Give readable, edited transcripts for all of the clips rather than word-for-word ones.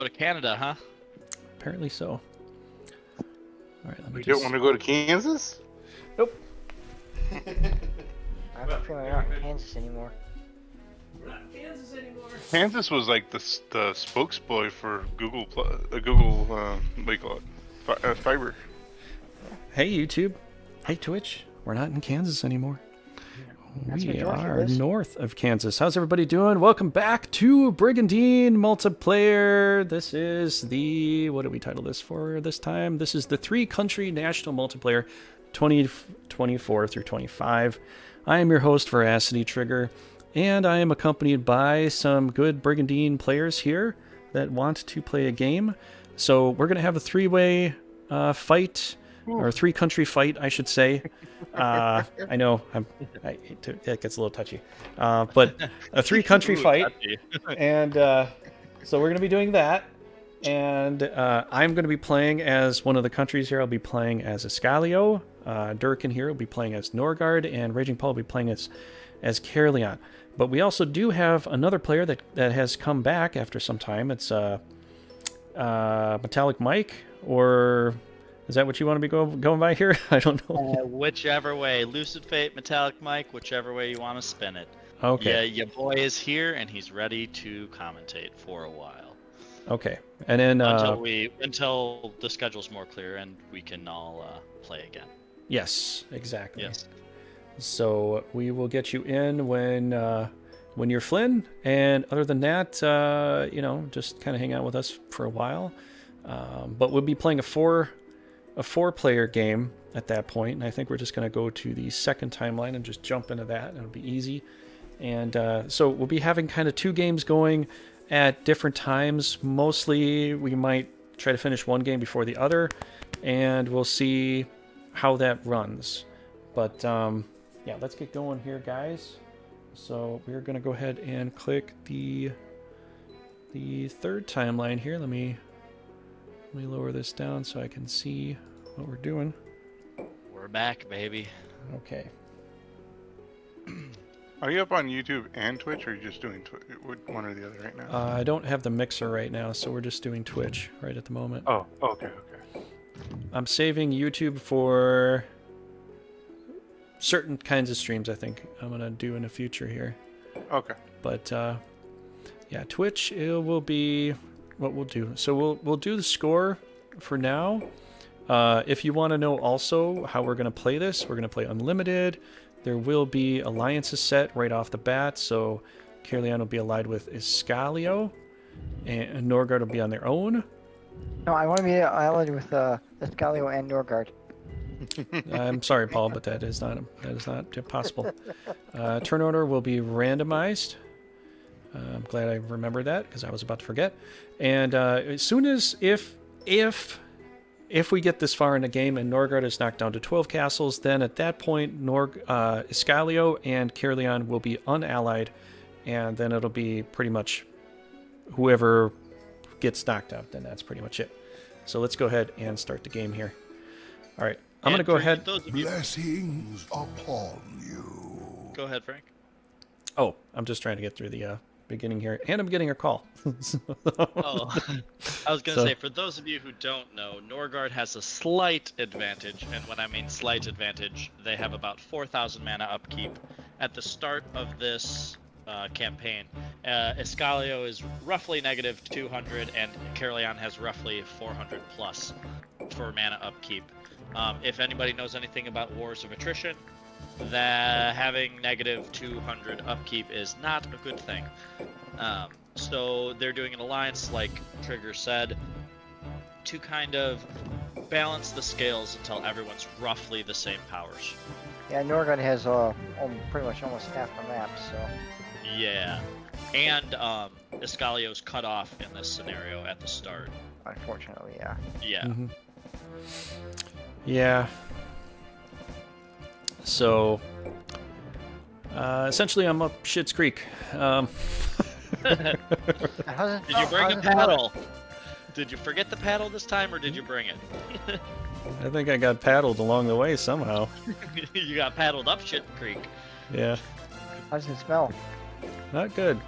Go to Canada, huh? Apparently so. All right, let me You just... don't want to go to Kansas? Nope. I have a feeling we're not in Kansas anymore. We're not in Kansas anymore. Kansas was like the spokesboy for Google, what do you call it? Fiber. Hey, YouTube. Hey, Twitch. We're not in Kansas anymore. That's where We Dorothy are lives. north of Kansas. How's everybody doing? Welcome back to Brigandine Multiplayer. This is the... What did we title this for this time? This is the 3-country national multiplayer 2024 through 25. I am your host, Veracity Trigger, and I am accompanied by some good Brigandine players here that want to play a game. So we're going to have a 3-way fight, or 3-country fight, I should say. I know it gets a little touchy, but a 3-country fight, and so we're going to be doing that. And I'm going to be playing as one of the countries here. I'll be playing as Iscalio. Durriken here will be playing as Norgard, and Raging Paul will be playing as Caerleon. But we also do have another player that has come back after some time. It's Metallic Mike, or is that what you want to be going by here? I don't know. Whichever way. Lucid Fate, Metallic Mike, whichever way you want to spin it. Okay. Yeah, your boy is here, and he's ready to commentate for a while. Okay. And then until the schedule's more clear and we can all play again. Yes, exactly. Yes. So we will get you in when you're Flynn, and other than that, just kind of hang out with us for a while. But we'll be playing a four-player game at that point, and I think we're just going to go to the second timeline and just jump into that, and it'll be easy. And so we'll be having kind of 2 games going at different times. Mostly, we might try to finish one game before the other, and we'll see how that runs. But yeah, let's get going here, guys. So we're gonna go ahead and click the third timeline here. Let me lower this down so I can see what we're doing. We're back, baby. Okay. Are you up on YouTube and Twitch, or are you just doing one or the other right now? I don't have the mixer right now, so we're just doing Twitch right at the moment. Oh, okay. I'm saving YouTube for certain kinds of streams I think I'm going to do in the future here. Okay. But, yeah, Twitch, it will be what we'll do. So we'll do the score for now. If you want to know also how we're going to play this, we're going to play Unlimited. There will be alliances set right off the bat, so Caerleon will be allied with Iscalio, and Norgard will be on their own. No, I want to be allied with Iscalio and Norgard. I'm sorry, Paul, but that is not possible. Turn order will be randomized. I'm glad I remembered that because I was about to forget. And as soon as if we get this far in the game and Norgard is knocked down to 12 castles, then at that point Iscalio and Caerleon will be unallied, and then it'll be pretty much whoever gets knocked out. Then that's pretty much it. So let's go ahead and start the game here. All right. I'm going to go ahead. Blessings upon you. Go ahead, Frank. Oh, I'm just trying to get through the beginning here, and I'm getting a call. Oh, I was going to say, for those of you who don't know, Norgard has a slight advantage, and when I mean slight advantage, they have about 4,000 mana upkeep at the start of this campaign. Iscalio is roughly negative 200, and Caerleon has roughly 400 plus for mana upkeep. If anybody knows anything about Wars of Attrition, that having negative 200 upkeep is not a good thing. So they're doing an alliance, like Trigger said, to kind of balance the scales until everyone's roughly the same powers. Yeah, Norgard has pretty much almost half the map, so... Yeah. And Iscalio's cut off in this scenario at the start. Unfortunately, yeah. Yeah. Mm-hmm. Yeah. So, essentially, I'm up Schitt's Creek. Did you bring a paddle? Did you forget the paddle this time, or did you bring it? I think I got paddled along the way somehow. You got paddled up Shit Creek. Yeah. How does it smell? Not good.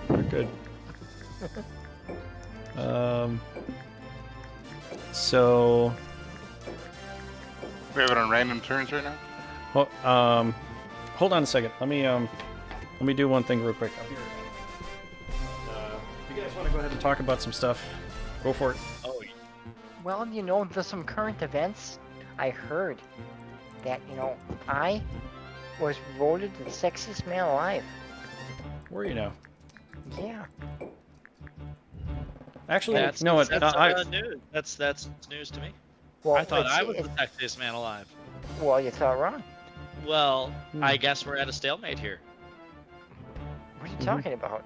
Not good. So, We have it on random turns right now. hold on a second. Let me do one thing real quick. You guys want to go ahead and talk about some stuff? Go for it. Oh, Well, there's some current events. I heard that, I was voted the sexiest man alive. Where are you now? Yeah. Actually, that's no, news. That's news to me. Well, I thought I was it's, the sexiest man alive. well, you thought wrong. Well, I guess we're at a stalemate here. What are you talking about?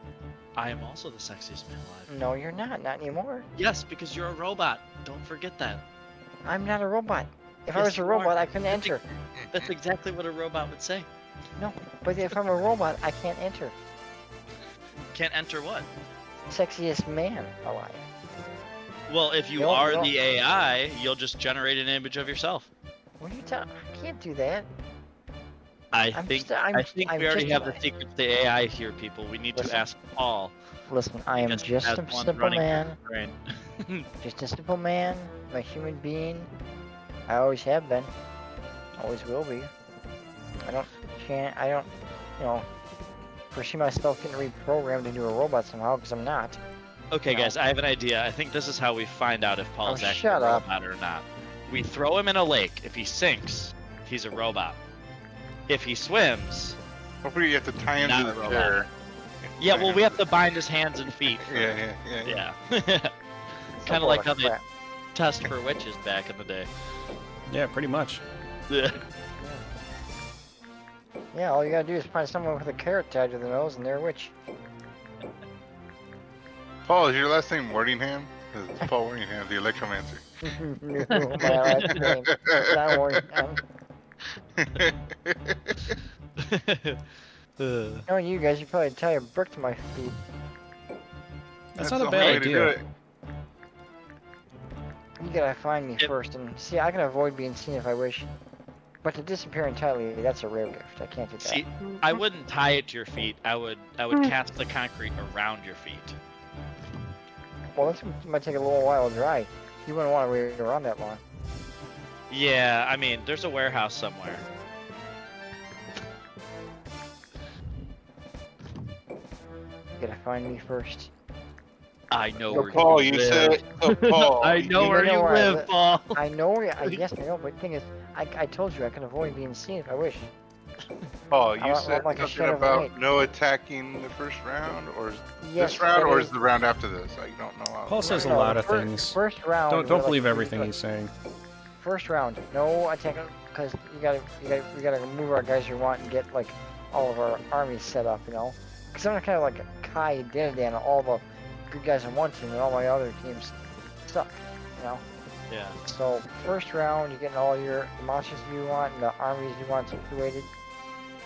I am also the sexiest man alive. No, you're not. Not anymore. Yes, because you're a robot. Don't forget that. I'm not a robot. If I Yes, was a you robot, are. I couldn't enter. That's exactly what a robot would say. No, but if I'm a robot, I can't enter. Can't enter what? Sexiest man alive. Well, if you No, are no. the AI, you'll just generate an image of yourself. What are you talking? I can't do that. I I'm think just- I'm- I think I'm we already just have a- the secret to the AI here, people. We need to Listen. ask Paul. Listen, I am because he just has a one simple running through man. his brain. Just a simple man. I'm a human being. I always have been. Always will be. I don't, foresee myself getting reprogrammed into a robot somehow, because I'm not. Okay, No. guys, I have an idea. I think this is how we find out if Paul's Oh, actually shut a up. robot or not. We throw him in a lake. If he sinks, he's a robot. If he swims, Hopefully you have to tie him Not to a the robot. chair. yeah, well, we have to bind his hands and feet. Yeah. Yeah. Some Kind of like how bull they crap. test for witches back in the day. Yeah, pretty much. Yeah. Yeah, all you gotta do is find someone with a carrot tied to their nose, and they're a witch. Paul, is your last name Wardingham? It's Paul Wardingham, the electromancer. No, my last name. It's not Warren. Knowing you guys, you probably tie a brick to my feet. That's the not a only bad way to do idea. it. You gotta find me Yep. first, and see, I can avoid being seen if I wish. But to disappear entirely, that's a rare gift. I can't do that. See, I wouldn't tie it to your feet. I would cast the concrete around your feet. Well, this might take a little while to dry. You wouldn't want to wait around that long. Yeah, I mean, there's a warehouse somewhere. You gotta find me first. I know So where Paul, you you live. said, so Paul, I know where you know where I live, li- Paul. I know where. Yes, I know. But the thing is, I told you I can avoid being seen if I wish. Paul, you I'm said like a something shadow of about light. no attacking the first round, or is Yes, this round, that or is- is the round after this? I don't know. How Paul says a No, lot the of fir- things. First round. Don't we're like- believe everything he's saying. First round, no attack, because we gotta move our guys we want and get like all of our armies set up, Because I'm kind of like a Kai Dinadan, all the good guys on one team and all my other teams suck, Yeah. So first round, you're getting all the monsters you want and the armies you want situated.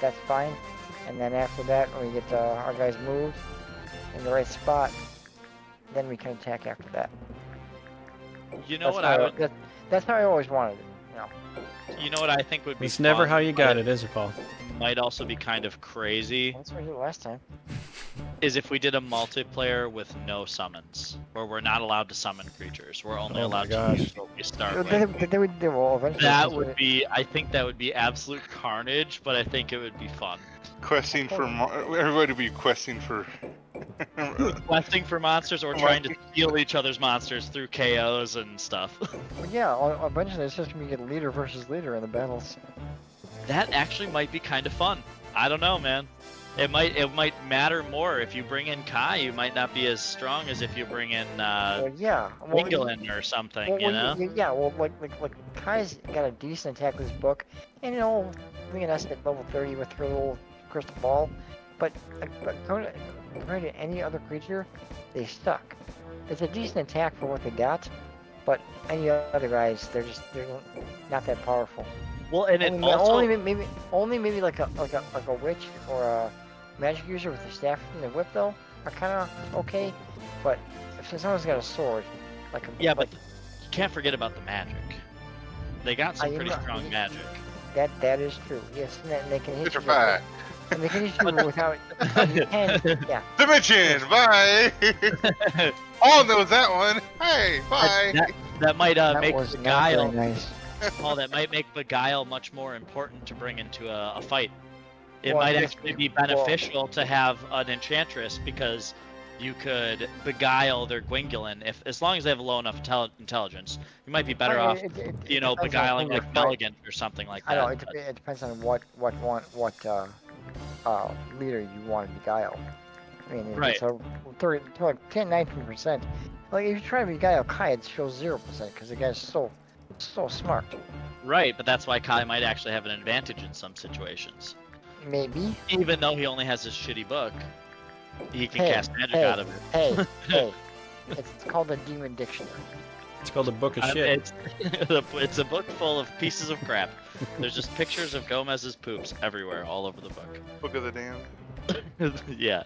That's fine. And then after that, when we get our guys moved in the right spot, then we can attack after that. You know That's what how I would. That's how I always wanted it. You know what I think would be. It's never fun, how you got but it, is it, Paul? Might also be kind of crazy. That's what I did last time. Is if we did a multiplayer with no summons, where we're not allowed to summon creatures. We're only Oh my allowed to gosh. use what we start They with. will eventually. That just- would be. I think that would be absolute carnage, but I think it would be fun. questing for everybody would be questing for. Questing for monsters or trying to steal each other's monsters through KOs and stuff. Well, yeah, eventually it's just gonna get leader versus leader in the battles. That actually might be kind of fun. I don't know, man. It might matter more if you bring in Kai. You might not be as strong as if you bring in Well, yeah. Well, Wingolin or something. well, You know? Yeah, well, like Kai's got a decent attack with his book, and we can estimate level 30 with her little crystal ball, but compared to any other creature, they suck. It's a decent attack for what they got, but any other guys, they're not that powerful. Well, and it Only, also only maybe like a witch or a magic user with a staff and a whip though are kind of okay, but if someone's got a sword, yeah, but you can't forget about the magic. They got some I pretty know. strong magic. that is true. Yes, and they can hit you. Petrified. And they can issue without. You can, yeah. Dimension, bye! All knows that one. Hey, bye! That might That make was not Beguile. very nice. Oh, that might make Beguile much more important to bring into a fight. It Well, might yes, actually be well- beneficial to have an Enchantress because you could beguile their Gwingulin as long as they have a low enough intelligence. You might be better Well, off, it you know, depends on beguiling who you're like fighting. Elegant or something like I that. know it depends on what leader you want to beguile. I mean, if Right. it's a 30, like 10, 19%. Like if you try to beguile Kai, it shows 0% because the guy's so smart. Right, but that's why Kai might actually have an advantage in some situations. Maybe. Even though he only has this shitty book, he can Hey, cast magic hey, out of it. Hey, it's called the Demon Dictionary. It's called a book of shit. It's a book full of pieces of crap. There's just pictures of Gomez's poops everywhere, all over the book. Book of the Damned. Yeah.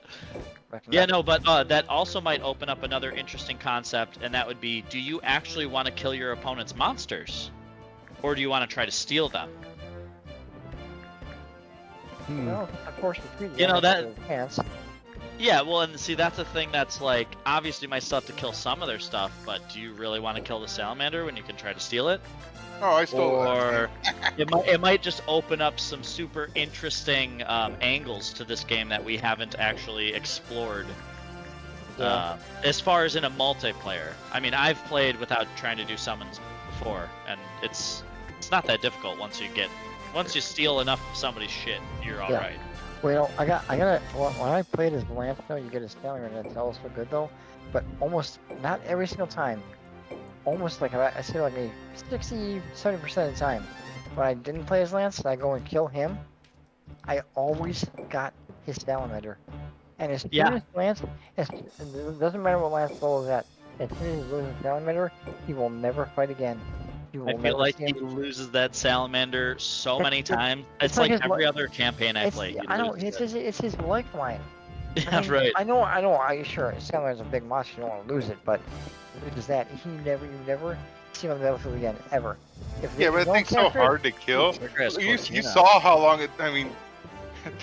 Recommend. Yeah, no, but that also might open up another interesting concept, and that would be, do you actually want to kill your opponent's monsters? Or do you want to try to steal them? Well, of course, it's You know, that- Hands. Yeah, well, and see, that's a thing that's like, obviously you might still have to kill some of their stuff, but do you really want to kill the salamander when you can try to steal it? Oh, I stole that. Or it might just open up some super interesting angles to this game that we haven't actually explored. Yeah. As far as in a multiplayer, I mean, I've played without trying to do summons before, and it's not that difficult once you steal enough of somebody's shit, you're all Yeah. right. Well, I gotta. Well, when I played as Lance, though, you get a stallion, and that's also good though. But almost not every single time. Almost like I say, like a 60, 70% of the time, when I didn't play as Lance and I go and kill him, I always got his salamander. And as soon Yeah. as Lance, it doesn't matter what Lance level is at. As soon as he loses salamander, he will never fight again. You I will feel never like see he him. loses that salamander so It's- many it's- times. it's It's like like his every other campaign I play. he I know loses it's his lifeline. it. I mean, right. I know. Sure, Sailor's a big monster. You don't want to lose it, but it is that you never see him on the battlefield again, ever. If Yeah, you but that don't thing's so capture it, hard to kill. Trigger has You Cortina. saw how long it. I mean,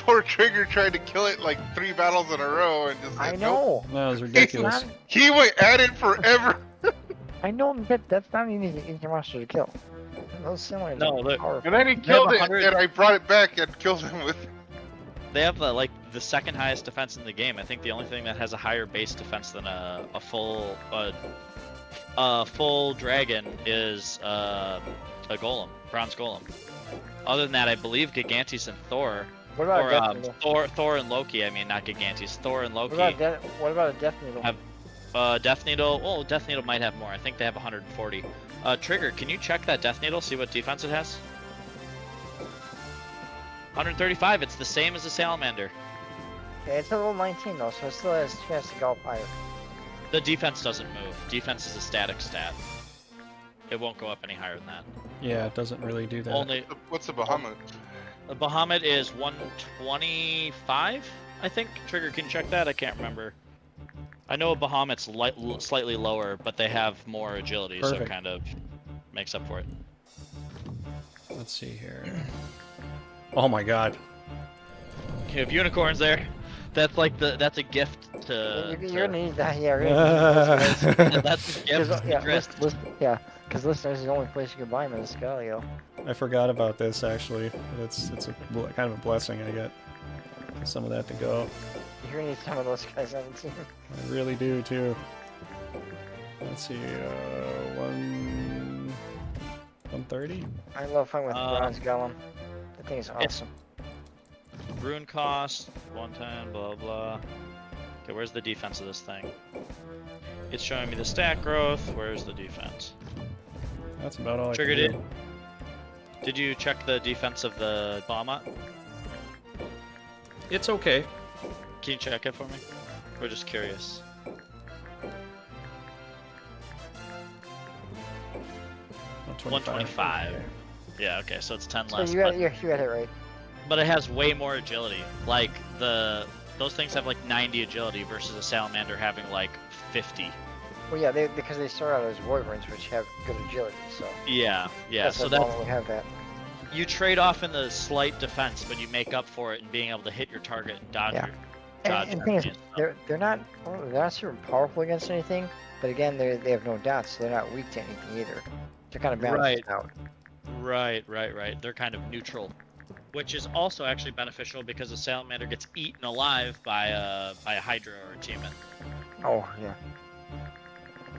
poor Trigger tried to kill it like 3 battles in a row and just. I said, nope. know. That was It's ridiculous. not, He went at it forever. I know that's not an easy monster to kill. Those Sailors No, are look. powerful. And then he have killed it, 100 and I brought it back and killed him with. They have like the second highest defense in the game. I think the only thing that has a higher base defense than a full dragon is a golem, bronze golem. Other than that, I believe Gigantes and Thor, What about or a Death Needle? Thor and Loki. I mean, not Gigantes. Thor and Loki. What about a Death Needle? Have- Death Needle. Oh, Death Needle might have more. I think they have 140. Trigger, can you check that Death Needle? See what defense it has. 135. It's the same as the Salamander. Okay, it's a level 19 though, so it still has a chance to go up higher. The defense doesn't move. Defense is a static stat. It won't go up any higher than that. Yeah, it doesn't really do that. Only What's the Bahamut? the Bahamut is 125, I think. Trigger, can you check that? I can't remember. I know a Bahamut's slightly lower, but they have more agility, so it Perfect. kind of makes up for it. Let's see here. Oh my god. You have unicorns there. That's like that's a gift to. You're gonna need that, yeah. You're gonna need that. That's a gift. Because, to yeah, Chris. because listeners, the only place you can buy them is Iscalio. I forgot about this actually. It's a kind of a blessing I get some of that to go. You're gonna need some of those guys on the team. I really do too. Let's see, 130. I love fun with Uh, Bronze Golem. That thing is it's- awesome. Rune cost, 110, blah blah. Okay, where's the defense of this thing? It's showing me the stat growth. Where's the defense? That's about all I Triggered can it. Did you check the defense of the Bahamut? do. It's okay. Can you check it for me? We're just curious. 125. Yeah, okay, so it's 10 So less. you got it right. But it has way more agility. Like those things have like 90 agility versus a salamander having like 50. Well, yeah, because they start out as wyverns, which have good agility. So Yeah, yeah. that's So why that's we have that. You trade off in the slight defense, but you make up for it in being able to hit your target and dodge Yeah. your And the thing is, they're not super powerful against anything, but again, they have no dots, so they're not weak to anything either. They're kind of balanced out. Right. They're kind of neutral, which is also actually beneficial because a salamander gets eaten alive by a hydra or a teammate. Oh yeah.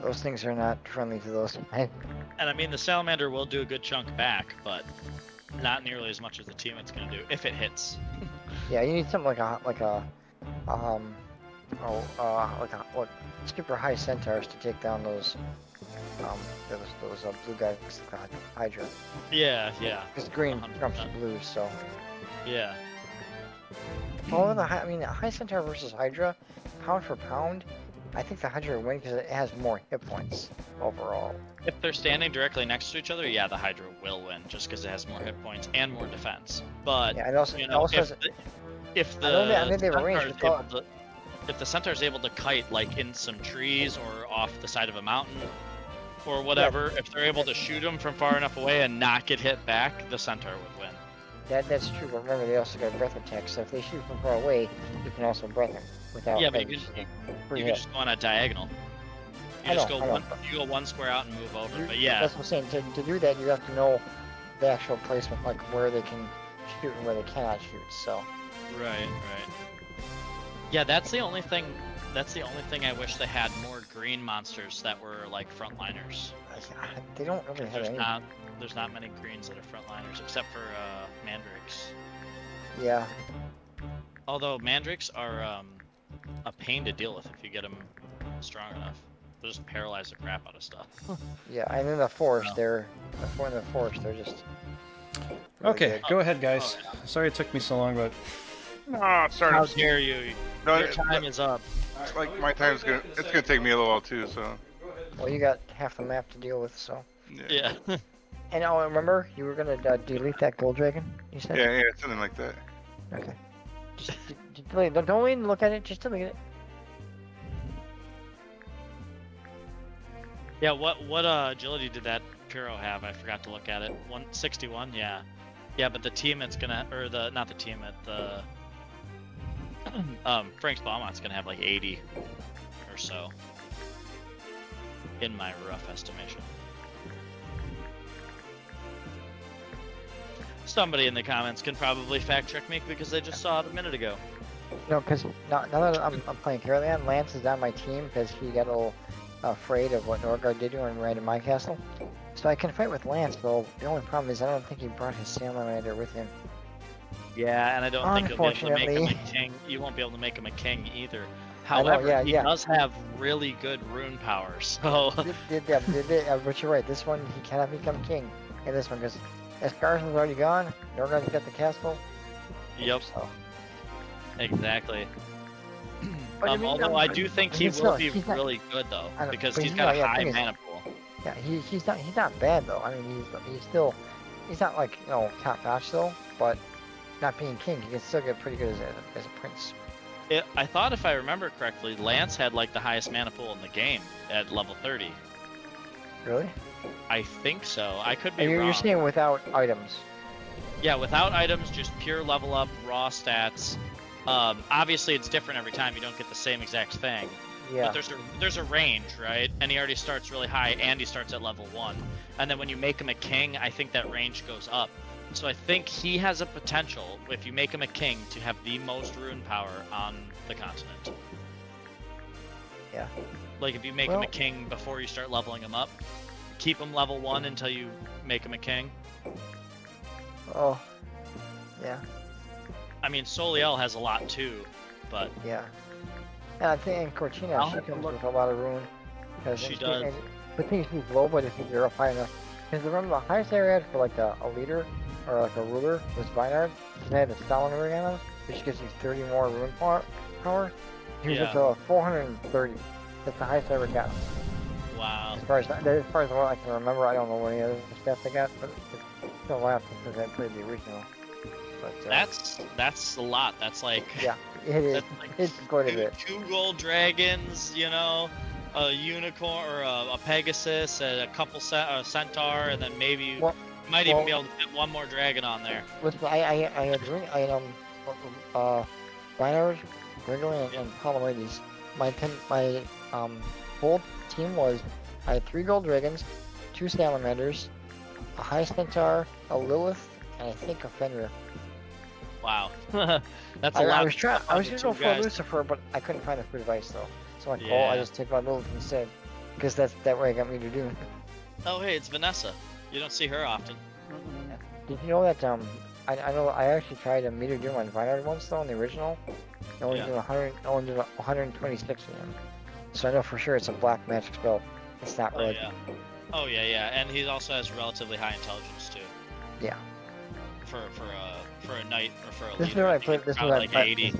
Those things are not friendly to those. And I mean, the salamander will do a good chunk back, but not nearly as much as the teammate's gonna do if it hits. Yeah, you need something like a super high centaurs to take down those blue guys, like the Hydra. Yeah. Because green 100%. trumps the blues, so. Yeah. Well, the high centaur versus Hydra, pound for pound, I think the Hydra would win because it has more hit points overall. If they're standing directly next to each other, yeah, the hydra will win just because it has more hit points and more defense. But Yeah, and also, if I don't think they have a range. if the centaur is able to kite like in some trees or off the side of a mountain or whatever, if they're able to shoot them from far enough away and not get hit back, the centaur would win. That's true, but remember they also got breath attack, so if they shoot from far away, you can also breath them without. Yeah, but you can just go on a diagonal. You just go one square out and move over. But yeah, that's what I'm saying. To do that, you have to know the actual placement, like where they can shoot and where they cannot shoot. So. Right. Yeah, that's the only thing. That's the only thing I wish they had more green monsters that were like frontliners. They don't really have any. There's not many greens that are frontliners except for mandrakes. Yeah. Although mandrakes are a pain to deal with if you get them strong enough. They'll just paralyze the crap out of stuff. Yeah, and in the forest, they're just. Really Okay, good. go ahead, guys. Sorry it took me so long, but Sorry. How dare you? No, Your time is up. It's like my time's it's gonna take me a little while too. So. Well, you got half the map to deal with, so. Yeah. And remember, you were gonna delete that gold dragon. You said. Yeah, something like that. Okay. Just delete it. Don't even look at it. Just delete it. Yeah. What agility did that Puro have? I forgot to look at it. 161. Yeah. Yeah, but the teammate's gonna, or not the teammate, the Frank's Beaumont's gonna have like 80 or so, in my rough estimation. Somebody in the comments can probably fact check me because they just saw it a minute ago. No, because now that I'm playing Caerleon, Lance is on my team because he got a little afraid of what Norgard did when we ran to my castle. So I can fight with Lance, though. The only problem is I don't think he brought his salamander with him. Yeah, and I don't think you'll be able to make him a king. You won't be able to make him a king either. However, he does have really good rune power, so... But you're right, this one, he cannot become king in this one, because Escarson's already gone, Norgard's got the castle. Yep. So. Exactly. But although I do think he will be really good, though, because he's got a high mana pool. Yeah, he's not bad, though. I mean, he's not like, top notch, though, but not being king, he can still get pretty good as a prince. I thought, if I remember correctly, Lance had like the highest mana pool in the game at level 30. Really? I think so. I could be wrong. You're saying without items? Yeah, without items, just pure level up, raw stats. Obviously, it's different every time. You don't get the same exact thing. Yeah. But there's a range, right? And he already starts really high, and he starts at level 1. And then when you make him a king, I think that range goes up. So I think he has a potential, if you make him a king, to have the most rune power on the continent. Yeah. Like if you make him a king before you start leveling him up, keep him level 1 until you make him a king. Oh. Yeah. I mean, Soliel has a lot too, but... Yeah. And I think Cortina, she comes with a lot of rune. She does. The thing is, she's low, but if you're up high enough... Because remember, the highest area I had for like a leader, or like a ruler, was Vinard. He had a Stalin ring on him, which gives you 30 more rune power. He was up to 430. That's the highest I ever got. Wow. As far as what I can remember, I don't know what any other stats I got, but it's still a lot since I played the original. But, that's a lot. That's like... Yeah, it is. Like it's quite a bit. 2 gold dragons, a unicorn, or a Pegasus, and a couple centaur, and then maybe Might even be able to fit one more dragon on there. Listen, I had Reinhard, Gregorian, and Palomides. My whole team was, I had 3 gold dragons, 2 salamanders, a high centaur, a Lilith, and I think a Fenrir. Wow. That's a lot. I was gonna go for a guys. Lucifer, but I couldn't find a free device though. So I'm like, Yeah. I just take my Lilith instead, because that way I got me to do. Oh, hey, it's Vanessa. You don't see her often. Did you know that I know I actually tried a meter doom on Vineyard once though in the original. I only did 126 of them. So I know for sure it's a black magic spell. It's not Oh red. yeah. Oh yeah. And he also has relatively high intelligence too. Yeah. For a knight or for a This is leader. what I I think played. it's This is probably what like I 80. Yeah.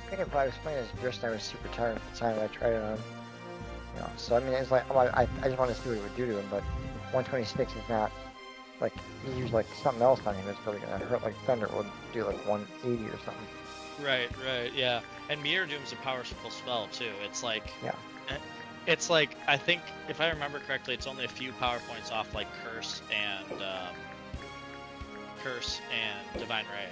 I think if I was playing as Drift, I was super tired at the time I tried it on. You know, so I mean, it's like I just wanted to see what it would do to him, but 126 is not like you use like something else on him. It's really gonna hurt. Like Thunder would do like 180 or something. Right, yeah. And Meteor Doom's a powerful spell too. It's like Yeah. It's like I think if I remember correctly, it's only a few power points off like Curse and Divine Ray.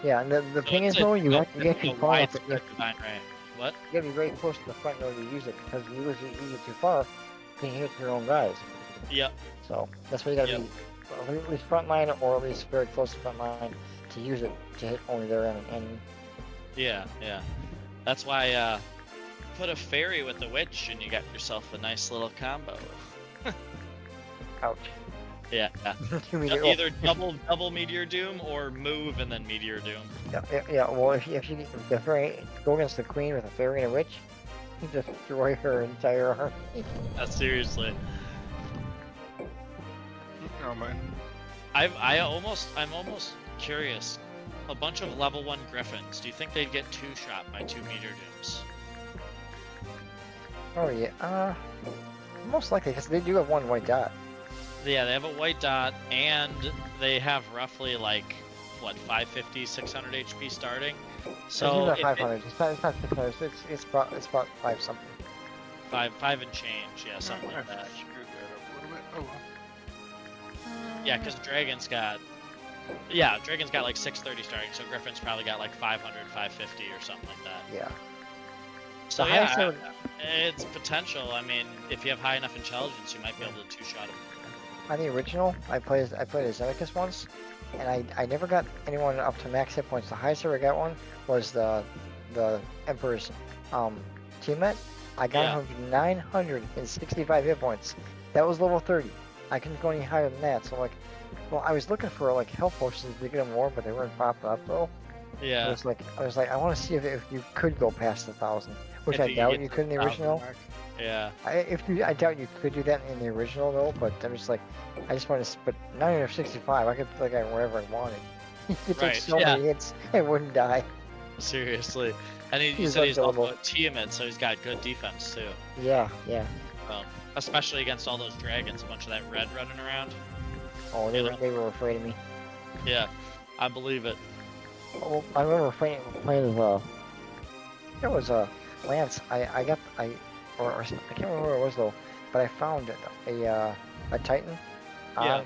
Yeah, and the thing is it's though, you a have to get too far. widespread Divine Ray. What? You gotta be very close to the front in order to use it, because if you use it too far, you can hit your own guys. Yep. So that's why you gotta be at least front line, or at least very close to front line to use it to hit only their enemy. Yeah. That's why put a fairy with a witch and you got yourself a nice little combo. Ouch. Yeah. You mean Either double Meteor Doom or move and then Meteor Doom. Yeah. Well, if you the fairy go against the queen with a fairy and a witch, you destroy her entire army. Seriously. Oh man. I'm almost curious. A bunch of level 1 griffins. Do you think they'd get 2-shot by 2 Meteor Dooms? Oh yeah. Most likely, because they do have 1 white dot. Yeah, they have a white dot, and they have roughly like what 550, 600 HP starting. So it's not 500. It's not 600. It's about 5 something. five and change, yeah, something like that. Screwed that up a little bit. Oh well. Yeah, because Dragon's got like 630 starting, so Griffin's probably got like 500, 550 or something like that. Yeah. So The yeah, highest it's potential. I mean, if you have high enough intelligence, you might be able to 2-shot him. On the original, I played as Zemicus once, and I never got anyone up to max hit points. The highest I ever got one was the Emperor's teammate. I got him 965 hit points. That was level 30. I couldn't go any higher than that. So like, well, I was looking for like health potions to get him more, but they weren't popping up though. Yeah. I was like, I want to see if you could go past 1,000, which If I you doubt get you to could in the 1,000 original. mark. Yeah. I doubt you could do that in the original though, but I'm just like, I just want to, but 965, I could play that guy wherever I wanted. He could take so many hits and wouldn't die. Seriously. And you He's said he's also unbelievable. a Tiamat, so he's got good defense too. Yeah. Especially against all those dragons, a bunch of that red running around. Oh, they were afraid of me. Yeah, I believe it. Oh, I remember playing there was a Lance. I can't remember where it was though, but I found a Titan on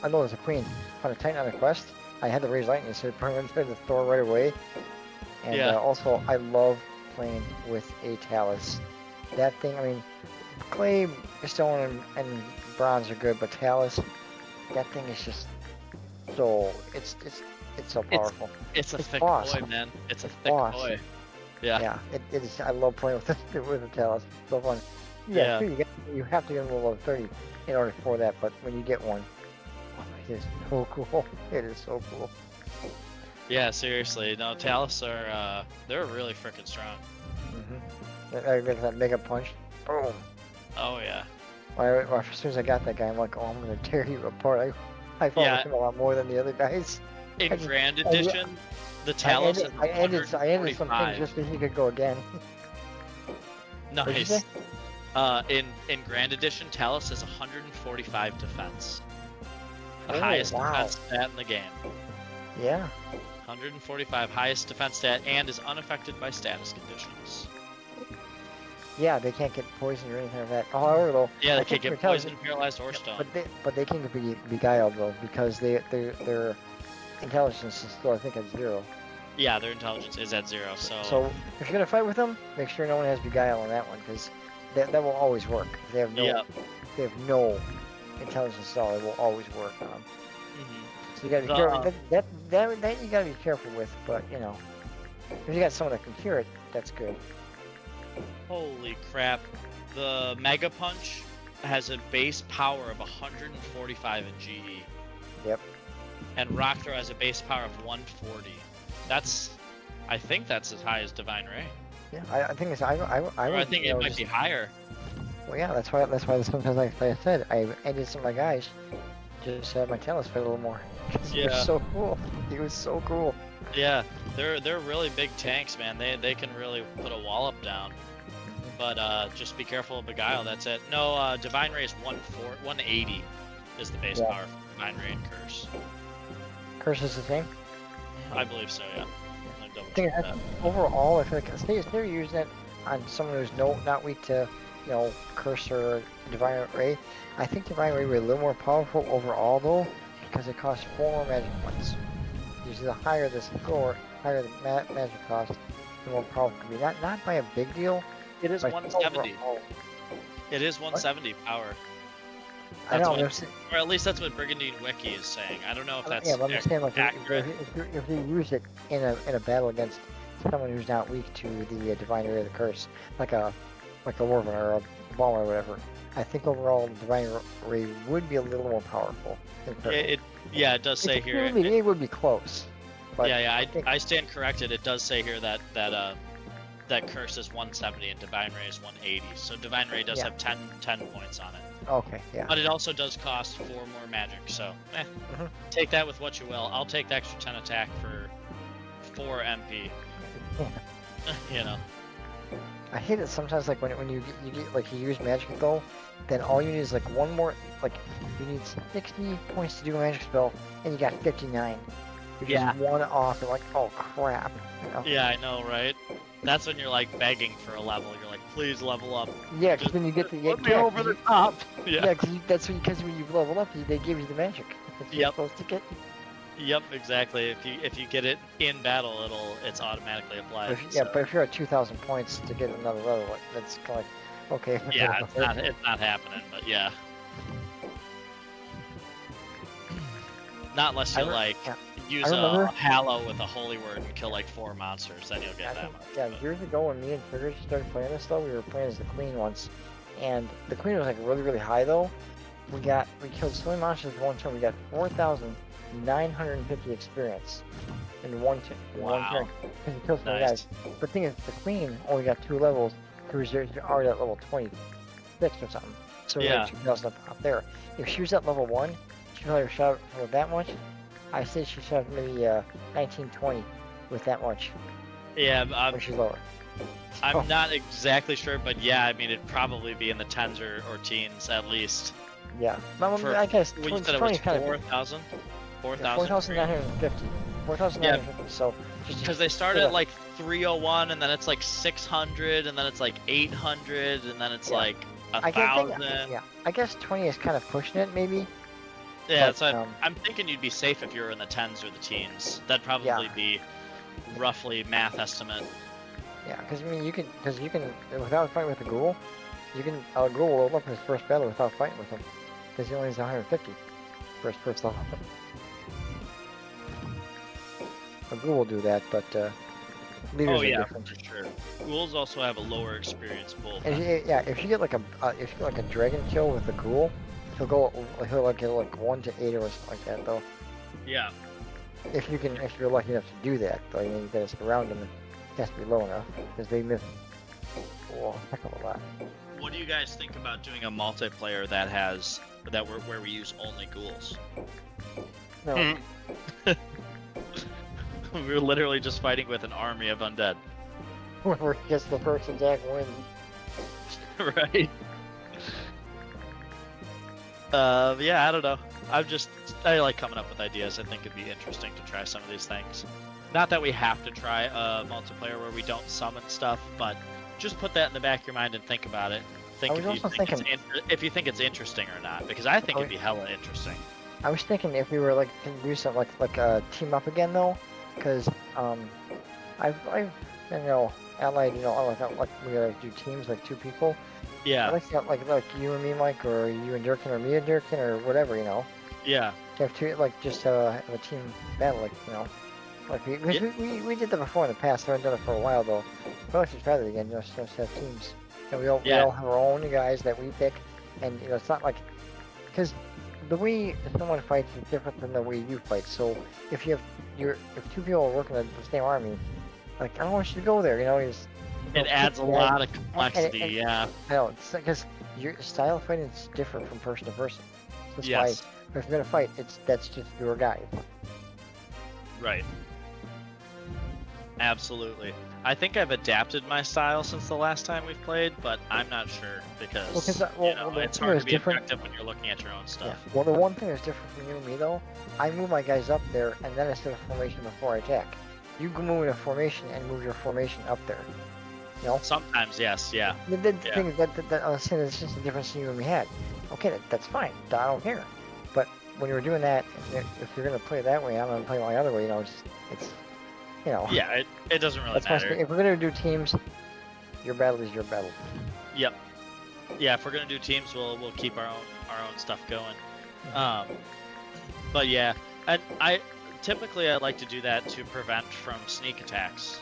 I know it was a queen. Found a Titan on a quest. I had to raise lightning, so I went to the Thor right away. And also, I love playing with a Talus. That thing, I mean, clay, stone, and bronze are good, but Talus, that thing is just so it's so powerful. It's a thick boss. boy, man. It's a thick boss. boy. Yeah. It is. I love playing with the Talus. It's so fun. Yeah. You have to get a level 30 in order for that, but when you get one, it is so cool. It is so cool. Yeah, seriously. No, Talus are they're really freaking strong. That mega punch. Boom. Oh yeah. Well, as soon as I got that guy, I'm like, oh, I'm gonna tear you apart. I fought with him a lot more than the other guys. In Grand Edition, the Talus is I ended some things 145. just so he could go again. What'd you Nice. say? In Grand Edition, Talus is 145 defense. The Oh, highest wow. defense stat in the game. Yeah. 145 highest defense stat and is unaffected by status conditions. Yeah, they can't get poisoned or anything like that. However, though, Yeah, I they think can't get intelligence- poisoned, paralyzed, or stoned. but they can get beguiled though because their intelligence is still I think at 0. Yeah, their intelligence is at 0, so... So if you're gonna fight with them, make sure no one has beguile on that one because that will always work. If they have no Yeah. they have no intelligence at all, it will always work on them. Mhm. So you gotta be careful. That you gotta be careful with. But you know, if you got someone that can cure it, that's good. Holy crap. The Mega Punch has a base power of 145 in GE. Yep. And Rock Throw has a base power of 140. I think that's as high as Divine Ray. Yeah, I think it's I Or I would, think you it know, might just- be higher. Well, yeah, that's why sometimes like I said, I ended some of my guys just have my talents fight a little more. 'Cause He Yeah. was so cool. He was so cool. Yeah, they're really big tanks, man. They can really put a wallop down. But just be careful of Beguile, that's it. No, Divine Ray is 180 is the base Yeah. power for Divine Ray and Curse. Curse is the same. I believe so, yeah. I'll double Thing check is, that. overall, I feel like if they're using it on someone who's not weak to, you know, Curse or Divine Ray, I think Divine Ray would be a little more powerful overall though, because it costs 4 more magic points. Usually the higher the score, higher the magic cost, the more powerful it can be. Not by a big deal. It is but 170. overall. It is 170 power. I know. That's or at least that's what Brigandine Wiki is saying. I don't know if that's Yeah, but I'm saying like accurate. if you use it in a battle against someone who's not weak to the Divine Ray or the Curse, like a Warven or a Bomber or whatever, I think overall Divine Ray would be a little more powerful. Than Curse. Yeah, it does say here. It would be close. But Yeah, think- I stand corrected. It does say here that Curse is 170 and Divine Ray is 180. So Divine Ray does Yeah. have 10 points on it. Okay, yeah. But it also does cost 4 more magic, so Mhm. take that with what you will. I'll take the extra 10 attack for 4 MP. You know. I hate it sometimes like when you get like you use magic though, then all you need is like one more like you need 60 points to do a magic spell and you got 59. You're Yeah. just one off and like, oh crap. You know? Yeah, I know, right? That's when you're like begging for a level. You're like, please level up. Yeah, because Just then you get the Put me over the top. Yeah. yeah, because when you level up, they give you the magic. That you're Yep. supposed to get. Yep, exactly. If you get it in battle, it's automatically applied. Yeah, so- but if you're at 2,000 points to get another level, that's kind of like, okay. Yeah, it's not happening, but yeah. Not unless you like yeah. use I remember- a Hallow with a holy word and kill like 4 monsters, then you'll I get that think, much. yeah, but- years ago when me and Figures started playing this though, we were playing as the Queen once, and the Queen was like really high though. We killed so many monsters in one turn. We got 4,950 experience in one turn. Wow. Because we killed so many Nice. guys. But the thing is, the Queen only got 2 levels. Because you're already at level 26 or something. So we Yeah. had 2,000 up there. If she was at level 1, she probably shot for that much. I say she shot maybe 1920 with that much Yeah, when she's lower. I'm not exactly sure, but yeah, I mean, it'd probably be in the 10s or teens at least. Yeah. But For- I guess Well, you said it 20 was kind of 4,000? 4,000? 4,950. 4,950. So just Because they start at like 301, and then it's like 600, and then it's like 800, and then it's Yeah. like I can 1,000. think, yeah. I guess 20 is kind of pushing it, maybe. Yeah, But, so I'm thinking you'd be safe if you were in the 10s or the teens. That'd probably Yeah. be roughly math estimate. Yeah, because I mean, you can without fighting with a ghoul, you can ghoul will level up his first battle without fighting with him, because he only has 150 for his first level. A ghoul will do that, but leaders Oh are yeah, different. for sure. Ghouls also have a lower experience pool. If you get like a dragon kill with a ghoul, he'll get like 1 to 8 or something like that though. Yeah. If you're lucky enough to do that, though, you gotta surround them. It has to be low enough because they miss a heck of a lot. What do you guys think about doing a multiplayer where we use only ghouls? No, We're literally just fighting with an army of undead. whoever gets the first attack wins. Right. Yeah, I don't know. I like coming up with ideas. I think it'd be interesting to try some of these things. Not that we have to try a multiplayer where we don't summon stuff, but just put that in the back of your mind and think about it. Think I if was you also think thinking- if you think it's interesting or not, because I think Oh, it'd be hella interesting. I was thinking if we were like to do something like a team up again though, because I've allied like we gotta do teams like 2 people. I Yeah, like that like you and me, Mike, or you and Durriken, or me and Durriken, or whatever, yeah, To have 2 like just have a team battle, like like we did that before in the past. I haven't done it for a while though. But I should try that again. Just have teams, and we all have our own guys that we pick, and it's not like because the way someone fights is different than the way you fight. So if you have if 2 people are working in the same army, like I don't want you to go there. it adds a lot of complexity. and- Yeah, I know it's because your style of fighting is different from person to person. That's yes, why if you're gonna fight, that's just your guy. right. Absolutely. I think I've adapted my style since the last time we've played, but I'm not sure because the it's thing hard is to be different. effective when you're looking at your own Yeah. stuff. Well, the one thing that's different from you and me though, I move my guys up there and then I set a formation before I attack. You can move in a formation and move your formation up there. Sometimes, yes, yeah. The Yeah. thing that I was saying is just the difference you and me had. Okay, that's fine. I don't care. But when you were doing that, if you're gonna play that way, I'm gonna play my other way. It's Yeah, it doesn't really That's why I say matter. if we're gonna do teams, your battle is your battle. Yep. Yeah, if we're gonna do teams, we'll keep our own stuff going. But yeah, and I like to do that to prevent from sneak attacks.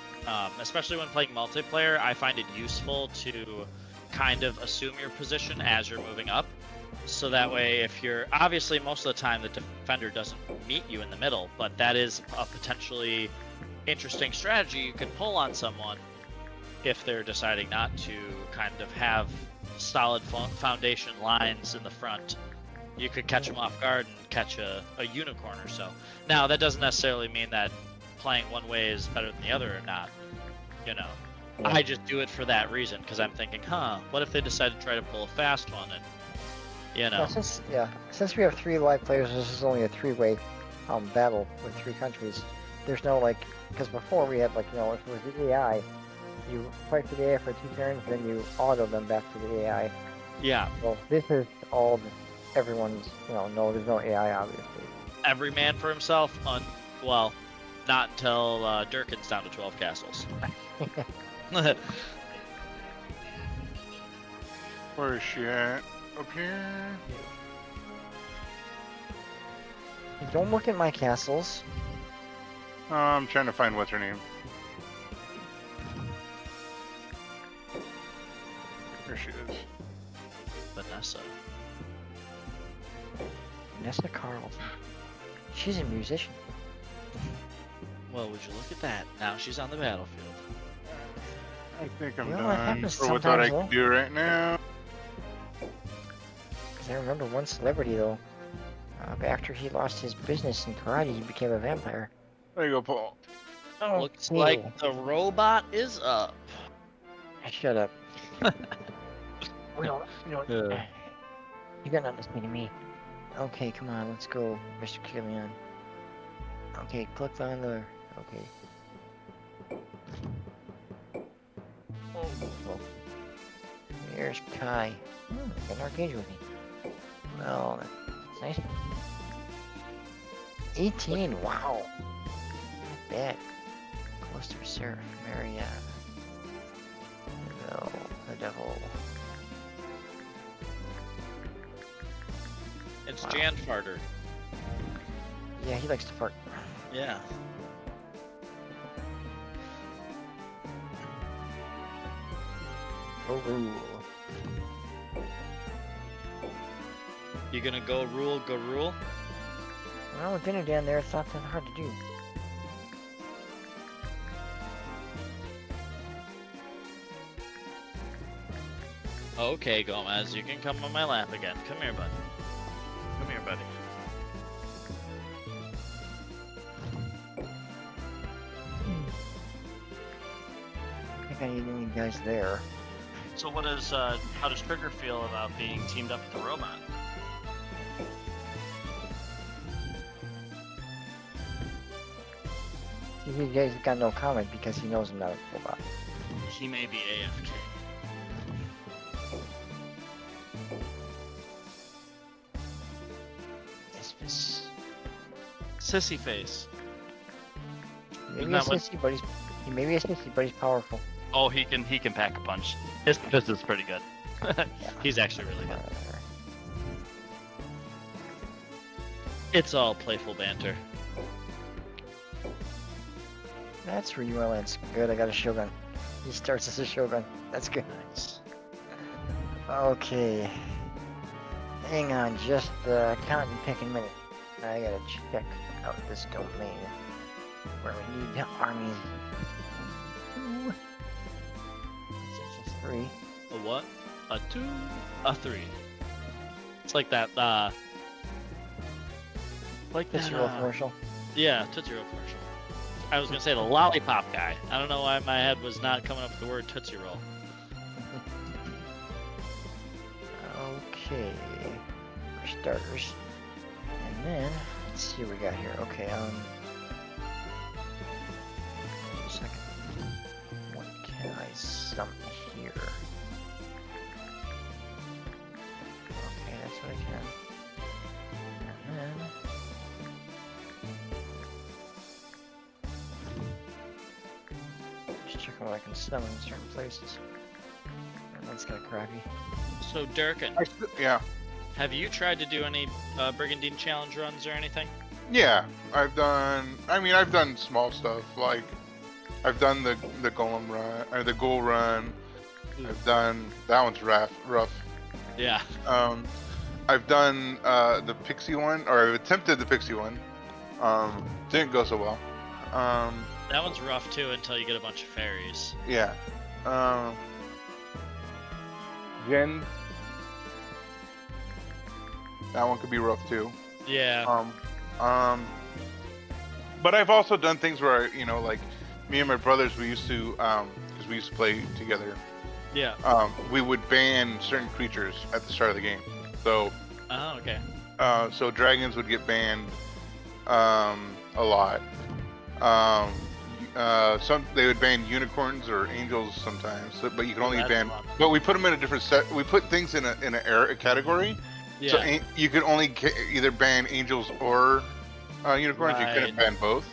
Especially when playing multiplayer, I find it useful to kind of assume your position as you're moving up. So that way, if you're obviously most of the time the defender doesn't meet you in the middle, but that is a potentially interesting strategy you can pull on someone if they're deciding not to kind of have solid foundation lines in the front. You could catch them off guard and catch a unicorn or so. Now, that doesn't necessarily mean that playing one way is better than the other or not. Yeah. I just do it for that reason because I'm thinking, what if they decide to try to pull a fast one and, Since we have 3 live players, this is only a 3-way battle with 3 countries. There's no because before we had if it was the AI, you fight for the AI for 2 turns, then you auto them back to the AI. Yeah. Well, this is all everyone's. No, there's no AI obviously. Every man for himself. Well, not until Durriken's down to 12 castles. Where is she at? Up here? Don't look at my castles. I'm trying to find what's her name. There she is. Vanessa. Vanessa Carlton. She's a musician. Well, would you look at that? Now she's on the battlefield. I think I'm You know what done happens for what I sometimes, can do right now. Because I remember one celebrity though. After he lost his business in karate, he became a vampire. There you go, Paul. Oh, Looks cool. like the robot is up. Shut up. we don't. Yeah. You got nothing to say to me. Okay, come on, let's go, Mr. Caerleon. Okay, click on the. Okay. Well, here's Kai. Got an arcade with me. Well, that's nice. 18, wow. Not bad. Cluster Seraph, Mariana. No, the devil. It's Wow. Jan Farter. Yeah, he likes to fart. Yeah. Go rule. You gonna go rule, go rule? Well, with dinner down there, it's not that hard to do. Okay, Gomez, you can come on my lap again. Come here, bud. Come here, buddy. I think I need any guys there. So how does Trigger feel about being teamed up with the robot? See, he guys got no comment because he knows I'm not a robot. he may be AFK. Sissy face. Maybe a that what- sissy, but he may be a sissy, but he's powerful. Oh, he can pack a punch. His fist is pretty good. He's actually really good. It's all playful banter. That's where you are, Lance. Good, I got a Shogun. He starts as a Shogun. That's good. Nice. Okay. Hang on just a cotton picking minute. I gotta check out this domain where we need armies. Ooh. It's just 3. A what? A 2? A 3. It's like that, like This that, real commercial. Yeah, Tootsie Roll commercial. I was gonna say the lollipop guy. I don't know why my head was not coming up with the word Tootsie Roll. Okay. For starters. And then, let's see what we got here. Okay, a second. What can I summon here? Okay, that's what I can. And then... just checking what I can summon in certain places. And that's kind of crappy. So Durriken, Yeah. have you tried to do any Brigandine challenge runs or anything? Yeah, I've done small stuff, like, I've done the golem run, or the ghoul run, I've done, that one's rough. Yeah. I've done the pixie one, or I've attempted the pixie one, didn't go so well. That one's rough too until you get a bunch of fairies. Yeah. Jen. That one could be rough too. Yeah. But I've also done things where, like, me and my brothers, we used to, because we used to play together, Yeah. we would ban certain creatures at the start of the game. So, Oh, okay. so dragons would get banned, a lot. They would ban unicorns or angels sometimes, but you can only That's ban. fun. But we put them in a different set. We put things in a category. Yeah. So you could only either ban angels or unicorns. You couldn't ban both.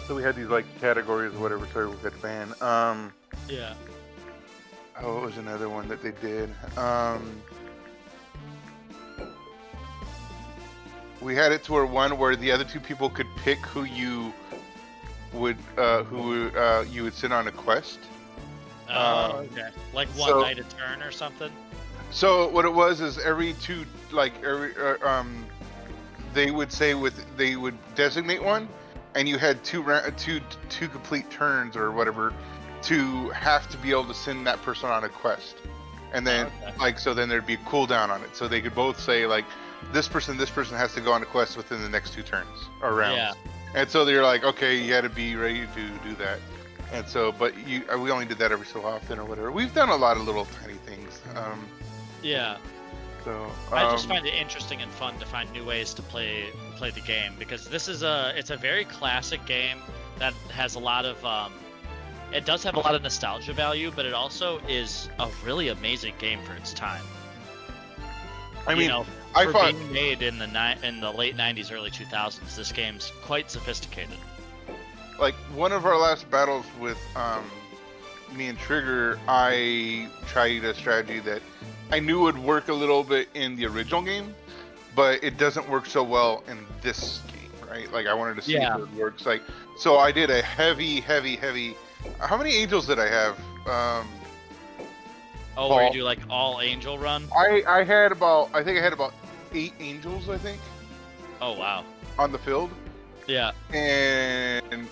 So we had these like categories or whatever, so we could ban. Yeah. Oh, what was another one that they did? We had it to where the other two people could pick who you would send on a quest. Oh, okay. Like one night a turn or something. So what it was is they would designate one, and you had two complete turns or whatever to have to be able to send that person on a quest, and then then there'd be a cooldown on it, so they could both say like this person has to go on a quest within the next 2 turns or rounds. Yeah. And so they're like, okay, you got to be ready to do that. And so, but we only did that every so often or whatever. We've done a lot of little tiny things. Yeah. So I just find it interesting and fun to find new ways to play the game, because this is it's a very classic game that has a lot of it does have a lot of nostalgia value, but it also is a really amazing game for its time. I mean, for being made in the late 90s, early 2000s, this game's quite sophisticated. Like one of our last battles with me and Trigger, I tried a strategy that I knew would work a little bit in the original game, but it doesn't work so well in this game, right? Like I wanted to see if it works. Like, so I did a heavy. How many angels did I have? Where you do like all angel run? I had about 8 angels, I think. Oh wow. On the field. Yeah. And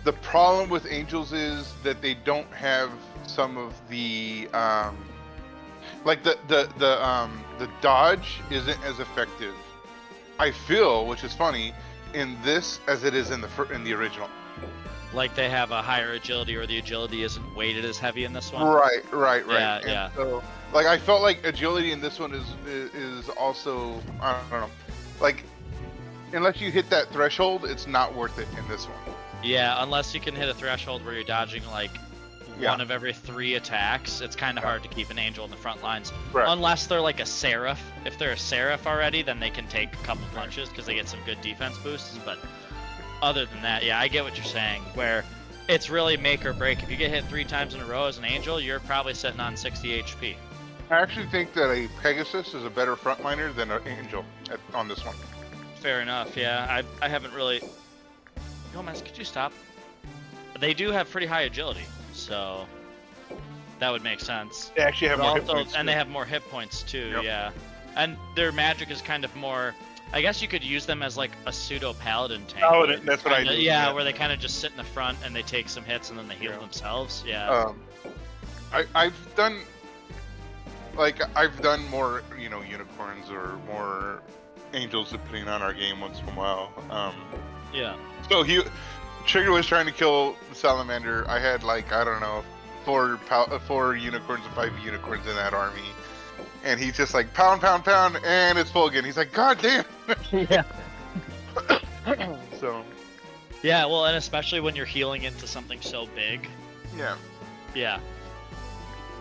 the problem with angels is that they don't have some of the like the dodge isn't as effective, I feel, which is funny, in this as it is in the original. Like they have a higher agility, or the agility isn't weighted as heavy in this one. Right. Yeah, and yeah. So, like, I felt like agility in this one is also, I don't know, like, unless you hit that threshold, it's not worth it in this one. Yeah, unless you can hit a threshold where you're dodging like Yeah. one of every 3 attacks, it's kind of hard to keep an angel in the front lines. Right. Unless they're like a seraph. If they're a seraph already, then they can take a couple punches because they get some good defense boosts. But other than that, yeah, I get what you're saying. Where it's really make or break. If you get hit 3 times in a row as an angel, you're probably sitting on 60 HP. I actually think that a Pegasus is a better frontliner than an Angel on this one. Fair enough. Yeah, I haven't really. Gomez, could you stop? They do have pretty high agility, so that would make sense. They actually have But more hit also- points. and too. they have more hit points too. Yep. Yeah, and their magic is kind of more. I guess you could use them as like a pseudo paladin tank. Paladin, that's what I Kinda- do, Yeah, yeah. where they kind of just sit in the front and they take some hits and then they heal themselves. Yeah. I've done more, unicorns or more angels depending on our game once in a while. Yeah. So Trigger was trying to kill the salamander. I had I don't know, 4 unicorns and 5 unicorns in that army, and he's just like pound, pound, pound, and it's full again. He's like, God damn. Yeah. So Yeah. Well, and especially when you're healing into something so big. yeah, Yeah.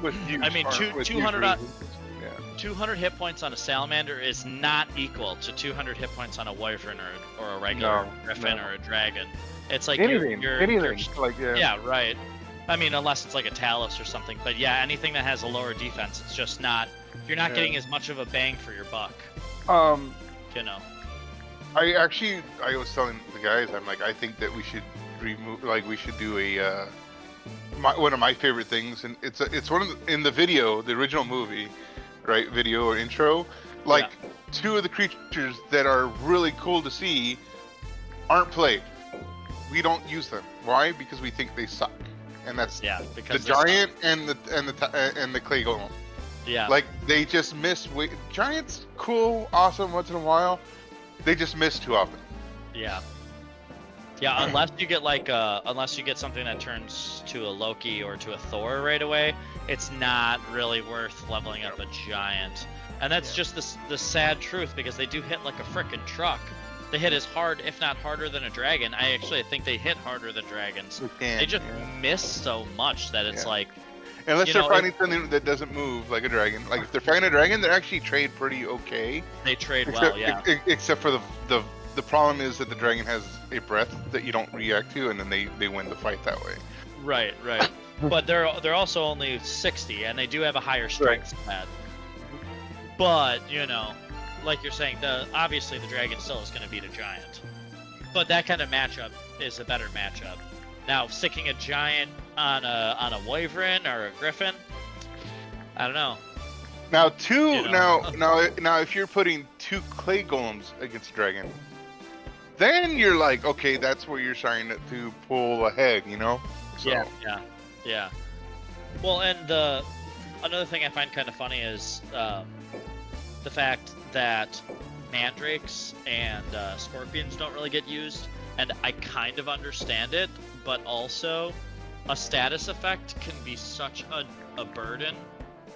with huge I mean, farm- two- with 200 huge on- reasons. Yeah. 200 hit points on a salamander is not equal to 200 hit points on a wyvern or a regular No, griffin no. or a dragon. It's like Anything, you're yeah. yeah, right. I mean, unless it's like a Talus or something. But yeah, anything that has a lower defense, it's just not. You're not Yeah. getting as much of a bang for your buck. You know. I was telling the guys, I'm like, I think that we should we should do a one of my favorite things, and it's one of in the video, the original movie, right? Video or intro, 2 of the creatures that are really cool to see aren't played. We don't use them. Why? Because we think they suck, and that's Yeah, the because giant and the clay golem. Yeah. Like they just miss. Giants, cool, awesome once in a while. They just miss too often. Yeah. Yeah, unless you get something that turns to a Loki or to a Thor right away, it's not really worth leveling up a giant. And that's just the sad truth, because they do hit like a frickin' truck. They hit as hard, if not harder than a dragon. I actually think they hit harder than dragons. They just miss so much that it's Yeah. like, Unless you they're know, fighting something that doesn't move like a dragon. Like if they're fighting a dragon, they actually trade pretty okay. they trade well, yeah. Except for the problem is that the dragon has a breath that you don't react to, and then they win the fight that way. Right. But they're also only 60, and they do have a higher strength stat. But like you're saying, obviously the dragon still is going to beat a giant. But that kind of matchup is a better matchup. Now, sticking a giant on a wyvern or a griffin, I don't know. Now now if you're putting 2 clay golems against a dragon, then you're like, okay, that's where you're starting to pull ahead, So, Yeah. Well, and another thing I find kind of funny is the fact that mandrakes and scorpions don't really get used, and I kind of understand it, but also a status effect can be such a burden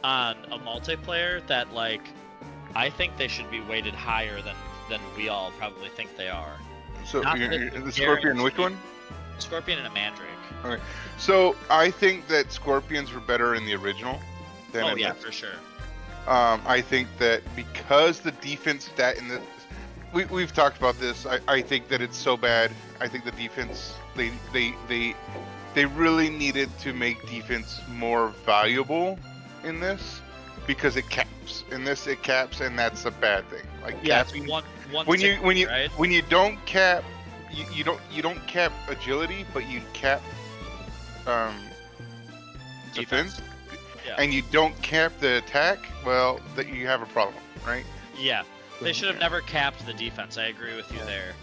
on a multiplayer that I think they should be weighted higher than we all probably think they are. So Not you're, that the scorpion, which one? Scorpion and a mandrake. Okay. So I think that scorpions were better in the original than Oh in yeah, this. for sure. I think that because the defense stat in the we've talked about this. I think that it's so bad. I think the defense they really needed to make defense more valuable in this, because it caps. In this it caps, and that's a bad thing. Like Yeah, capping, it's one when you right? when you don't cap, you don't cap agility, but you cap defense. Yeah. And you don't cap the attack, well, that you have a problem, right? Yeah, they should have never capped the defense. I agree with you there.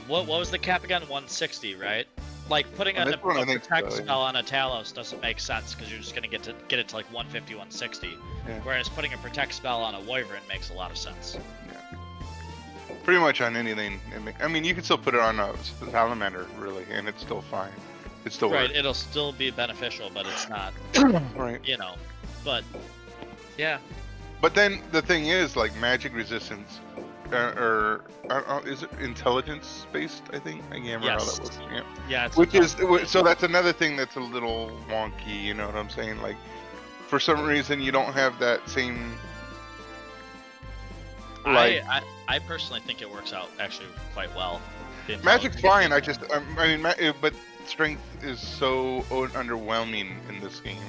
What was the cap again? 160, right? Like putting On a this one, I think protect so, yeah. spell on a Talos doesn't make sense, because you're just gonna get it to like 150, 160. Yeah. Whereas putting a protect spell on a wyvern makes a lot of sense. Pretty much on anything. I mean, you can still put it on a salamander, really, and it's still fine. It still Right, works. it'll still be beneficial, but it's not, Right. But yeah, But then the thing is, like magic resistance, is it intelligence based? I think I can't remember how Yes. that was. Yeah. Yeah, it's Which is intelligence. so that's another thing that's a little wonky. You know what I'm saying? Like, for some reason, you don't have that same. Like, I personally think it works out actually quite well. The magic's intelligence. fine. But strength is so underwhelming in this game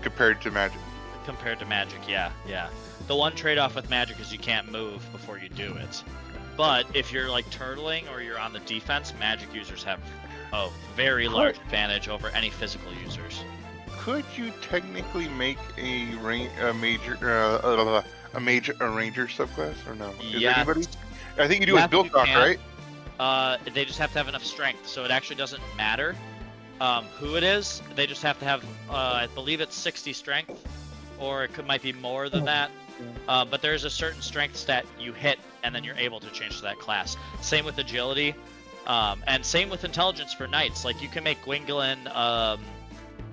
compared to magic. Compared to magic, yeah. The one trade-off with magic is you can't move before you do it. But if you're like turtling or you're on the defense, magic users have a very large advantage over any physical users. Could you technically make a ranger subclass or no? Is Yes. anybody? I think you do Yes, with build you talk, can. right? They just have to have enough strength, so it actually doesn't matter who it is. They just have to have, I believe it's 60 strength, or it might be more than that. But there's a certain strength stat you hit, and then you're able to change to that class. Same with agility, and same with intelligence for knights. Like you can make Gwyngelin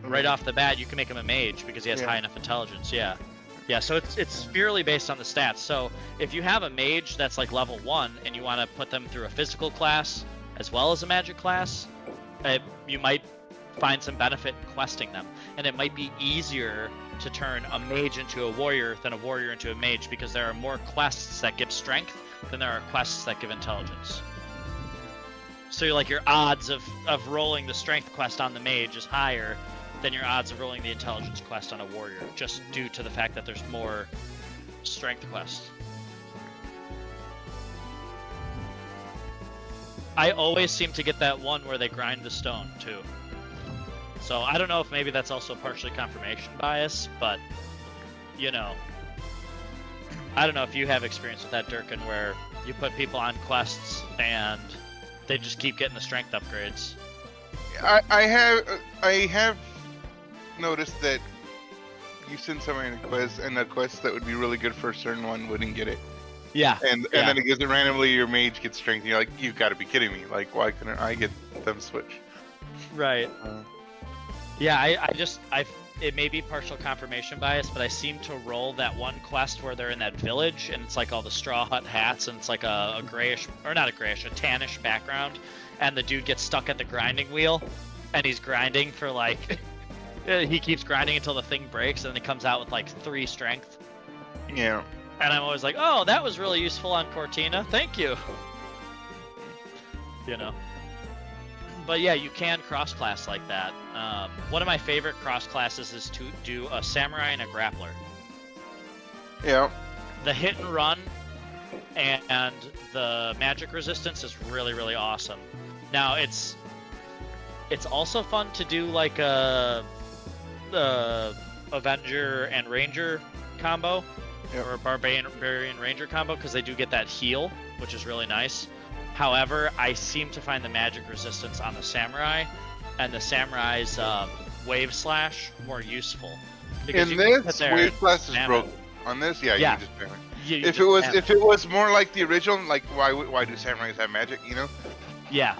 right off the bat. You can make him a mage because he has high enough intelligence. Yeah. So it's purely based on the stats. So if you have a mage that's like level 1 and you want to put them through a physical class as well as a magic class, you might find some benefit in questing them, and it might be easier to turn a mage into a warrior than a warrior into a mage because there are more quests that give strength than there are quests that give intelligence. So your odds of rolling the strength quest on the mage is higher than your odds of rolling the intelligence quest on a warrior, just due to the fact that there's more strength quests. I always seem to get that one where they grind the stone too. So I don't know if maybe that's also partially confirmation bias, but I don't know if you have experience with that, Durriken, where you put people on quests and they just keep getting the strength upgrades. I have noticed that you send somebody a quest, and a quest that would be really good for a certain one wouldn't get it. Yeah. And then it gives it randomly. Your mage gets strength. And you're like, you've got to be kidding me! Like, why couldn't I get them switch? Right. Yeah, it may be partial confirmation bias, but I seem to roll that one quest where they're in that village and it's like all the straw hut hats and it's like a grayish, or not a grayish, a tannish background, and the dude gets stuck at the grinding wheel and he's grinding for like he keeps grinding until the thing breaks and then he comes out with like 3 strength. Yeah. And I'm always like, oh, that was really useful on Cortina. Thank you. But yeah, you can cross-class like that. One of my favorite cross-classes is to do a samurai and a grappler. Yeah. The hit and run and the magic resistance is really, really awesome. Now, it's also fun to do like a Avenger and Ranger combo, or a Barbarian Ranger combo, because they do get that heal, which is really nice. However, I seem to find the magic resistance on the samurai and the samurai's wave slash more useful. In this, wave slash is broken. On this, you just spam it. If it was more like the original, like why do samurais have magic? Yeah.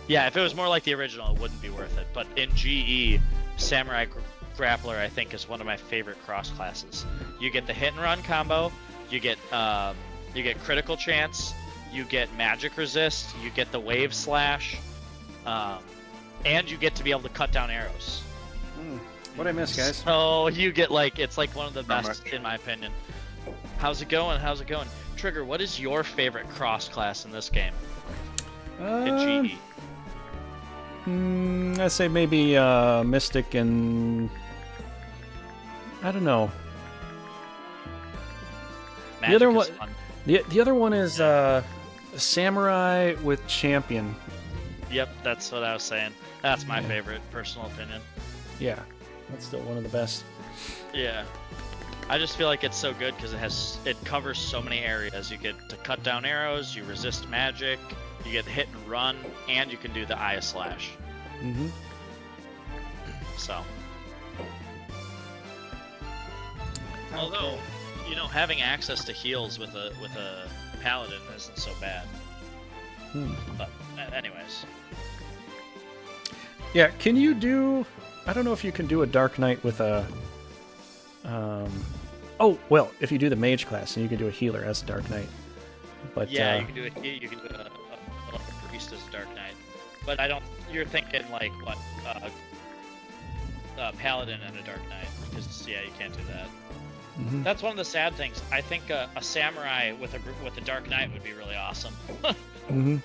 If it was more like the original, it wouldn't be worth it. But in GE, Samurai Grappler, I think, is one of my favorite cross classes. You get the hit and run combo, you get critical chance, you get magic resist, you get the wave slash, and you get to be able to cut down arrows. What'd I miss, guys? So you get it's like one of the best in my opinion. How's it going? Trigger, what is your favorite cross class in this game? In GE? I'd say maybe Mystic and I don't know. Magic the other is one, fun. the other one is Samurai with Champion. Yep, that's what I was saying. That's my favorite, personal opinion. Yeah, that's still one of the best. Yeah, I just feel like it's so good because it covers so many areas. You get to cut down arrows, you resist magic, you get the hit and run, and you can do the Eye Slash. Mm-hmm. So, although having access to heals with a paladin isn't so bad. But anyways. Yeah, can you do? I don't know if you can do a Dark Knight with a. Oh well, if you do the Mage class, then you can do a healer as a Dark Knight. But Yeah, you can do it. You can do a priest as a Dark Knight, but I don't. You're thinking like what? Paladin and a Dark Knight, because yeah, you can't do that. mhm. That's one of the sad things. I think a samurai with a Dark Knight would be really awesome. Mhm.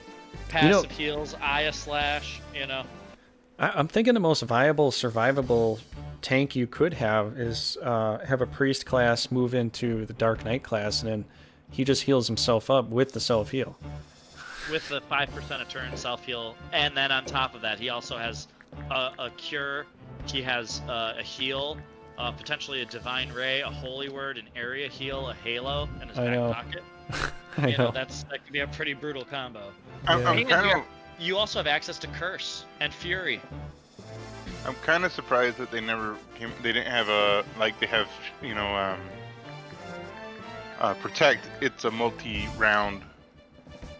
Passive heals, Aya slash. I'm thinking the most viable, survivable tank you could have is have a priest class move into the Dark Knight class, and then he just heals himself up with the self heal. With the 5% of turn self heal, and then on top of that, he also has a cure. He has a heal, potentially a divine ray, a holy word, an area heal, a halo, and his I back know. pocket. I know. That could be a pretty brutal combo. I'm And kind of you also have access to curse and fury. I'm kind of surprised that they never came. They didn't have they have protect. It's a multi-round.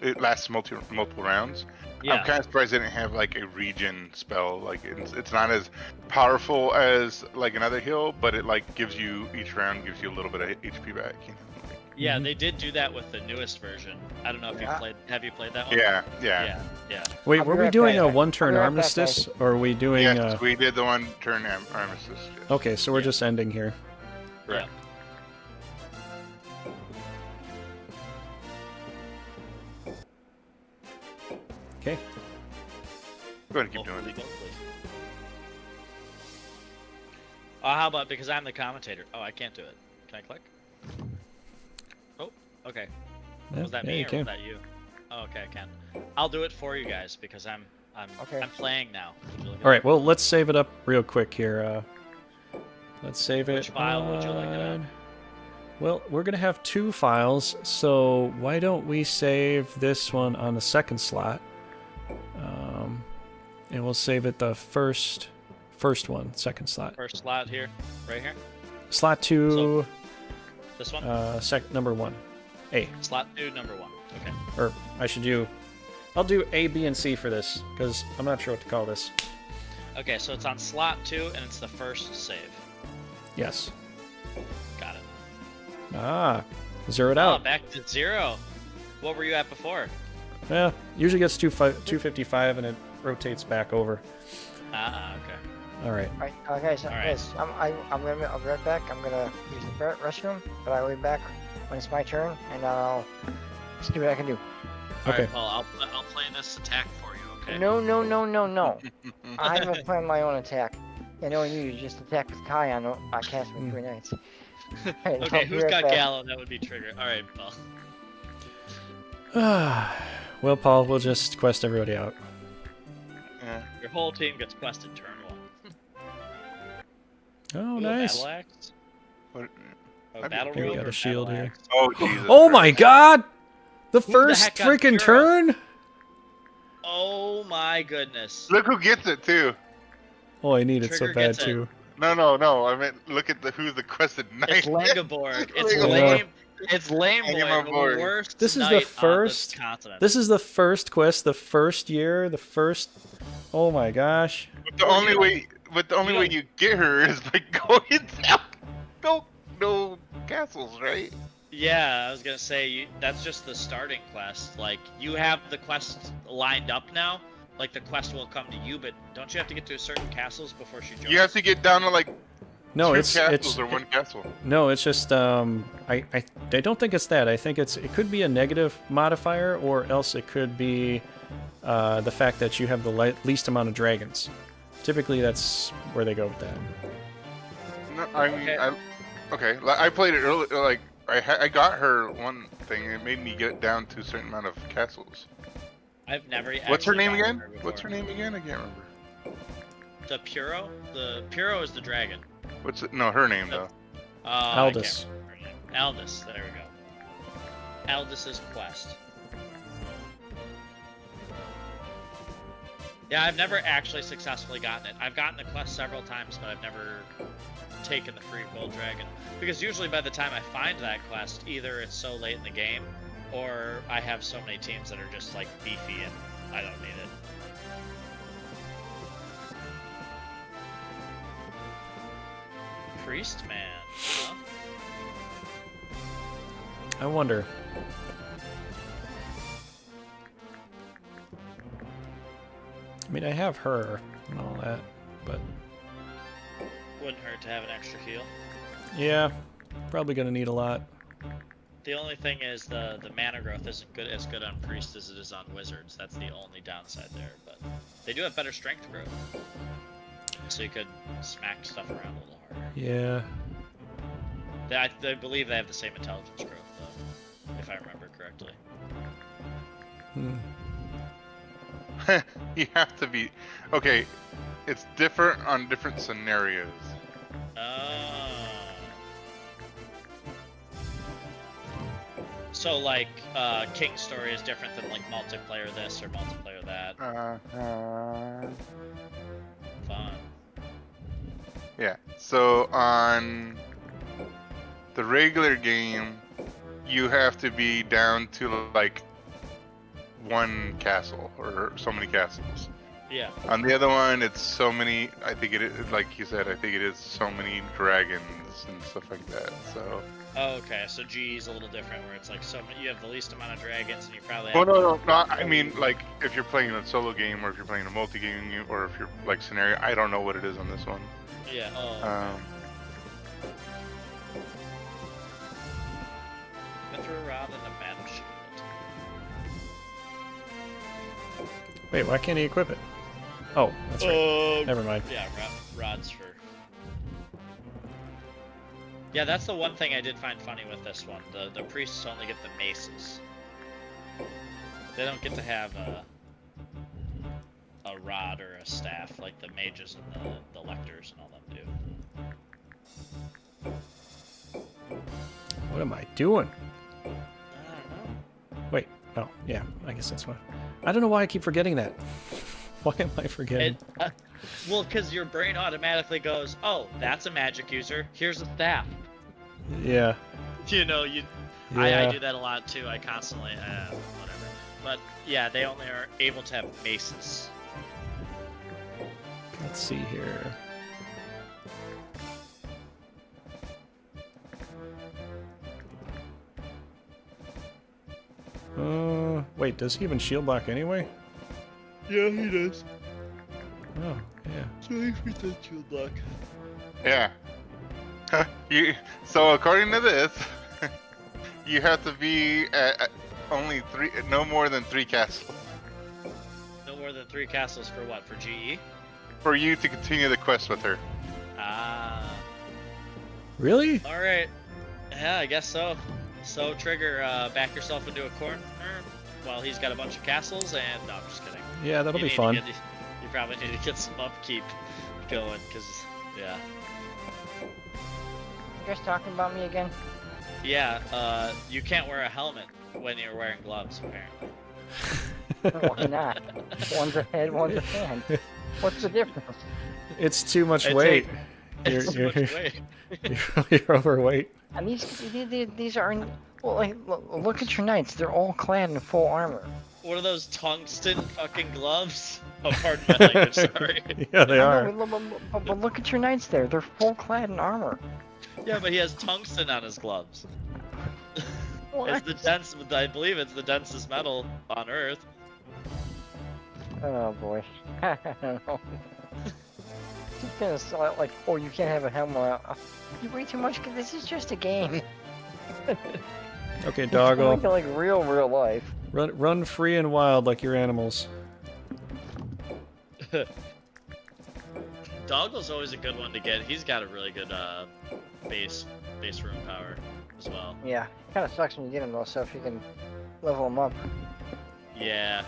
It lasts multiple rounds. Yeah. I'm kind of surprised they didn't have like a regen spell. Like it's not as powerful as like another heal, but it like gives you each round gives you a little bit of HP back. Yeah, they did do that with the newest version. I don't know if Yeah. Have you played that one? Yeah. Yeah. Wait, I'll were be we right doing back. a one-turn I'll be right back, armistice, or are we doing? Yes, we did the one turn armistice. Yes. Okay, so we're Yeah. just ending here. Yeah. Okay. Go ahead and keep doing Hopefully, it. hopefully. Oh, how about because I'm the commentator? Oh, I can't do it. Can I click? Oh, okay. Yeah, Was that yeah, me you or can. was that you? Oh, okay, I can. I'll do it for you guys because I'm Okay. I'm playing now. Would you look at All right. Well, let's save it up real quick here. Let's save Which it. file would you like it on? Well, we're gonna have two files, so why don't we save this one on the second slot, and we'll save it the first one, second slot. First slot here, right here. Slot 2, This one. number 1, A. Slot 2, number 1. Okay. Or I'll do A, B, and C for this because I'm not sure what to call this. Okay, so it's on slot 2 and it's the first save. Yes. Got it. Ah, zeroed Oh, out. back to 0. What were you at before? Yeah, usually gets 255 and it rotates back over. Okay. All right. Alright, guys, All right. guys, I'll be right back. I'm gonna use the restroom, but I'll be back when it's my turn, and I'll see what I can do. Okay. Alright, Paul, I'll play this attack for you, okay? No. I will plan my own attack. I know you just attack with Kai on Cast with 3 Knights. Alright, Okay, I'll be who's right got back. Gallo? That would be Trigger. Alright, Paul. Well, Paul, we'll just quest everybody out. Yeah. Your whole team gets quested turn 1. Oh, Ooh, a nice. Battle axe. What- A I'd be- battle Here we robe got or a shield battle here. axe? Oh Jesus. Oh my Christ. God! The the first heck got freaking Kuro? turn? Oh my goodness. Look who gets it too. Oh, I need it so Trigger bad gets it. too. No. I meant look at who's the quested knight. It's Langeborg. It's Langeborg. lame. It's lame boy, Langeborg. the worst This is the knight first- on the continent. This is the first quest, the first year, the first. Oh my gosh! The only way you you get her is by going down. No castles, right? Yeah, I was gonna say that's just the starting quest. Like you have the quest lined up now. Like the quest will come to you, but don't you have to get to certain castles before she joins? You have to get down to like No, two it's castles or one castle. no, it's just I don't think it's that. I think it could be a negative modifier, or else it could be the fact that you have the least amount of dragons. Typically, that's where they go with that. No, I mean, Okay. okay. I played it early. Like I got her one thing. And it made me get down to a certain amount of castles. I've never. What's her actually name gotten again? her What's her before. name again? I can't remember. The Puro. The Puro is the dragon. What's it? No, her name though. I can't Aldous. remember her name. Aldous. There we go. Aldous' quest. Yeah, I've never actually successfully gotten it. I've gotten the quest several times, but I've never taken the free gold dragon. Because usually by the time I find that quest, either it's so late in the game, or I have so many teams that are just like beefy and I don't need it. Priest man. Huh? I wonder. I mean, I have her and all that, but Wouldn't hurt to have an extra heal. yeah, probably gonna need a lot. The only thing is the mana growth isn't as good on priest as it is on wizards. That's the only downside there. But they do have better strength growth, so you could smack stuff around a little harder. Yeah. I believe they have the same intelligence growth though, if I remember correctly. You have to be okay. It's different on different scenarios. So like King's Story is different than like multiplayer this or multiplayer that. Fun. Yeah. So on the regular game, you have to be down to like one castle or so many castles. Yeah. On the other one, it's so many. I think it is, like you said, I think it is so many dragons and stuff like that. So. Oh, okay, so G is a little different, where it's like you have the least amount of dragons, and you probably. Well, have no. I mean, like if you're playing a solo game, or if you're playing a multi-game, or if you're like scenario. I don't know what it is on this one. Yeah. Oh. Throw a rod and a mana shield. Wait, why can't he equip it? Oh, that's right. Never mind. Yeah, rods for. Yeah, that's the one thing I did find funny with this one. The priests only get the maces. They don't get to have a rod or a staff like the mages and the lectors and all them do. What am I doing? I don't know. Wait. Oh, yeah. I guess that's why. I don't know why I keep forgetting that. Why am I forgetting? Well, because your brain automatically goes, "Oh, that's a magic user. Here's a staff." Yeah. You know, Yeah. I do that a lot too. I constantly, whatever. But yeah, they only are able to have maces. Let's see here. Wait, does he even shield block anyway? Yeah, he does. Oh, yeah. So he does shield block. Yeah. So according to this, you have to be at only no more than 3 castles. No more than 3 castles for what? For GE? For you to continue the quest with her. Ah. Really? All right. Yeah, I guess so. So Trigger, back yourself into a corner while he's got a bunch of castles, and no, I'm just kidding. Yeah, that'll be You fun. probably need to get some upkeep going, because yeah. You guys talking about me again? Yeah, you can't wear a helmet when you're wearing gloves, apparently. Why not? One's a head, one's a hand. What's the difference? It's too much It's weight. It's too much weight. You're overweight. And these are, well, like, look at your knights. They're all clad in full armor. What are those tungsten fucking gloves? Oh, pardon my language, sorry. Yeah, they I are. know, but look at your knights there. They're full clad in armor. Yeah, but he has tungsten on his gloves. What? It's the dense, I believe it's the densest metal on Earth. Oh boy. I don't know. He's gonna sell it like, oh, you can't have a helmet. You way too much, 'cause this is just a game. Okay, It's doggo. going to like real life. Run free and wild like your animals. Doggle's always a good one to get. He's got a really good base room power as well. Yeah, kind of sucks when you get him though. So if you can level him up. Yeah.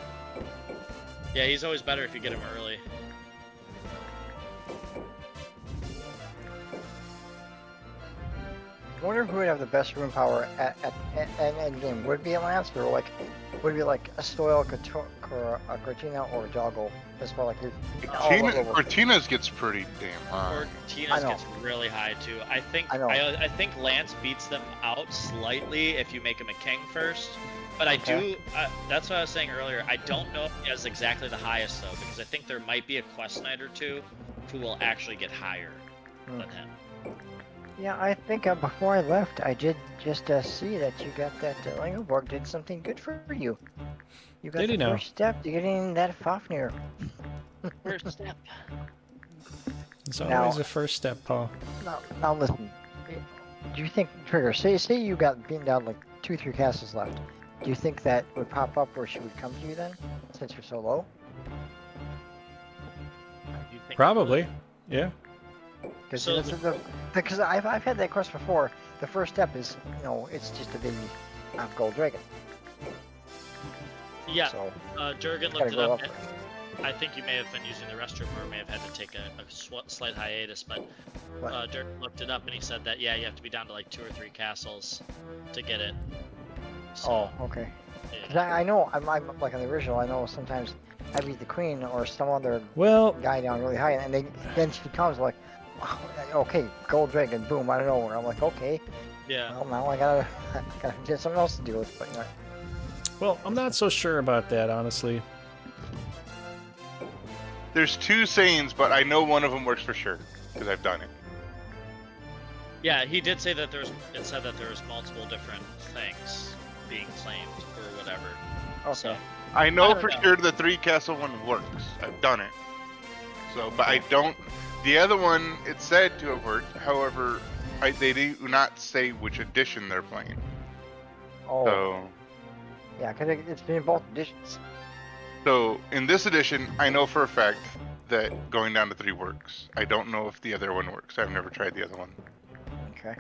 Yeah, he's always better if you get him early. I wonder who would have the best room power at end game. Would it be a Lance, or like, would it be like a Stoil, Cortina, or Doggle? As well, like Cortina's gets pretty damn high. Or Tina's gets really high too. I think Lance beats them out slightly if you make him a king first. But I do. That's what I was saying earlier. I don't know if he has exactly the highest though, because I think there might be a quest knight or two who will actually get higher than him. Yeah, I think before I left, I did just see that you got that Langeborg did something good for you. You got Did the he now? first step to getting that Fafnir. First step. It's Now- always a first step, Paul. Now listen. Do you think Trigger? Say you got beaten down like 2-3 castles left. Do you think that would pop up where she would come to you then, since you're so low? You think Probably. Yeah. Because So because I've had that quest before. The first step is it's just a baby gold dragon. Yeah, So Durriken gotta looked it go up. up. I think you may have been using the restroom or may have had to take a slight hiatus, but Durriken looked it up and he said that, yeah, you have to be down to like 2 or 3 castles to get it. So, Oh, okay. Because yeah. I know I'm like in the original. I know sometimes I beat the queen or some other Well, guy down really high, and then she comes like, "Wow, okay, gold dragon, boom, out of nowhere." I'm like, okay, Yeah. well now I gotta get something else to deal with. But well, I'm not so sure about that, honestly. There's 2 sayings, but I know one of them works for sure because I've done it. Yeah, he did say that it said that there was multiple different things being claimed or whatever. okay, So, I know don't for know. sure the 3 castle one works. I've done it. So, but I don't. The other one, it's said to have worked. However, they do not say which edition they're playing. oh So, yeah, because it's been in both editions. so in this edition, I know for a fact that going down to 3 works. I don't know if the other one works. I've never tried the other one. Okay.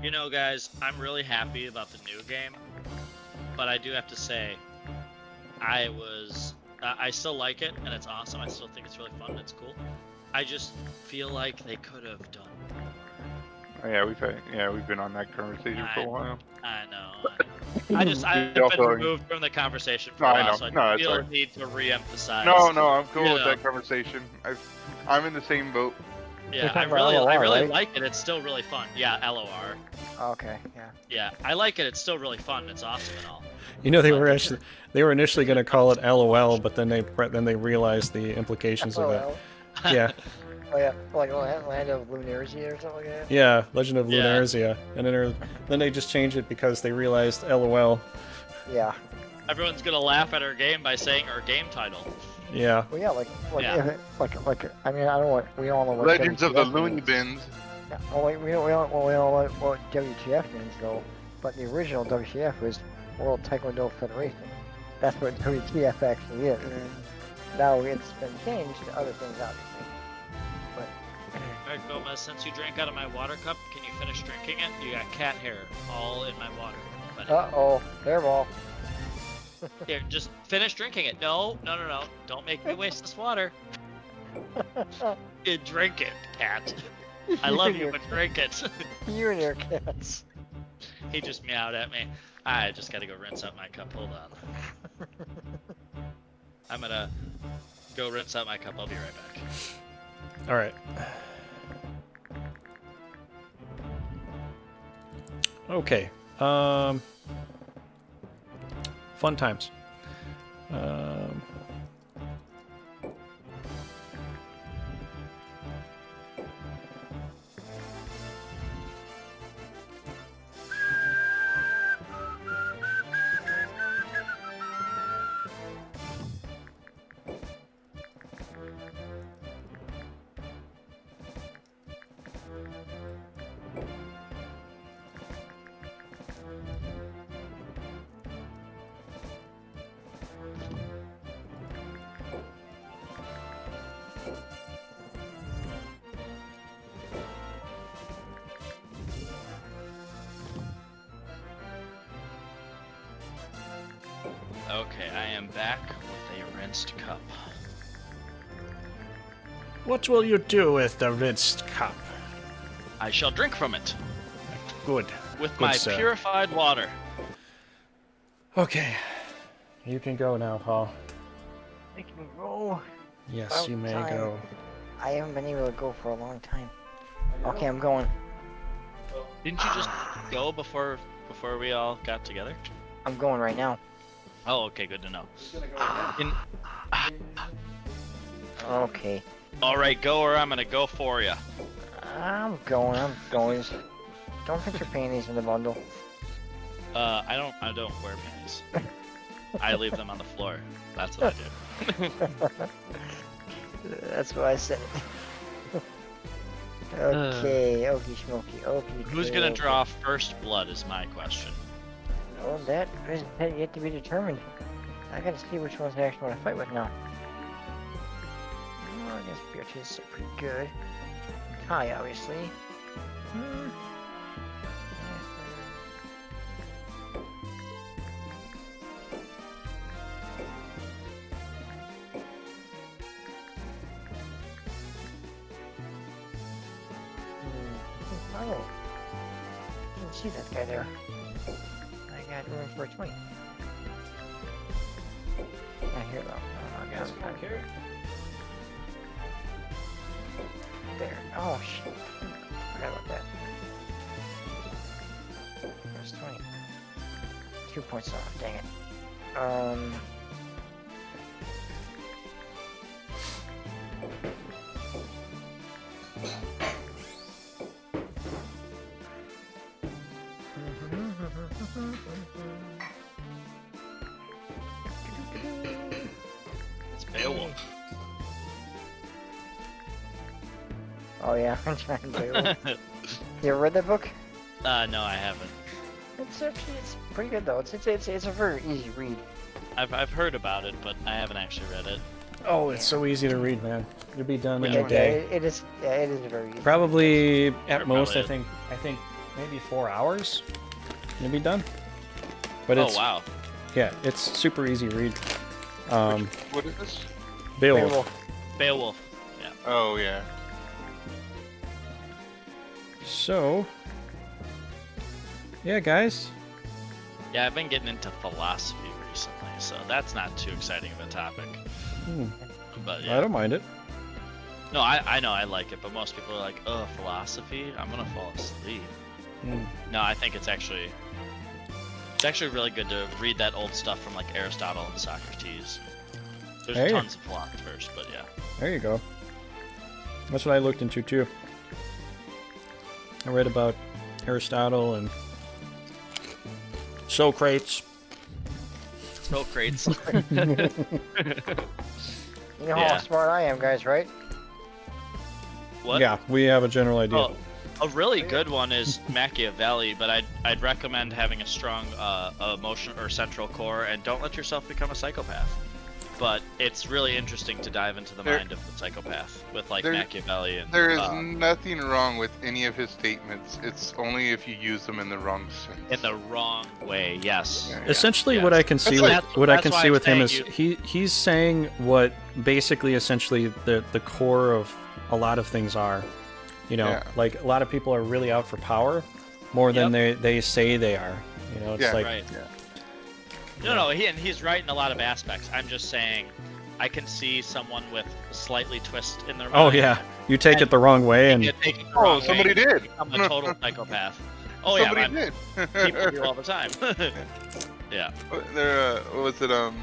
you know, guys, I'm really happy about the new game, but I do have to say, I still like it and it's awesome. I still think it's really fun and it's cool. I just feel like they could have done more. Oh, yeah, we've been on that conversation for a while. I know. I've Yeah, been sorry. removed from the conversation for No, a I while, know. so I No, that's feel a alright. need to re-emphasize. No, I'm cool You with know. that conversation. I'm in the same boat. Yeah, You're I talking about really LOR, right? like it. It's still really fun. Yeah, LOR. Okay, yeah. Yeah, I like it. It's still really fun. It's awesome and all. You know, they were initially going to call it LOL, but then they realized the implications of it. LOL. Yeah, Oh yeah, like Land of Lunaria or something like that. yeah, Legend of Yeah. Lunaria, and then they just changed it because they realized LOL. Yeah. Everyone's gonna laugh at our game by saying our game title. Yeah, Well, yeah, Yeah. if it, I mean, I don't know what we all know what Legends of the WTF Looney means. Bins. Yeah, well, we don't know what WTF means though. But the original WTF was World Taekwondo Federation. That's what WTF actually is. And now it's been changed to other things, obviously. But Alright, Gomez, since you drank out of my water cup, can you finish drinking it? You got cat hair all in my water. But uh-oh, hairball. here, just finish drinking it. No. Don't make me waste this water. Drink it, cat. I love you, but drink it. You and your cats. He just meowed at me. I just gotta go rinse out my cup. Hold on. I'm gonna go rinse out my cup. I'll be right back. all right. Okay. Fun times. Okay, I am back with a rinsed cup. What will you do with the rinsed cup? I shall drink from it Good. with Good, my sir. purified water. Okay. You can go now, Paul. I can go. Yes, About you may time. go. I haven't been able to go for a long time. Okay, I'm going. Didn't you just go before we all got together? I'm going right now. Oh, okay, good to know. Okay. All right, go or I'm gonna go for you. I'm going. Just don't put your panties in the bundle. I don't wear panties. I leave them on the floor. That's what I do. That's why I said it. Okay, okie schmoky, okie. Who's gonna draw first blood is my question. Well, that is yet to be determined. I gotta see which ones I actually want to fight with now. Well, I guess Beatrice is pretty good. Kai, obviously. Hmm. Oh, didn't see that guy there. I got room for a 20. I hear though. Oh, I got him. There. Oh shit. Forgot about that. There's 20. 2 points off. Dang it. It's Beowulf. Oh yeah, I'm trying to do. You ever read that book? No, I haven't. It's pretty good though. It's a very easy read. I've heard about it, but I haven't actually read it. Oh, it's so easy to read, man. You'll be done in Yeah, a day. It is. Yeah, it is very easy. Probably at Or most, probably I think maybe 4 hours. You'll be done. But Oh it's wow. yeah, it's super easy read. What is this? Beowulf. Beowulf. Yeah. Oh yeah. So, yeah, guys. Yeah, I've been getting into philosophy recently, so that's not too exciting of a topic. But I yeah. don't mind it. No, I know I like it, but most people are like, "Oh, philosophy? I'm gonna fall asleep." No, I think it's actually really good to read that old stuff from like Aristotle and Socrates. There's Hey. tons of philosophers, but yeah. There you go. That's what I looked into too. I read about Aristotle and Socrates. Socrates. You know Yeah. how smart I am, guys, right? What? Yeah, we have a general idea. Oh, a really good one is Machiavelli, but I'd recommend having a strong emotion or central core, and don't let yourself become a psychopath. But it's really interesting to dive into the mind of the psychopath with like There- Machiavelli and. There is nothing wrong with any of his statements. It's only if you use them in the wrong sense. in the wrong way, yes. Yeah. Essentially, yes. what I can see That's with why- that's why I'm with him is saying he's saying what basically essentially the core of a lot of things are. You know, Yeah. like a lot of people are really out for power more than Yep. they say they are. You know, it's Yeah, like Right. Yeah. No, he's right in a lot of aspects. I'm just saying, I can see someone with slightly twist in their mind. oh yeah, you take it the wrong way and You take it the Oh, wrong somebody way, did. become a total psychopath. Oh yeah, Somebody did. people do all the time. Yeah. There, what was it?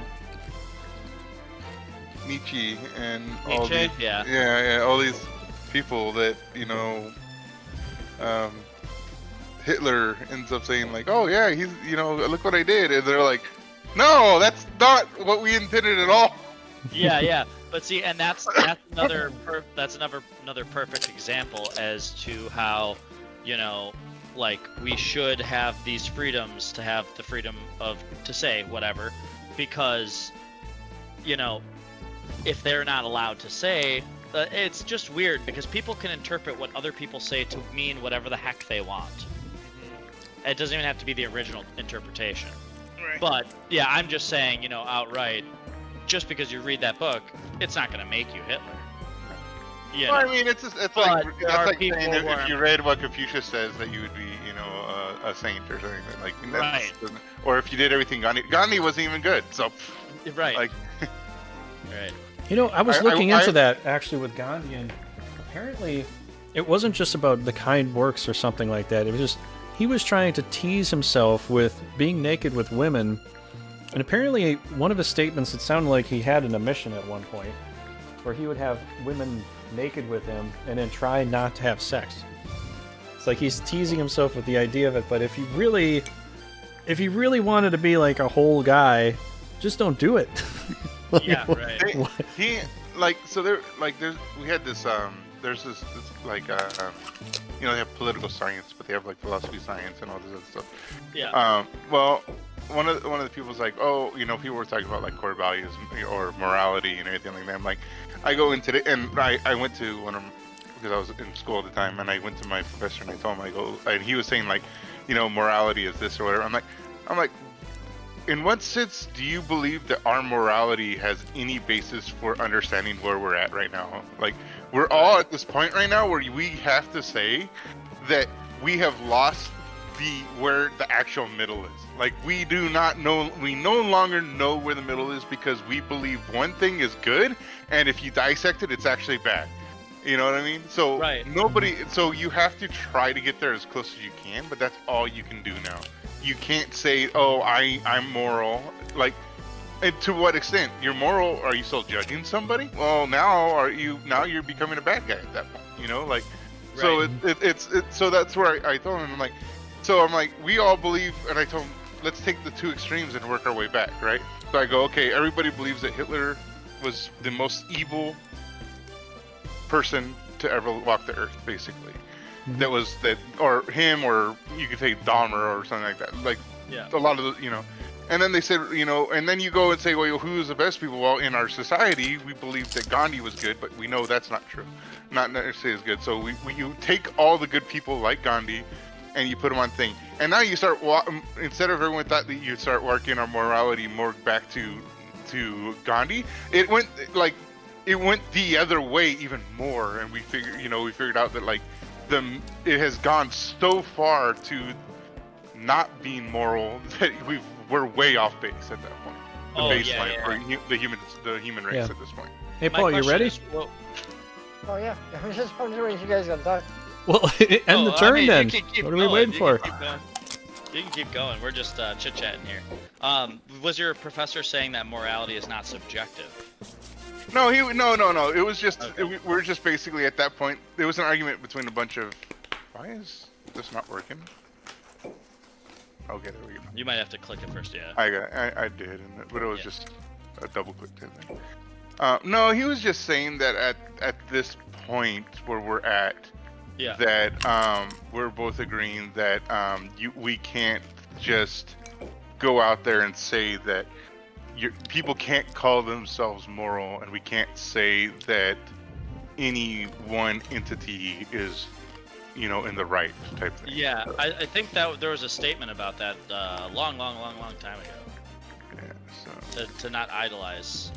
Nietzsche and all Nietzsche? these. Yeah. Yeah, all these people that Hitler ends up saying like, "Oh yeah, he's look what I did," and they're like, "No, that's not what we intended at all." Yeah. But see, and that's another perfect example as to how, like we should have these freedoms to have the freedom to say whatever, because, if they're not allowed to say, it's just weird because people can interpret what other people say to mean whatever the heck they want. It doesn't even have to be the original interpretation. Right. But yeah, I'm just saying, outright, just because you read that book, it's not going to make you Hitler. Yeah. Well, I mean, it's But like there that's are like people saying who if are- you read what Confucius says that you would be, a saint or something like. Right. Or if you did everything Gandhi wasn't even good. So, Right. like, Right. I was I- looking I- into that actually with Gandhi, and apparently it wasn't just about the kind works or something like that. It was just he was trying to tease himself with being naked with women, and apparently one of his statements, it sounded like he had an emission at one point where he would have women naked with him and then try not to have sex. It's like he's teasing himself with the idea of it, but if he really wanted to be like a whole guy, just don't do it. Yeah, right. He like so there like there's we had this there's this like you know, they have political science, but they have like philosophy science and all this other stuff. Yeah. Well, one of the people was like, oh, you know, people were talking about like core values or morality and everything like that. I'm like, I go into it, and I went to one of them because I was in school at the time, and I went to my professor and I told him, I go, and he was saying like, you know, morality is this or whatever. I'm like, in what sense do you believe that our morality has any basis for understanding where we're at right now? Like, we're all at this point right now where we have to say that we have lost where the actual middle is. Like, we do not know, we no longer know where the middle is because we believe one thing is good, and if you dissect it, it's actually bad. You know what I mean? So so you have to try to get there as close as you can, but that's all you can do now. You can't say, oh, I'm moral. Like, and to what extent? You're moral, are you still judging somebody? Well, now you're becoming a bad guy at that point, you know? Like, so it's so that's where I told him, I'm like, we all believe, and I told him, let's take the two extremes and work our way back, right? So I go, okay, everybody believes that Hitler was the most evil person to ever walk the earth, basically. That was that, or him, or you could say Dahmer or something like that. Like, a lot of the, you know. And then they said, you know, and then you go and say, well, who's the best people? Well, in our society, we believe that Gandhi was good, but we know that's not true. Not necessarily as good. So you take all the good people like Gandhi, and you put them on thing. And now you start, instead of everyone thought that you start working our morality more back to Gandhi, it went the other way even more. And we figured out that, like, it has gone so far to not being moral that we're way off base at that point. The baseline for the human race at this point. Hey, Paul, you ready? Oh yeah, I was just wondering if you guys got done. Well, end the turn then. What are we waiting for? You can keep going. We're just chit-chatting here. Was your professor saying that morality is not subjective? No, no. It was just we're just basically at that point. There was an argument between a bunch of. Why is this not working? Okay, there we go. You might have to click it first, yeah. I did, but it was just a double click thing. No, he was just saying that at this point where we're at, that we're both agreeing that we can't just go out there and say that people can't call themselves moral, and we can't say that any one entity is, you know, in the right type thing. Yeah, I think that there was a statement about that long time ago. Yeah, so to not idolize.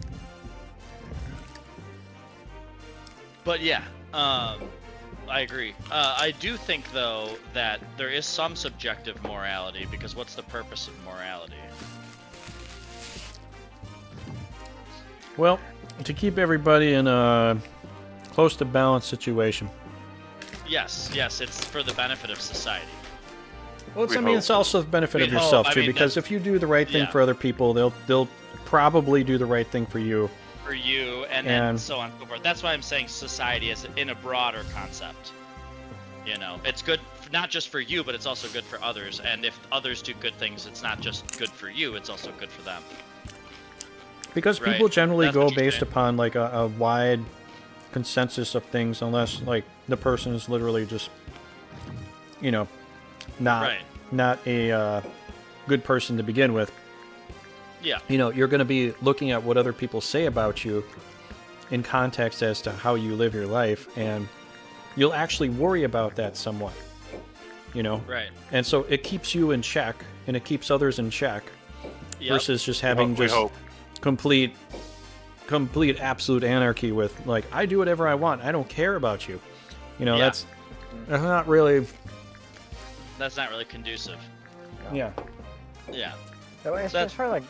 But yeah, I agree. I do think, though, that there is some subjective morality, because what's the purpose of morality? Well, to keep everybody in a close to balanced situation. Yes, it's for the benefit of society. Well, it's also the benefit of yourself too, because if you do the right thing for other people, they'll probably do the right thing for you. For you, and so on and so forth. That's why I'm saying society is in a broader concept. You know, it's good not just for you, but it's also good for others. And if others do good things, it's not just good for you; it's also good for them. Because people generally go based upon like a wide consensus of things, unless like the person is literally just, you know, not a good person to begin with. Yeah. You know, you're going to be looking at what other people say about you in context as to how you live your life, and you'll actually worry about that somewhat. You know? Right. And so it keeps you in check, and it keeps others in check, versus just having complete absolute anarchy with, like, I do whatever I want. I don't care about you. You know, that's not really... That's not really conducive. Yeah. Yeah. So as far as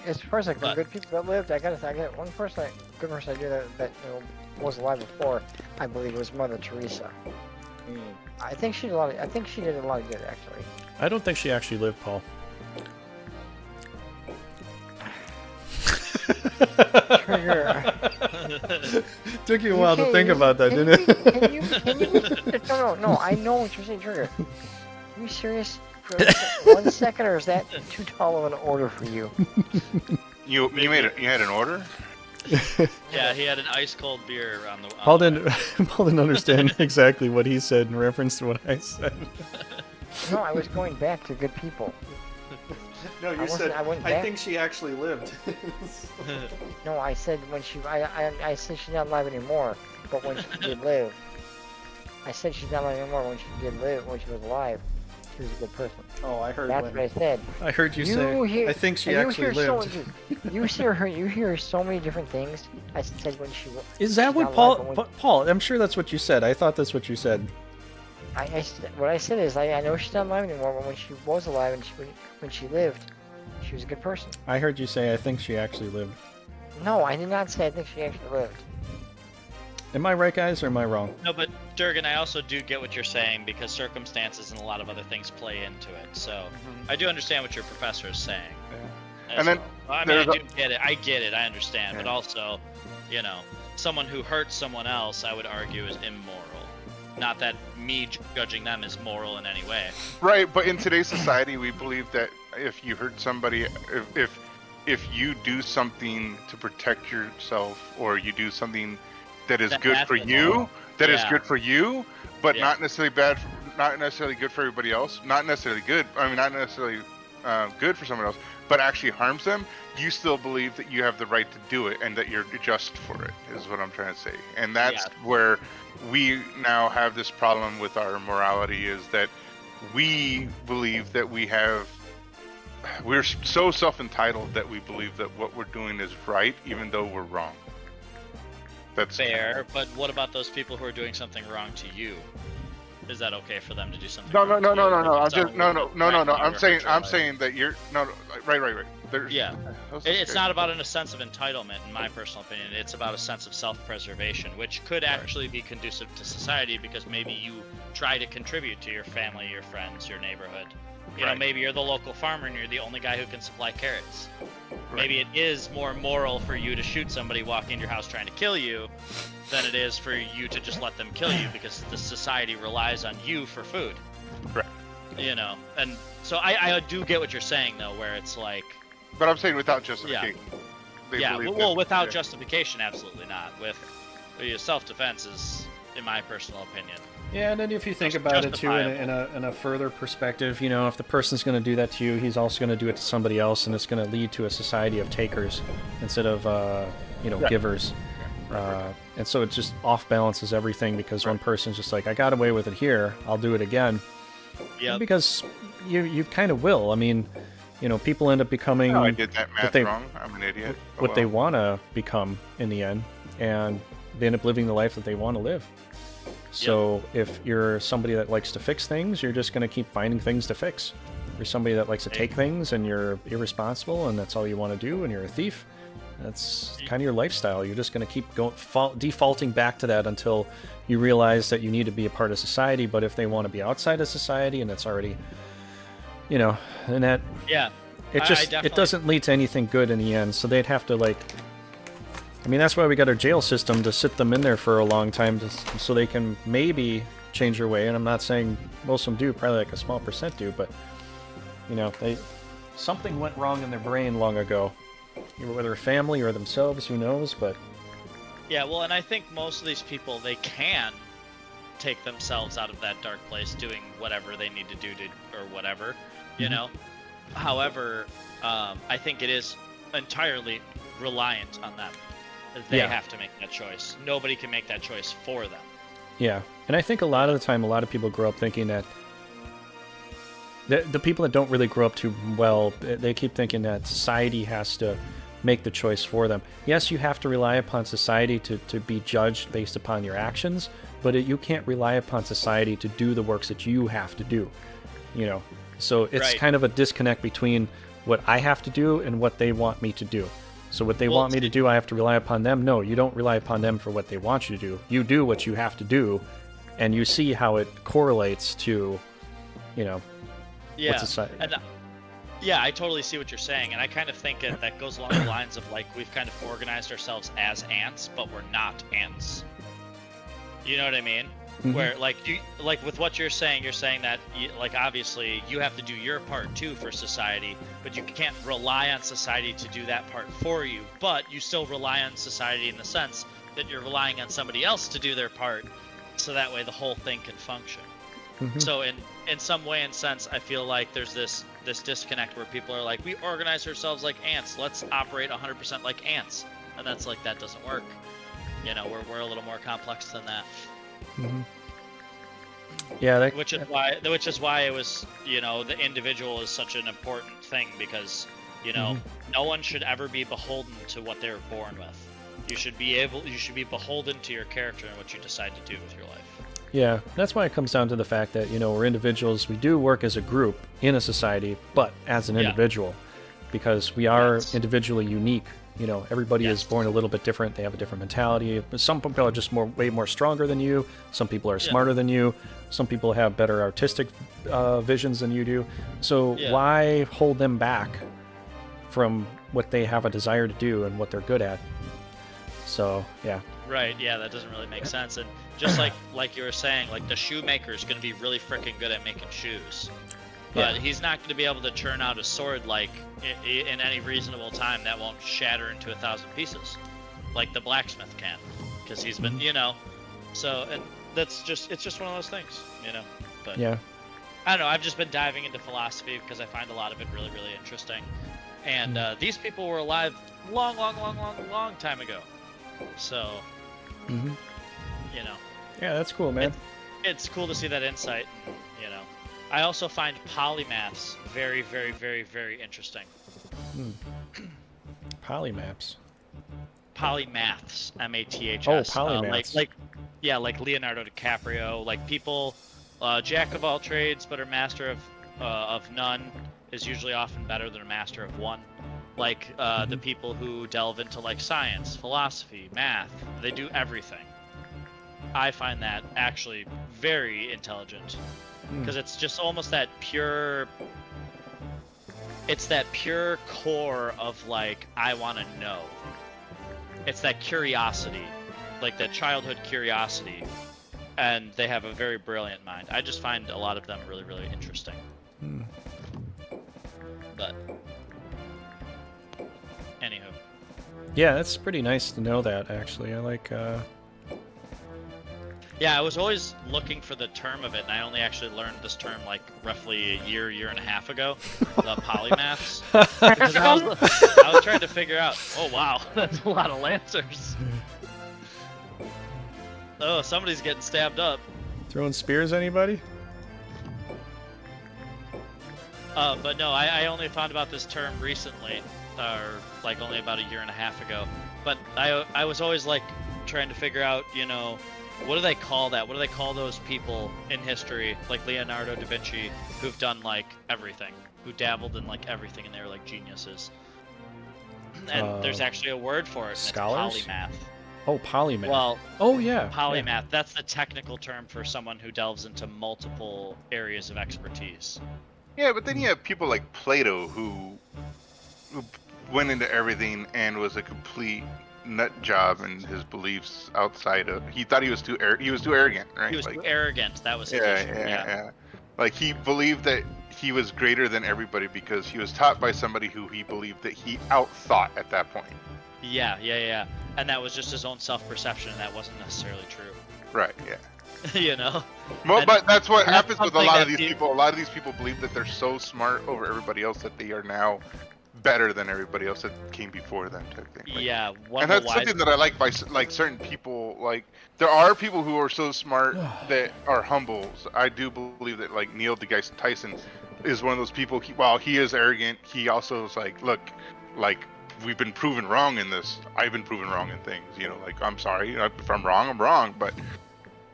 the good people that lived, I got one good person I knew that you know, was alive before. I believe it was Mother Teresa. I think she did a lot of good, actually. I don't think she actually lived, Paul. Trigger. Took you a while to think about that, didn't it? No, I know what you're saying, Trigger. Are you serious? For 1 second, or is that too tall of an order for you? You had an order? Yeah, he had an ice cold beer on the. Paul didn't understand exactly what he said in reference to what I said. No, I was going back to good people. No, you I went back. think she actually lived. No, I said when she. I said she's not alive anymore, but when she did live. I said she's not alive anymore when she did live. When she was alive, she was a good person. Oh, I heard. That's what I said. I heard you say. I think she actually lived. You hear so many different things. I said when she. Is that what Paul? Paul, I'm sure that's what you said. I thought that's what you said. What I said is I know she's not alive anymore, but when she was alive and when she lived, she was a good person. I heard you say I think she actually lived. No, I did not say I think she actually lived. Am I right, guys, or am I wrong? No, but Durriken, I also do get what you're saying because circumstances and a lot of other things play into it. So I do understand what your professor is saying. Yeah. And then I mean, I do get it. I get it. I understand. Yeah. But also, you know, someone who hurts someone else, I would argue, is immoral. Not that me judging them is moral in any way. Right, but in today's society, we believe that if you hurt somebody, if you do something to protect yourself, or you do something that is good for you, is good for you, but not necessarily bad, not necessarily good for everybody else, not necessarily good. I mean, not necessarily good for someone else, but actually harms them. You still believe that you have the right to do it, and that you're just for it. Is what I'm trying to say, and that's where we now have this problem with our morality, is that we believe that we're so self-entitled that we believe that what we're doing is right, even though we're wrong. That's fair, but what about those people who are doing something wrong to you? Is that okay for them to do something? No. I'm saying that you're right. It's not about in a sense of entitlement, in my personal opinion. It's about a sense of self-preservation, which could actually be conducive to society because maybe you try to contribute to your family, your friends, your neighborhood. You know, maybe you're the local farmer and you're the only guy who can supply carrots. Maybe it is more moral for you to shoot somebody walking into your house trying to kill you than it is for you to just let them kill you because the society relies on you for food. Right. You know, and so I do get what you're saying though, where it's like. But I'm saying without justification. Without justification, absolutely not. With self-defense is, in my personal opinion. Yeah, and then if you think about it too, in a further perspective, you know, if the person's going to do that to you, he's also going to do it to somebody else, and it's going to lead to a society of takers instead of givers. And so it just off balances everything because one person's just like, I got away with it here, I'll do it again. Yeah. Because you kind of will. I mean, you know, people end up becoming. No, I did that math wrong. I'm an idiot. What they want to become in the end, and they end up living the life that they want to live. So if you're somebody that likes to fix things, you're just going to keep finding things to fix. If you're somebody that likes to take things and you're irresponsible and that's all you want to do and you're a thief, that's kind of your lifestyle. You're just going to keep defaulting back to that until you realize that you need to be a part of society. But if they want to be outside of society and it's already, you know, and that, it doesn't lead to anything good in the end. So they'd have to I mean, that's why we got our jail system, to sit them in there for a long time so they can maybe change their way. And I'm not saying most of them do, probably like a small percent do, but, you know, something went wrong in their brain long ago. Whether a family or themselves, who knows, but... Yeah, well, and I think most of these people, they can take themselves out of that dark place doing whatever they need to do or whatever, you know? However, I think it is entirely reliant on them. They have to make that choice. Nobody can make that choice for them. Yeah, and I think a lot of the time, a lot of people grow up thinking that the people that don't really grow up too well, they keep thinking that society has to make the choice for them. Yes, you have to rely upon society to be judged based upon your actions, but you can't rely upon society to do the works that you have to do. You know, so it's kind of a disconnect between what I have to do and what they want me to do. So what they want me to do, I have to rely upon them. No, you don't rely upon them for what they want you to do. You do what you have to do, and you see how it correlates to, you know, what society. And, I totally see what you're saying, and I kind of think that goes along the lines of, like, we've kind of organized ourselves as ants, but we're not ants. You know what I mean? Where like with what you're saying that like obviously you have to do your part too for society, but you can't rely on society to do that part for you. But you still rely on society in the sense that you're relying on somebody else to do their part, so that way the whole thing can function. So in some way and sense, I feel like there's this disconnect where people are like, we organize ourselves like ants, let's operate 100% like ants, and that's like, that doesn't work. You know, we're a little more complex than that. Yeah, which is why it was, you know, the individual is such an important thing, because, you know, no one should ever be beholden to what they were born with. You should be beholden to your character and what you decide to do with your life. Yeah, that's why it comes down to the fact that, you know, we're individuals. We do work as a group in a society, but as an individual, because we are individually unique. You know, everybody is born a little bit different. They have a different mentality. Some people are just way more stronger than you. Some people are smarter than you. Some people have better artistic visions than you do. So why hold them back from what they have a desire to do and what they're good at? So, yeah. Right, yeah, that doesn't really make sense. And just like you were saying, like the shoemaker is going to be really freaking good at making shoes. But he's not going to be able to churn out a sword like in any reasonable time that won't shatter into 1,000 pieces, like the blacksmith can, because he's been, you know. So, and it's just one of those things, you know. But I don't know. I've just been diving into philosophy because I find a lot of it really, really interesting. And these people were alive long time ago. So, you know. Yeah, that's cool, man. It's cool to see that insight, you know. I also find polymaths very, very, very, very interesting. Polymaths. Polymaths, M-A-T-H-S. Oh, polymaths. Like Leonardo DiCaprio, like people, jack of all trades but are master of none is usually often better than a master of one. Like the people who delve into like science, philosophy, math, they do everything. I find that actually very intelligent. Because it's just almost that pure, it's that pure core of like, I want to know. It's that curiosity, like that childhood curiosity, and they have a very brilliant mind. I just find a lot of them really, really interesting. But anywho. Yeah, that's pretty nice to know that, actually. I like, Yeah, I was always looking for the term of it, and I only actually learned this term like roughly a year and a half ago, the polymaths. Because I was trying to figure out, oh wow, that's a lot of lancers. Oh, somebody's getting stabbed up. Throwing spears, anybody? But no, I only found about this term recently, or like only about a year and a half ago. But I was always like trying to figure out, you know, what do they call that? What do they call those people in history, like Leonardo da Vinci, who've done like everything, who dabbled in like everything, and they were like geniuses? And there's actually a word for it. Scholars? It's polymath. Oh, polymath. Well, oh yeah, polymath. Yeah. That's the technical term for someone who delves into multiple areas of expertise. Yeah, but then you have people like Plato who went into everything and was a complete nut job in his beliefs outside of. He thought he was too arrogant, right? He was like, too arrogant. That was his issue. Yeah. Like he believed that he was greater than everybody because he was taught by somebody who he believed that he outthought at that point. Yeah. And that was just his own self-perception, and that wasn't necessarily true. Right. Yeah. You know. Well, but that's what that's happens with a lot of these something that people. A lot of these people believe that they're so smart over everybody else that they are now better than everybody else that came before them, type thing. Like, yeah. And that's something that I like by like certain people. Like there are people who are so smart that are humble. So I do believe that like Neil deGrasse Tyson is one of those people. While he is arrogant, he also is like, look, like we've been proven wrong in this. I've been proven wrong in things. You know, like I'm sorry if I'm wrong, I'm wrong. But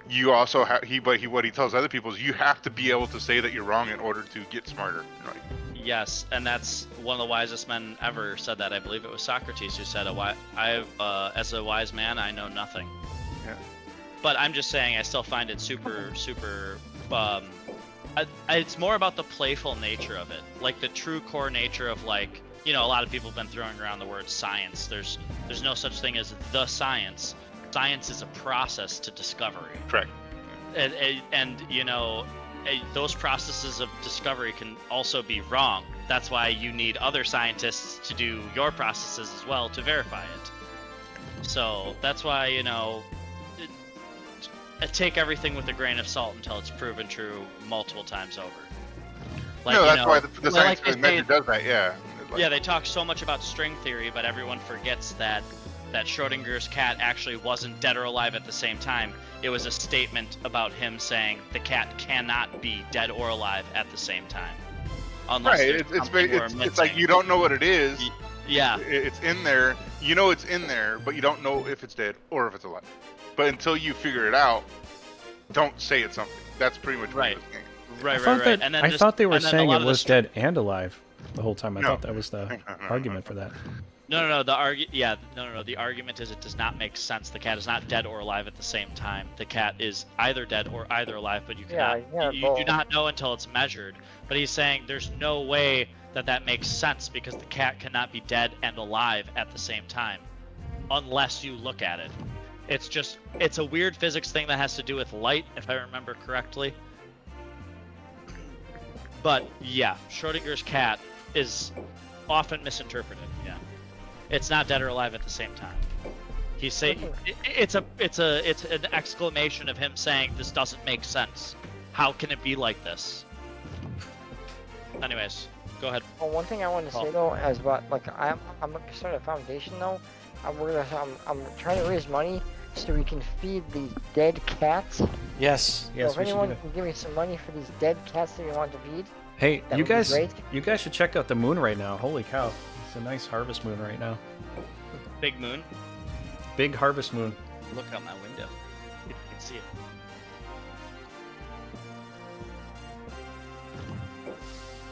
you also have what he tells other people is you have to be able to say that you're wrong in order to get smarter. Right. Yes, and that's one of the wisest men ever said that. I believe it was Socrates who said, as a wise man, I know nothing. Yeah. But I'm just saying, I still find it super, it's more about the playful nature of it. Like the true core nature of like, you know, a lot of people have been throwing around the word science. There's no such thing as the science. Science is a process to discovery. Correct. and you know, those processes of discovery can also be wrong. That's why you need other scientists to do your processes as well to verify it. So that's why, you know, take everything with a grain of salt until it's proven true multiple times over. Like, no, you that's know, why the scientific method does that. Yeah. Yeah, they talk so much about string theory, but everyone forgets that Schrodinger's cat actually wasn't dead or alive at the same time. It was a statement about him saying the cat cannot be dead or alive at the same time. Unless Right. It's like you don't know what it is. Yeah. It's in there. You know it's in there, but you don't know if it's dead or if it's alive. But until you figure it out, don't say it's something. That's pretty much right. What this game. Right. And then I thought they were saying it was dead and alive the whole time. I No. thought that was the argument for that. No. The argument is it does not make sense. The cat is not dead or alive at the same time. The cat is either dead or either alive, but you cannot. You do not know until it's measured. But he's saying there's no way that makes sense because the cat cannot be dead and alive at the same time, unless you look at it. It's a weird physics thing that has to do with light, if I remember correctly. But yeah, Schrodinger's cat is often misinterpreted. Yeah, it's not dead or alive at the same time. He's saying it's an exclamation of him saying this doesn't make sense. How can it be like this? Anyways, go ahead. Well, one thing I want to say though is about like I'm starting a foundation though. I'm trying to raise money so we can feed these dead cats. Yes. So if anyone can give me some money for these dead cats that we want to feed. Hey, that you guys should check out the moon right now. Holy cow, it's a nice harvest moon right now. Big moon. Big harvest moon. Look out my window. You can see it.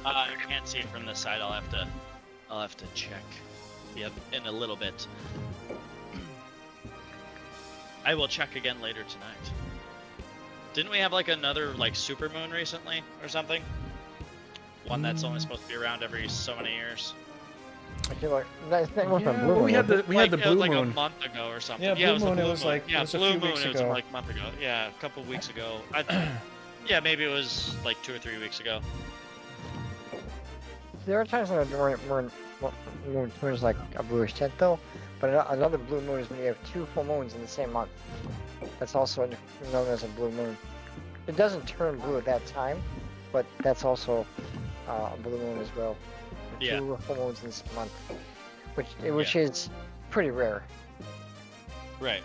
I can't see it from this side. I'll have to check. Yep, in a little bit. I will check again later tonight. Didn't we have like another like super moon recently or something? One that's only supposed to be around every so many years. I feel like that's not from Blue Moon. We had the blue it was like moon. a month ago or something. Yeah, it was blue moon. a It was like yeah, it was a blue few moon. weeks It was ago. like a month ago. Yeah, a couple weeks ago. Yeah, maybe it was like 2 or 3 weeks ago. There are times when moon turns like a bluish tint though, but another blue moon is when you have 2 full moons in the same month. That's also known as a blue moon. It doesn't turn blue at that time, but that's also a blue moon as well. Yeah. 2 full moons in this month, which is pretty rare. Right.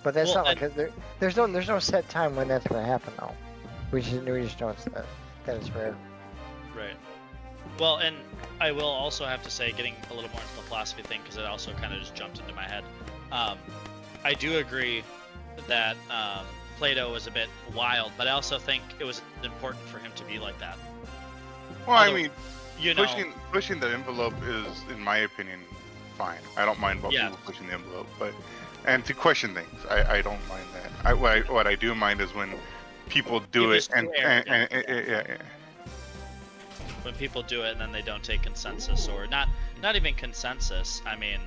But that's Well, not like there's no set time when that's gonna happen though. We just know that it's rare. Right. Well, and I will also have to say, getting a little more into the philosophy thing, because it also kind of just jumped into my head. I do agree that Plato was a bit wild, but I also think it was important for him to be like that. Well, Although, I mean, you know, pushing the envelope is, in my opinion, fine. I don't mind about Yeah. people pushing the envelope, and to question things, I don't mind that. What I do mind is when people do It it was and too arrogant, yeah. when people do it and then they don't take consensus, or not even consensus. I mean,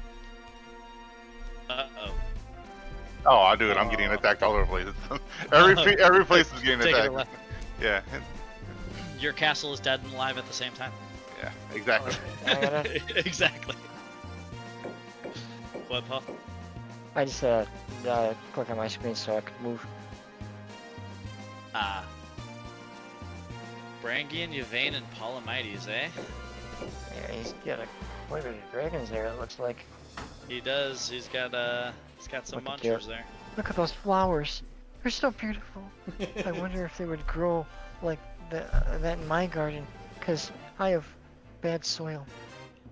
Oh, I'll do it. I'm getting attacked all over the place. every place is getting Take it attacked. left. Yeah, Your castle is dead and alive at the same time. yeah, exactly. Exactly. What, Paul? I just click on my screen so I could move. Brangian, Yvain, and Polomides, eh? Yeah, he's got quite a bit of dragons there. It looks like. He does. He's got some Look at you. munchers there. Look at those flowers. They're so beautiful. I wonder if they would grow like that in my garden, because I have bad soil.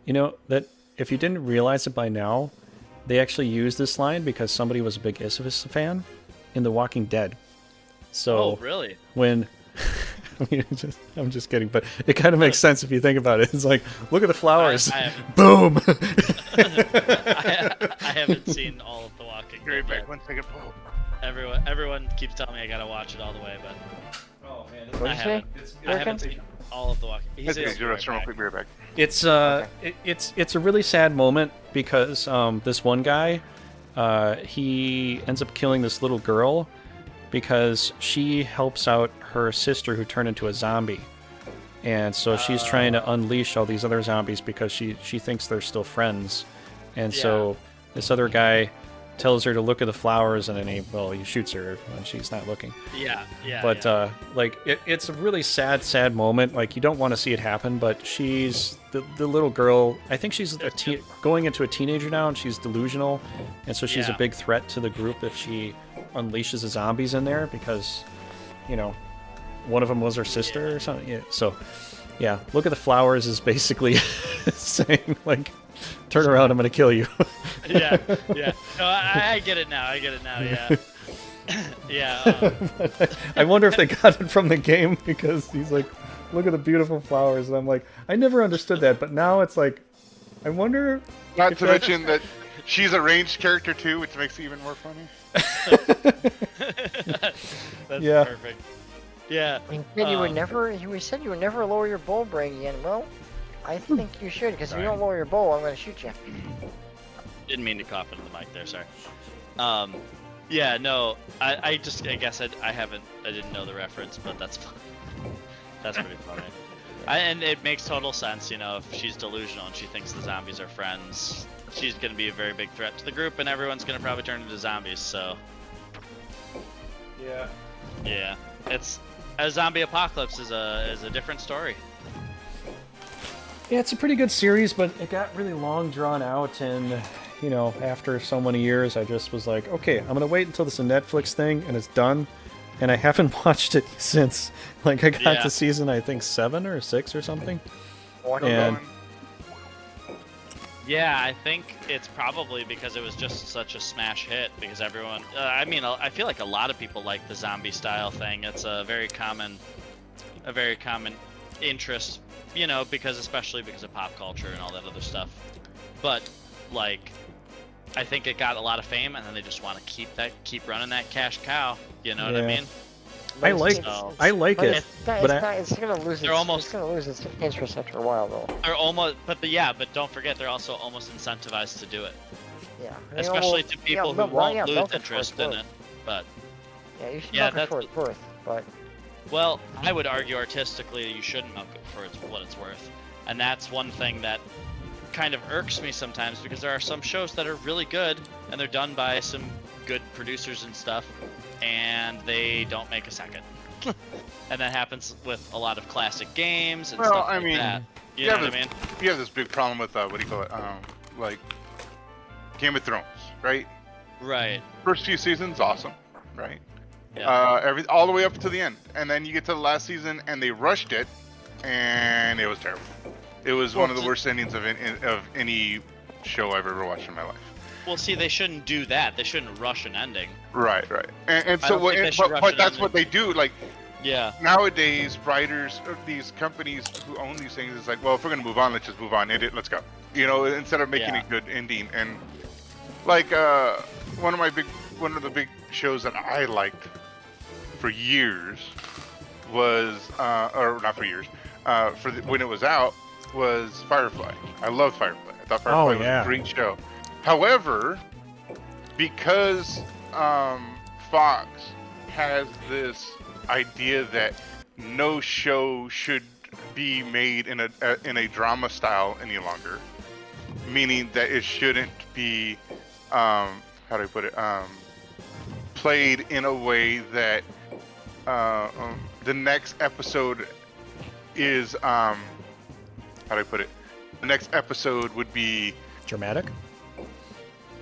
You know that if you didn't realize it by now, they actually used this line because somebody was a big Sisyphus fan in The Walking Dead. So Oh, really? when I'm just kidding, but it kind of makes sense if you think about it. It's like, look at the flowers. Boom. I haven't seen all of The Walking Great Dead back. yet. 1 second. Whoa. Everyone keeps telling me I gotta watch it all the way, but Oh man, What'd I you say? haven't seen all of The Walking Dead. That's okay. He's You're real quick. Be right back. it's it's a really sad moment because this one guy he ends up killing this little girl because she helps out her sister who turned into a zombie. And so she's trying to unleash all these other zombies because she thinks they're still friends. And so this other guy tells her to look at the flowers, and then he shoots her when she's not looking. But like it's a really sad moment. Like, you don't want to see it happen, but she's the little girl. I think she's going into a teenager now, and she's delusional, and so she's a big threat to the group if she unleashes the zombies in there, because one of them was her sister or something. Yeah. So look at the flowers is basically saying, like, turn around, I'm gonna kill you. Yeah. No, I get it now. Yeah. Yeah. I wonder if they got it from the game, because he's like, look at the beautiful flowers, and I'm like, I never understood that, but now it's like, I wonder. Not to mention that she's a ranged character too, which makes it even more funny. That's perfect. Yeah. You said you would never lower your bow break again. Well, I think you should, because if you don't lower your bow, I'm going to shoot you. Didn't mean to cough into the mic there, sorry. Yeah, no, I guess I didn't know the reference, but that's fun. That's pretty funny. And it makes total sense, if she's delusional and she thinks the zombies are friends, she's going to be a very big threat to the group, and everyone's going to probably turn into zombies, so. Yeah, it's a zombie apocalypse is a different story. Yeah, it's a pretty good series, but it got really long drawn out, and after so many years, I just was like, okay, I'm gonna wait until this is a Netflix thing and it's done, and I haven't watched it since. Like, I got to season, I think 7 or 6 or something. And yeah, I think it's probably because it was just such a smash hit, because everyone, I feel like a lot of people like the zombie style thing. It's a very common interest, especially because of pop culture and all that other stuff. But like, I think it got a lot of fame, and then they just want to keep running that cash cow. You know what I mean? I like it, but it's gonna lose. It's gonna lose its interest after a while, though. They're almost, but don't forget, they're also almost incentivized to do it. Yeah. Especially to people who won't lose interest in it. But yeah, you should milk it for its worth. But well, I would argue artistically you shouldn't milk it for what it's worth, and that's one thing that kind of irks me sometimes, because there are some shows that are really good and they're done by some good producers and stuff, and they don't make a second. And that happens with a lot of classic games and stuff like that. You know what I mean? You have this big problem with what do you call it? Like Game of Thrones, right? Right. First few seasons, awesome, right? Yeah. All the way up to the end, and then you get to the last season and they rushed it, and it was terrible. It was one of the worst endings of any show I've ever watched in my life. Well, see, they shouldn't do that. They shouldn't rush an ending. Right. And so, but that's what they do. Like, nowadays, writers, these companies who own these things, it's like, well, if we're gonna move on, let's just move on. Let's go. Instead of making a good ending. And like, one of the big shows that I liked for years was, or not for years, when it was out, was Firefly. I loved Firefly. I thought Firefly was a great show. However, because Fox has this idea that no show should be made in a drama style any longer, meaning that it shouldn't be how do I put it, played in a way that the next episode is how do I put it? The next episode would be dramatic,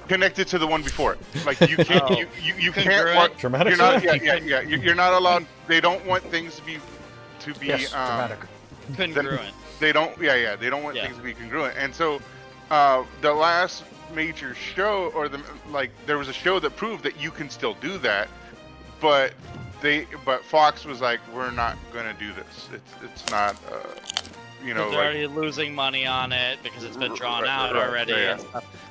connected to the one before it. Like, you can't, you can't watch dramatic. You're not allowed. They don't want things to be dramatic, congruent. They don't. They don't want things to be congruent. And so, the last major show, there was a show that proved that you can still do that, but Fox was like, we're not gonna do this. It's not. They're already losing money on it because it's been drawn out already.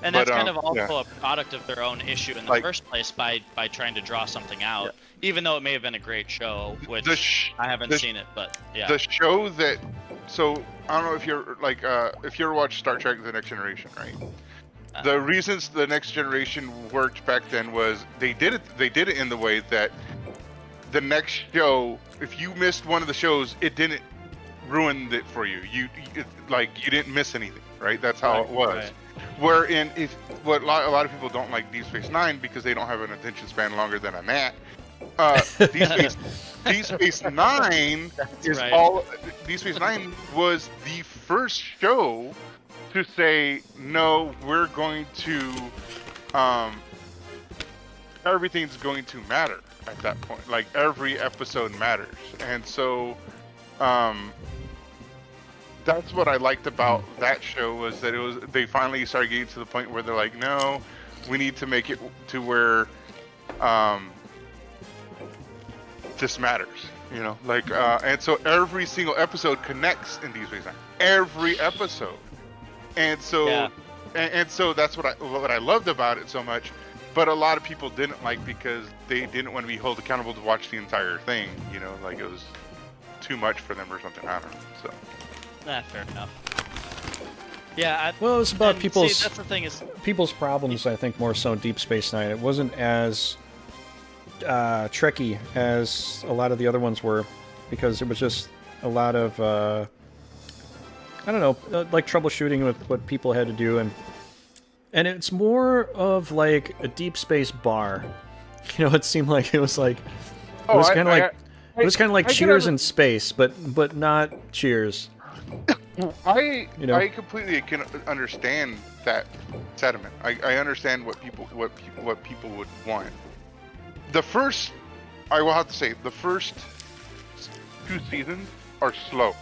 And that's kind of also a product of their own issue in the first place by trying to draw something out, even though it may have been a great show, which I haven't seen it, but the show that, so I don't know if you're if you ever watched Star Trek: The Next Generation, right? The reasons The Next Generation worked back then was they did it in the way that the next show, if you missed one of the shows, it didn't ruin it for you. Like you didn't miss anything, right? That's how it was. Right. Wherein, if what a lot of people don't like Deep Space Nine because they don't have an attention span longer than a gnat. Deep Space Nine is right. all. Deep Space Nine was the first show to say no. We're going to. Everything's going to matter at that point. Like every episode matters, and so. That's what I liked about that show was that they finally started getting to the point where they're like, no, we need to make it to where this matters, you know, like and so every single episode connects in Deep Space Nine. Every episode, and so and so that's what I loved about it so much. But a lot of people didn't like because they didn't want to be held accountable to watch the entire thing, you know, like it was too much for them or something. I don't know. So. Fair enough. Yeah. Well, it's about people's. See, that's the thing is people's problems. I think more so in Deep Space Nine. It wasn't as tricky as a lot of the other ones were, because it was just a lot of I don't know, like troubleshooting with what people had to do, and it's more of like a deep space bar. You know, it seemed like it was like it was kind of like it was kind of like Cheers in space, but not Cheers. I completely can understand that sentiment. I understand what people would want. I will have to say, the first 2 seasons are slow.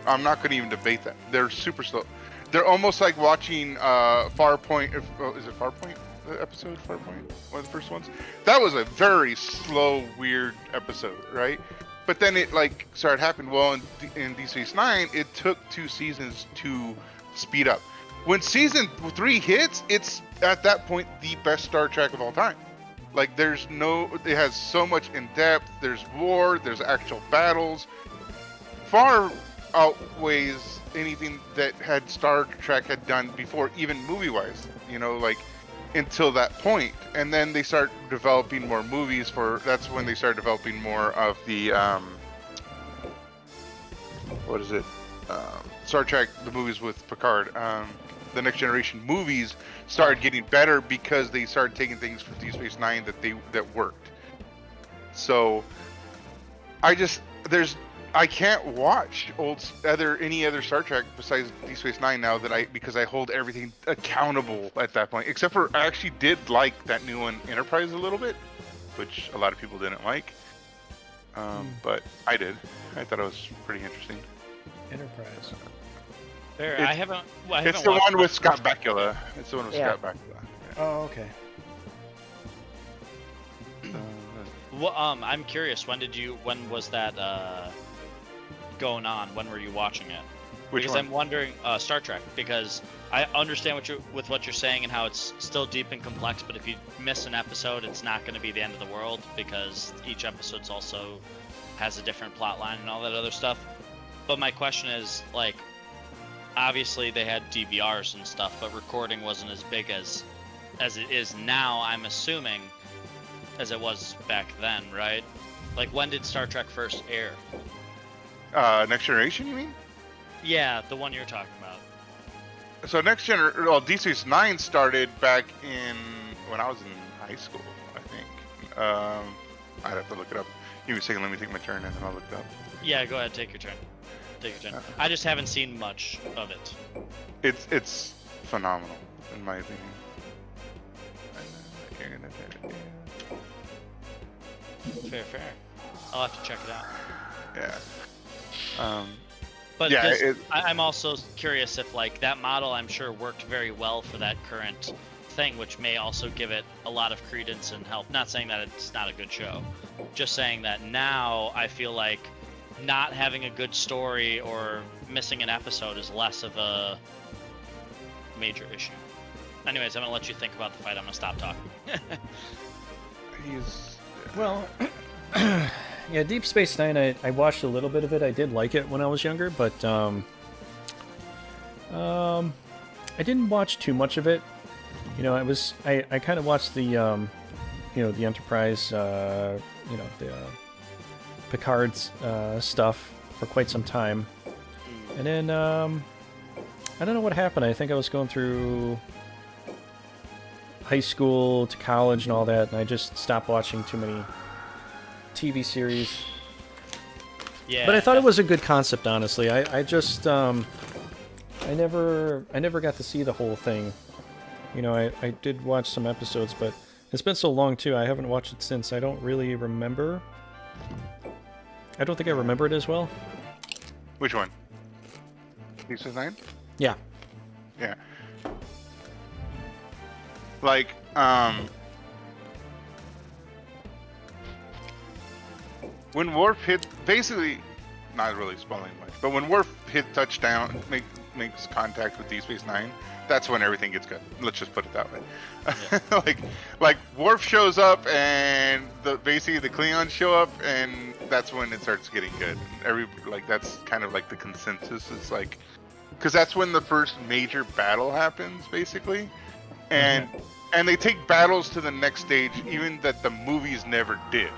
I'm not going to even debate that. They're super slow. They're almost like watching Farpoint. Is it Farpoint? The episode Farpoint? One of the first ones. That was a very slow, weird episode, right? But then it like started happening. Well, in Deep Space Nine, it took 2 seasons to speed up. When season 3 hits, it's at that point the best Star Trek of all time. Like it has so much in depth. There's war. There's actual battles. Far outweighs anything that Star Trek had done before, even movie-wise. You know, like until that point. And then they start developing more movies that's when they start developing more of the Star Trek, the movies with Picard. The Next Generation movies started getting better because they started taking things from Deep Space Nine that worked. So I can't watch any other Star Trek besides Deep Space Nine now because I hold everything accountable at that point. Except for I actually did like that new one, Enterprise, a little bit, which a lot of people didn't like. But I did. I thought it was pretty interesting. Enterprise. Fair. It's the one with Scott Bakula. It's the one with Scott Bakula. Yeah. Oh, okay. Well, I'm curious. When was that going on? When were you watching it? Because I'm wondering, Star Trek. Because I understand what you're saying and how it's still deep and complex. But if you miss an episode, it's not going to be the end of the world because each episode's also has a different plot line and all that other stuff. But my question is, like, obviously they had DVRs and stuff, but recording wasn't as big as it is now, I'm assuming, as it was back then, right? Like, when did Star Trek first air? Next Generation, you mean? Yeah, the one you're talking about. So Deep Space Nine started back when I was in high school, I think. I'd have to look it up. Give me a second, let me take my turn and then I'll look it up. Yeah, go ahead, take your turn. I just haven't seen much of it. It's phenomenal, in my opinion. Fair. I'll have to check it out. Yeah. But yeah, I'm also curious if, like, that model, I'm sure, worked very well for that current thing, which may also give it a lot of credence and help. Not saying that it's not a good show, just saying that now I feel like not having a good story or missing an episode is less of a major issue. Anyways, I'm gonna let you think about the fight. I'm gonna stop talking. Well, yeah, Deep Space Nine, I watched a little bit of it. I did like it when I was younger, but I didn't watch too much of it. You know, I kind of watched the the Enterprise, the Picard's stuff for quite some time. And then, I don't know what happened. I think I was going through high school to college and all that, and I just stopped watching too many TV series. Yeah. But I thought it was a good concept, honestly. I just, I never got to see the whole thing. I did watch some episodes, but it's been so long, too. I haven't watched it since. I don't really remember. I don't think I remember it as well. Which one? Deep Space Nine? Yeah. Yeah. Like, when Worf hit, basically, not really spoiling much, but when Worf hit touchdown, makes contact with Deep Space Nine, that's when everything gets good. Let's just put it that way. Yeah. like Worf shows up and basically the Klingons show up, and that's when it starts getting good. That's kind of like the consensus. It's like, because that's when the first major battle happens, basically, and they take battles to the next stage, even that the movies never did,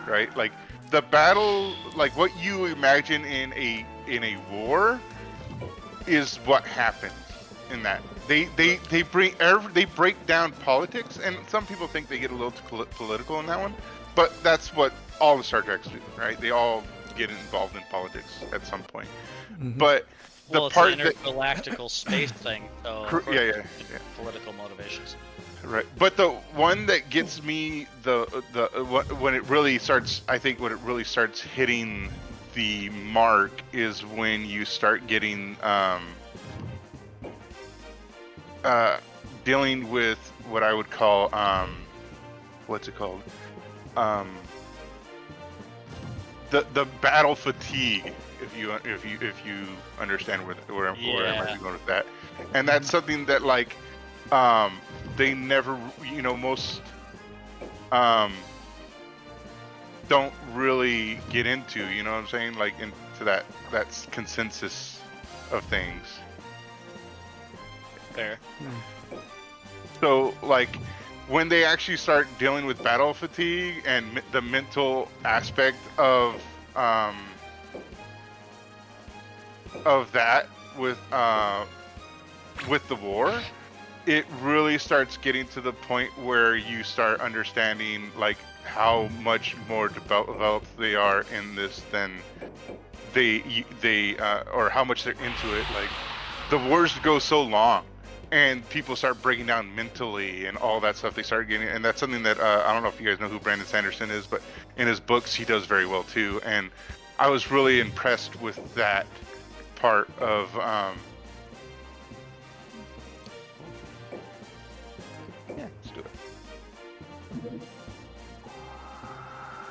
right? Like the battle, like what you imagine in a war, is what happens in that. They break down politics, and some people think they get a little too political in that one, but that's what all the Star Treks do, right? They all get involved in politics at some point. But the it's part an intergalactical space thing, so of course yeah. political motivations. Right, but the one that gets me when it really starts, I think when it really starts hitting the mark is when you start getting dealing with what I would call what's it called? The battle fatigue, if you understand where I might be going with that, and that's something that like they never, most don't really get into, you know what I'm saying? Like into that's consensus of things. Fair. So like when they actually start dealing with battle fatigue and the mental aspect of that with the war, it really starts getting to the point where you start understanding like how much more developed they are in this than they or how much they're into it. Like the wars go so long, and people start breaking down mentally and all that stuff. They start getting, and that's something that I don't know if you guys know who Brandon Sanderson is, but in his books he does very well too. And I was really impressed with that part of. Yeah, let's do it.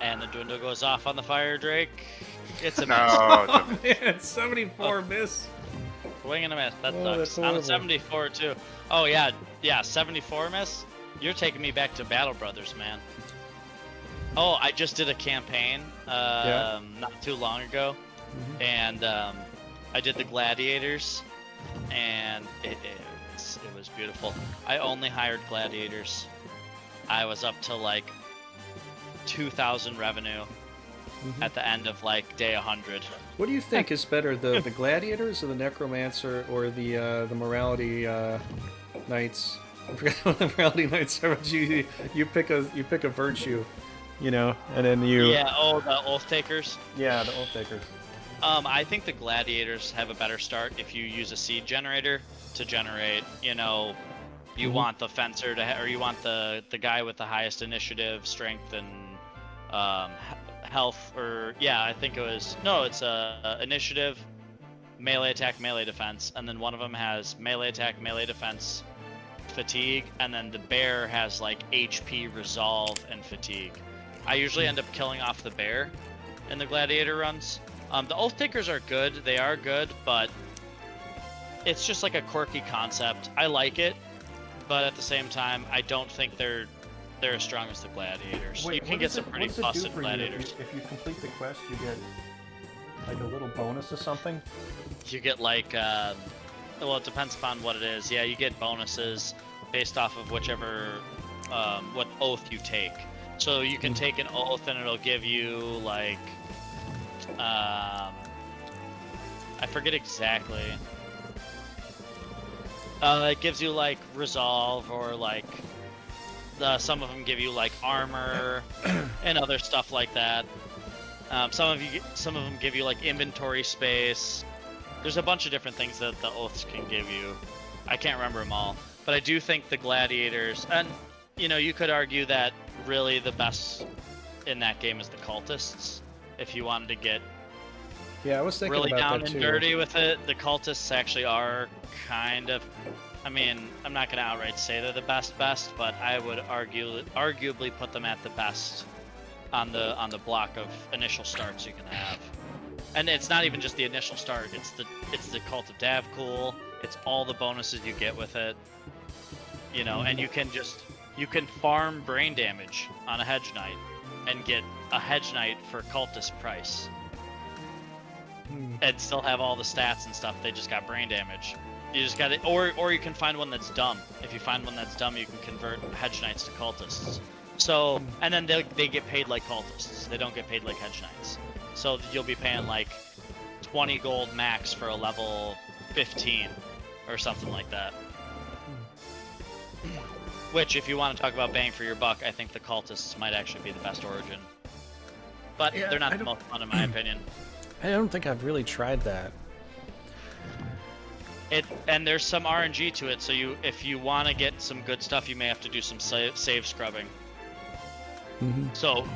And the dwindle goes off on the fire drake. It's a miss. No, Man, 74 miss. Swing and a miss. That that's sucks. I'm horrible. at 74 too. Oh yeah, 74 miss. You're taking me back to Battle Brothers, man. Oh, I just did a campaign not too long ago, and I did the gladiators, and it was beautiful. I only hired gladiators. I was up to like 2,000 revenue at the end of like day 100. What do you think is better, the gladiators or the necromancer or the morality knights? I forgot what the morality knights are. But you pick a virtue, and then you. Yeah. Oh, the oath takers. Yeah, the oath takers. I think the gladiators have a better start if you use a seed generator to generate. You want the fencer to, or you want the guy with the highest initiative, strength, and health, or I think it's initiative, melee attack, melee defense, and then one of them has melee attack, melee defense, fatigue, and then the bear has like HP, resolve, and fatigue. I usually end up killing off the bear in the gladiator runs. The oath takers are good, they are good, but it's just like a quirky concept. I like it, but at the same time, I don't think they're as strong as the gladiators. Wait, you can get some pretty busted gladiators. If you complete the quest, you get like a little bonus or something. You get like, well, it depends upon what it is. Yeah, you get bonuses based off of whichever what oath you take. So you can take an oath and it'll give you like I forget exactly. It gives you like resolve, or like some of them give you like armor and other stuff like that. Some of them give you like inventory space. There's a bunch of different things that the oaths can give you. I can't remember them all, but I do think the gladiators, and you could argue that really the best in that game is the cultists. If you wanted to get Yeah, I was thinking really about down that and too. dirty with it, the cultists actually are kind of. I mean, I'm not gonna outright say they're the best, but I would arguably put them at the best on the block of initial starts you can have. And it's not even just the initial start; it's the Cult of Davkul. It's all the bonuses you get with it. And you can farm brain damage on a hedge knight and get a hedge knight for cultist price. And still have all the stats and stuff. They just got brain damage. You just got it, or you can find one that's dumb. If you find one that's dumb, you can convert hedge knights to cultists. So, and then they get paid like cultists. They don't get paid like hedge knights. So you'll be paying like 20 gold max for a level 15 or something like that. Which, if you want to talk about bang for your buck, I think the cultists might actually be the best origin. But Yeah, they're not the most fun in my opinion. I don't think I've really tried that. And there's some RNG to it, so if you want to get some good stuff, you may have to do some save scrubbing. So,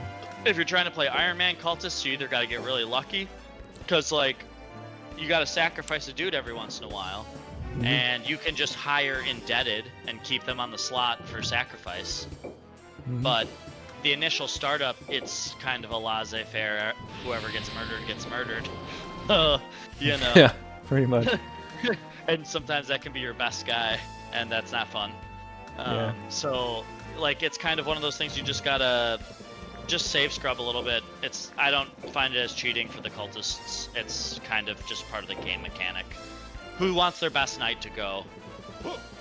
if you're trying to play Iron Man cultists, you either got to get really lucky, because like you got to sacrifice a dude every once in a while, and you can just hire indebted and keep them on the slot for sacrifice. But the initial startup, it's kind of a laissez-faire. Whoever gets murdered. Yeah, pretty much. And sometimes that can be your best guy, and that's not fun. Yeah. So, like, it's kind of one of those things you just gotta save scrub a little bit. I don't find it as cheating for the cultists. It's kind of just part of the game mechanic. Who wants their best knight to go?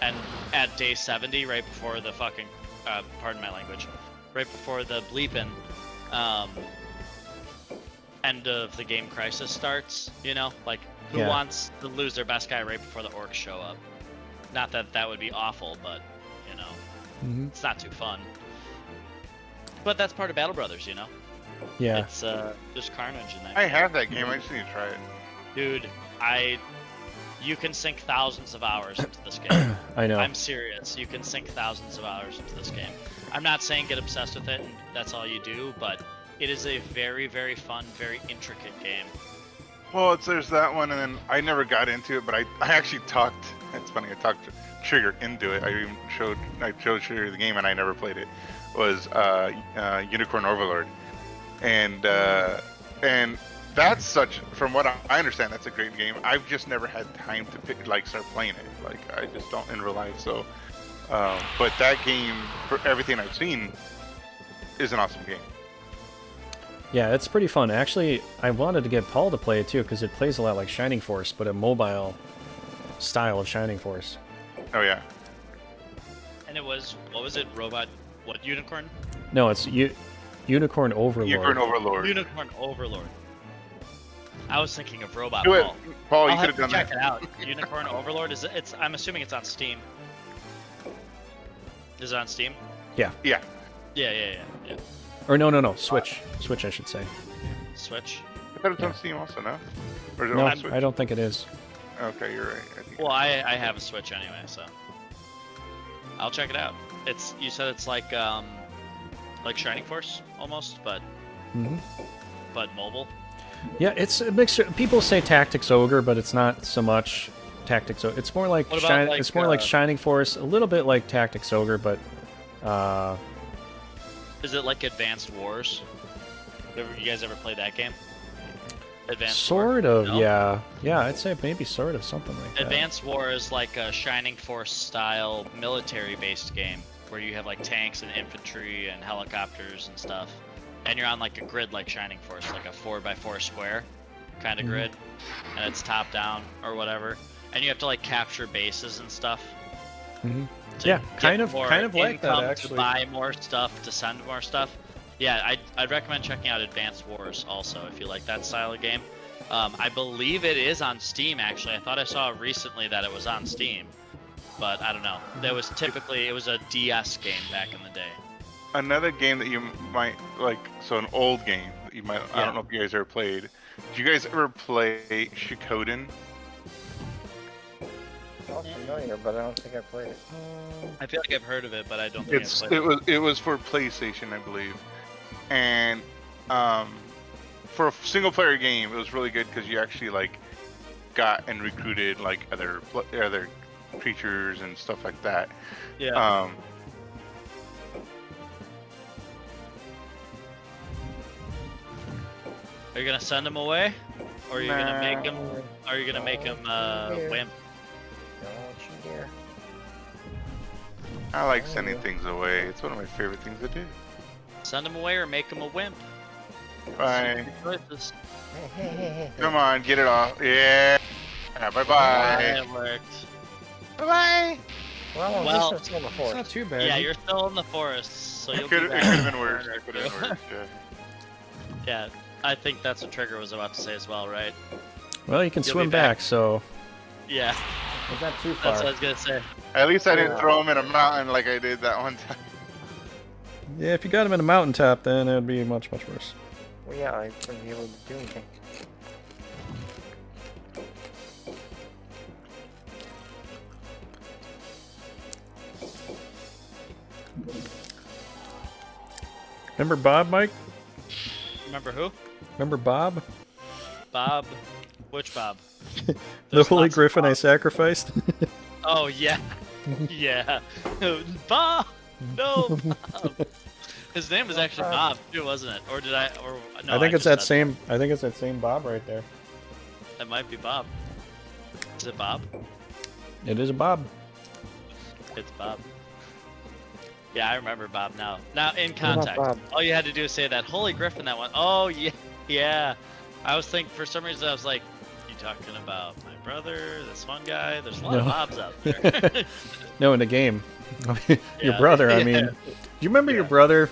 And at day 70, right before the fucking, pardon my language, right before the bleepin', end of the game crisis starts, like, who wants to lose their best guy right before the orcs show up? Not that that would be awful, but, it's not too fun. But that's part of Battle Brothers, Yeah. It's, there's carnage in that I game. have that game. I just need to try it. Dude, you can sink thousands of hours into this game. I know. I'm serious. You can sink thousands of hours into this game. I'm not saying get obsessed with it and that's all you do, but it is a very, very fun, very intricate game. Well, there's that one, and then I never got into it, but I actually talked. It's funny. I talked Trigger into it. I showed Trigger the game, and I never played it. Was Unicorn Overlord, and that's such. From what I understand, that's a great game. I've just never had time to start playing it. Like, I just don't in real life. So, but that game, for everything I've seen, is an awesome game. Yeah, it's pretty fun. Actually, I wanted to get Paul to play it too, because it plays a lot like Shining Force, but a mobile style of Shining Force. Oh yeah. And it was, what was it, Robot, what, Unicorn? No, it's Unicorn Overlord. Unicorn Overlord. Unicorn Overlord. I was thinking of Robot Do it, Paul. Paul. You I'll could have have to done check that. it out. Unicorn Overlord, I'm assuming it's on Steam. Is it on Steam? Yeah. Yeah. Yeah. Or no, Switch. Switch, I should say. Switch? I thought it's on Steam also, no? Or is it No, on Switch? I don't think it is. Okay, you're right. I think Well, I have a Switch anyway, so I'll check it out. You said it's like Shining Force almost, but mobile. Yeah, it's a mixture. People say Tactics Ogre, but it's not so much Tactics Ogre. It's more like What about, it's more like Shining Force, a little bit like Tactics Ogre, but Is it like Advanced Wars? You guys ever played that game? Advanced sort War? of, No? yeah. I'd say maybe sort of something like that. Advanced War is like a Shining Force style military-based game where you have like tanks and infantry and helicopters and stuff, and you're on like a grid like Shining Force, like a 4x4 square kind of grid, and it's top down or whatever, and you have to like capture bases and stuff. Yeah, get kind of more like that, income, actually. To buy more stuff, to send more stuff. Yeah, I'd recommend checking out Advanced Wars also if you like that style of game. I believe it is on Steam actually. I thought I saw recently that it was on Steam, but I don't know. It was a DS game back in the day. Another game that you might like, so an old game that you might, I Yeah. don't know if you guys ever played. Did you guys ever play Shikoden? Sounds familiar, but I don't think I played it. I feel like I've heard of it, but I don't think I've played It was for PlayStation, I believe, and for a single player game, it was really good because you actually like got and recruited like other creatures and stuff like that. Yeah. Are you gonna send him away, or are you gonna make him? Are you gonna make him wimp? Don't you dare. I like sending things away. It's one of my favorite things to do. Send him away or make him a wimp. Bye. Choices. Hey. Come on, get it off. Yeah. Bye bye. It worked. Bye bye. Well, Well, this one's still in the It's not forest. too bad. Yeah, you're still in the forest, so It you'll could be back. have been worse. It could have been worse. Yeah. Yeah, I think that's what Trigger was about to say as well, right? Well, you can You'll swim be back. back, so Yeah, it's not too that's far. what I was gonna say. At least I didn't throw him in a mountain like I did that one time. Yeah, if you got him in a mountaintop, then it would be much, much worse. Well, yeah, I wouldn't be able to do anything. Remember Bob, Mike? Remember who? Remember Bob? Bob? Which Bob? The There's holy lots of griffin I Bobs. sacrificed? Oh yeah, yeah. Bob. No, Bob. His name was actually Bob too, wasn't it? Or did I? Or no? I think it's just that said same. I think it's that same Bob right there. That might be Bob. Is it Bob? It is a Bob. It's Bob. Yeah, I remember Bob now. Now, in about context, Bob? all you had to do is say that Holy Griffin that one. Oh, yeah, yeah. I was thinking, for some reason, I was like, you talking about my brother, this one guy? There's a lot of No. Bobs out there. No, in the game. Your Yeah. brother. I Yeah. mean, do you remember your Yeah. brother?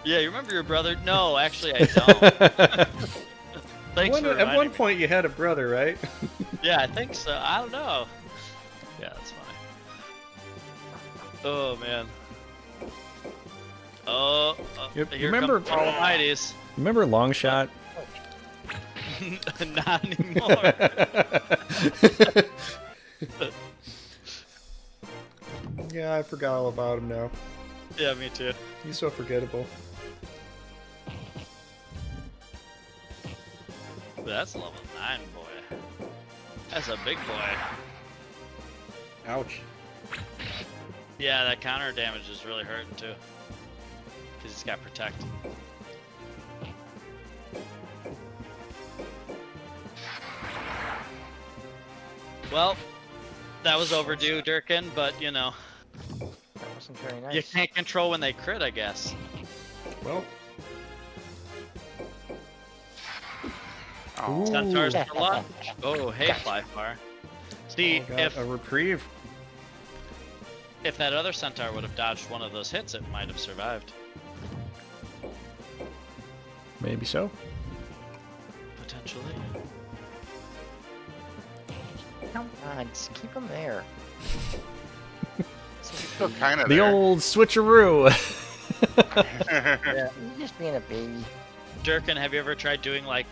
Yeah, you remember your brother? No, actually, I don't. Thanks for At reminding one me. point, you had a brother, right? Yeah, I think so. I don't know. Yeah, that's funny. Oh, man. Oh, You here remember- come all the mighties. Remember Longshot? Not anymore. Yeah, I forgot all about him now. Yeah, me too. He's so forgettable. That's a level 9, boy. That's a big boy. Ouch. Yeah, that counter damage is really hurting too. Because he's got protect. Well, that was overdue, Durriken, but you know, That wasn't very nice. you can't control when they crit, I guess. Well, Oh, Centaurs for lunch. Oh, hey, Flyfar. See, got if a reprieve. that other Centaur would have dodged one of those hits, it might have survived. Maybe so. Potentially. Come on, just keep him there. still kind of The there. old switcheroo. Yeah. You're just being a baby. Durriken, have you ever tried doing like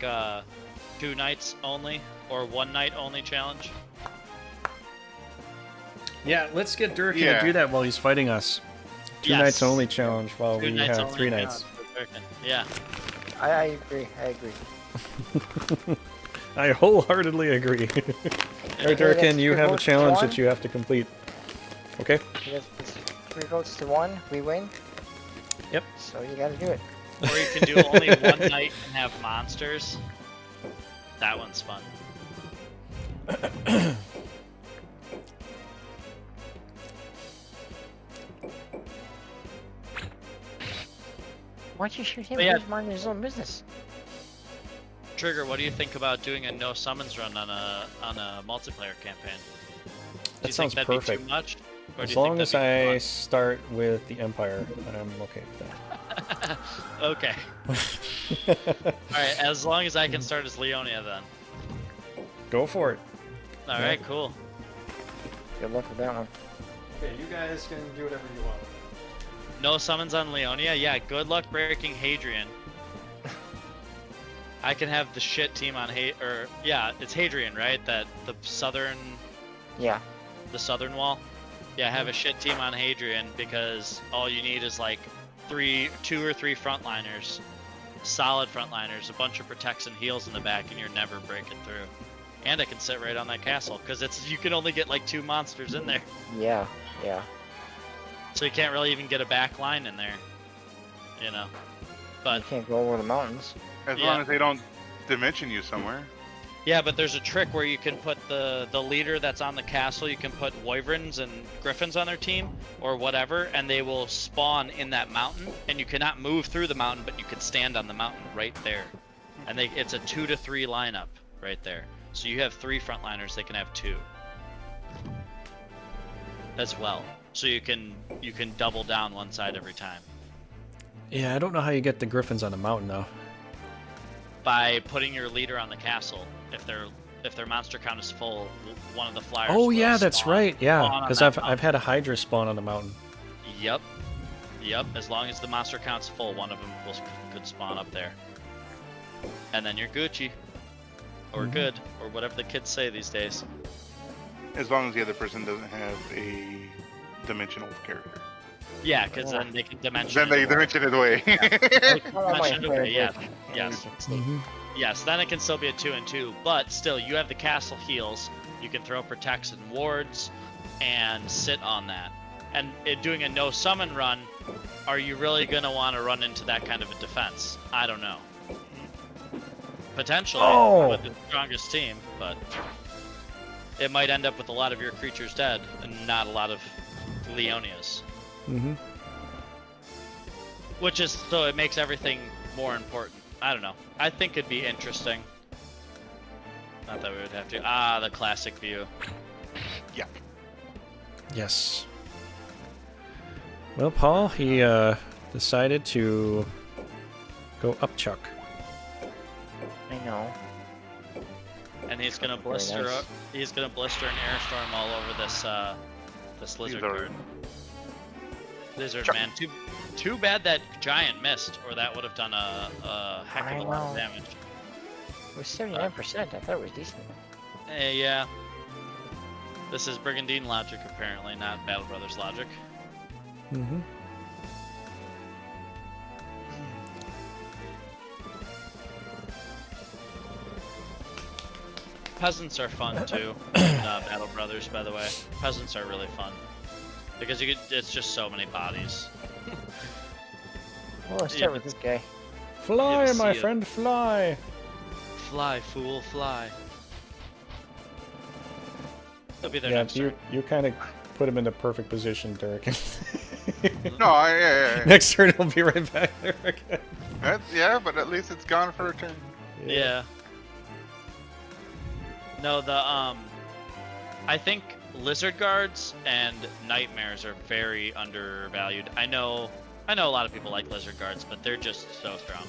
2 nights only or 1 night only challenge? Yeah, let's get Durriken Yeah. to do that while he's fighting us. 2 Yes. nights only challenge while 2 we nights have only 3 nights. challenge for Durriken. Yeah. I agree. I agree. I wholeheartedly agree. Alright, Okay, Durriken, that's you 3 have a votes to challenge 1. that you have to complete. Okay? It's 3 votes to 1. We win. Yep. So you gotta do it. Or you can do only 1 night and have monsters. That one's fun. Why don't you shoot him? But yeah. He's minding his own business. Trigger, what do you think about doing a no summons run on a multiplayer campaign? Do That you sounds think that'd perfect. be too much? Or do As you think long as that'd I be start with the Empire, I'm okay with fun? Okay. that. Alright, as long as I can start as Leonia then. Go for it. Alright, cool. Good luck with that one. Okay, you guys can do whatever you want. No summons on Leonia? Yeah, good luck breaking Hadrian. I can have the shit team on yeah, it's Hadrian, right? That the southern Yeah. wall. Yeah, have a shit team on Hadrian because all you need is like 2 or 3 frontliners, solid frontliners, a bunch of protects and heals in the back, and you're never breaking through. And I can sit right on that castle because you can only get like 2 monsters in there, Yeah. Yeah. so you can't really even get a back line in there, you know. But You can't go over the mountains. As Yeah. long as they don't dimension you somewhere. yeah, but there's a trick where you can put the leader that's on the castle, you can put wyverns and griffins on their team or whatever, and they will spawn in that mountain, and you cannot move through the mountain, but you can stand on the mountain right there. And it's a 2 to 3 lineup right there. So you have 3 frontliners, they can have 2 as well. So you can double down one side every time Yeah, I don't know how you get the Griffins on the mountain though. by putting your leader on the castle. If their monster count is full, one of the flyers. Oh will yeah, that's spawn- right. Yeah, spawn on because that I've had a Hydra spawn on the mountain. Yep. As long as the monster count's full, one of them could spawn up there. And then you're Gucci. Or Mhm. good. Or whatever the kids say these days. As long as the other person doesn't have a dimensional character. Yeah, because then they can dimension. Then they it. dimension it away. Oh, my Dimension it away, yeah. favorite. Yes. Mm-hmm. Yes, then it can still be a 2 and 2, but still, you have the castle heals. You can throw protects and wards, and sit on that. And doing a no summon run, are you really gonna want to run into that kind of a defense? I don't know. Potentially with the strongest team, but it might end up with a lot of your creatures dead and not a lot of Leonias. Mm-hmm. Which is so it makes everything more important. I don't know. I think it'd be interesting. Not that we would have to. Ah, the classic view. Yeah. Yes. Well, Paul, he decided to go up Chuck. I know. And he's gonna Very blister nice. up. He's gonna blister an airstorm all over this lizard Lizard. bird. Lizard Chuck. man. Too bad that giant missed, or that would have done a heck of a I lot of know. damage. It was 79%. I thought it was decent. Yeah. This is Brigandine logic, apparently, not Battle Brothers logic. Mm-hmm. Peasants are fun too. Battle Brothers, by the way. Peasants are really fun because it's just so many bodies. Well, let's Yeah, start with this guy. Fly, Yeah, my see ya. friend, fly. Fly, fool, fly. They'll be there Yeah, next turn. you kind of put him in the perfect position, Durriken. No, yeah. Next turn he'll be right back there again. Yeah, but at least it's gone for a turn. Yeah. No, I think lizard guards and nightmares are very undervalued. I know a lot of people like lizard guards, but they're just so strong.